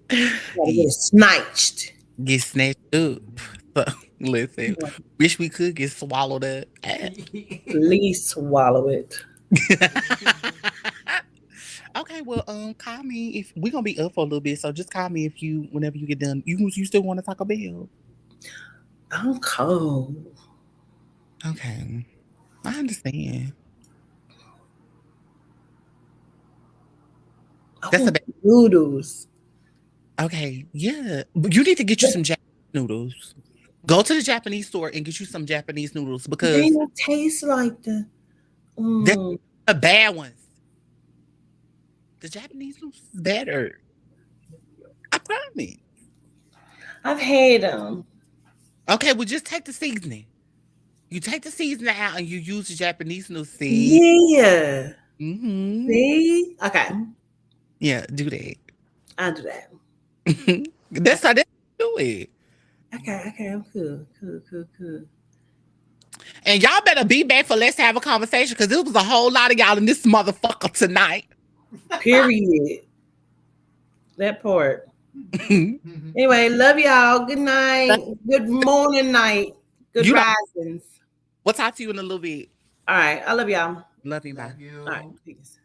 get it snatched. Get snatched up. So, listen, wish we could get swallowed up. Please swallow it. Okay, well, call me if we're gonna be up for a little bit. So just call me whenever you get done. You still want to Taco Bell? I'm cold. Okay, I understand. That's a bad. Noodles. Okay, yeah, but you need to get you some Japanese noodles. Go to the Japanese store and get you some Japanese noodles because They don't taste like the. they're the bad ones. The Japanese noodles is better. I promise. I've had them. Okay, well, just take the seasoning. You take the seasoning out and you use the Japanese noodles. See? Yeah. Mm-hmm. See? Okay. Yeah, do that. I'll do that. That's how they do it. Okay. I'm cool. And y'all better be back for Let's Have a Conversation because there was a whole lot of y'all in this motherfucker tonight. Period. That part. Anyway, love y'all. Good night. Good morning, night. Good risings. We'll talk to you in a little bit. All right. I love y'all. Love you. Bye. Love you. All right. Peace.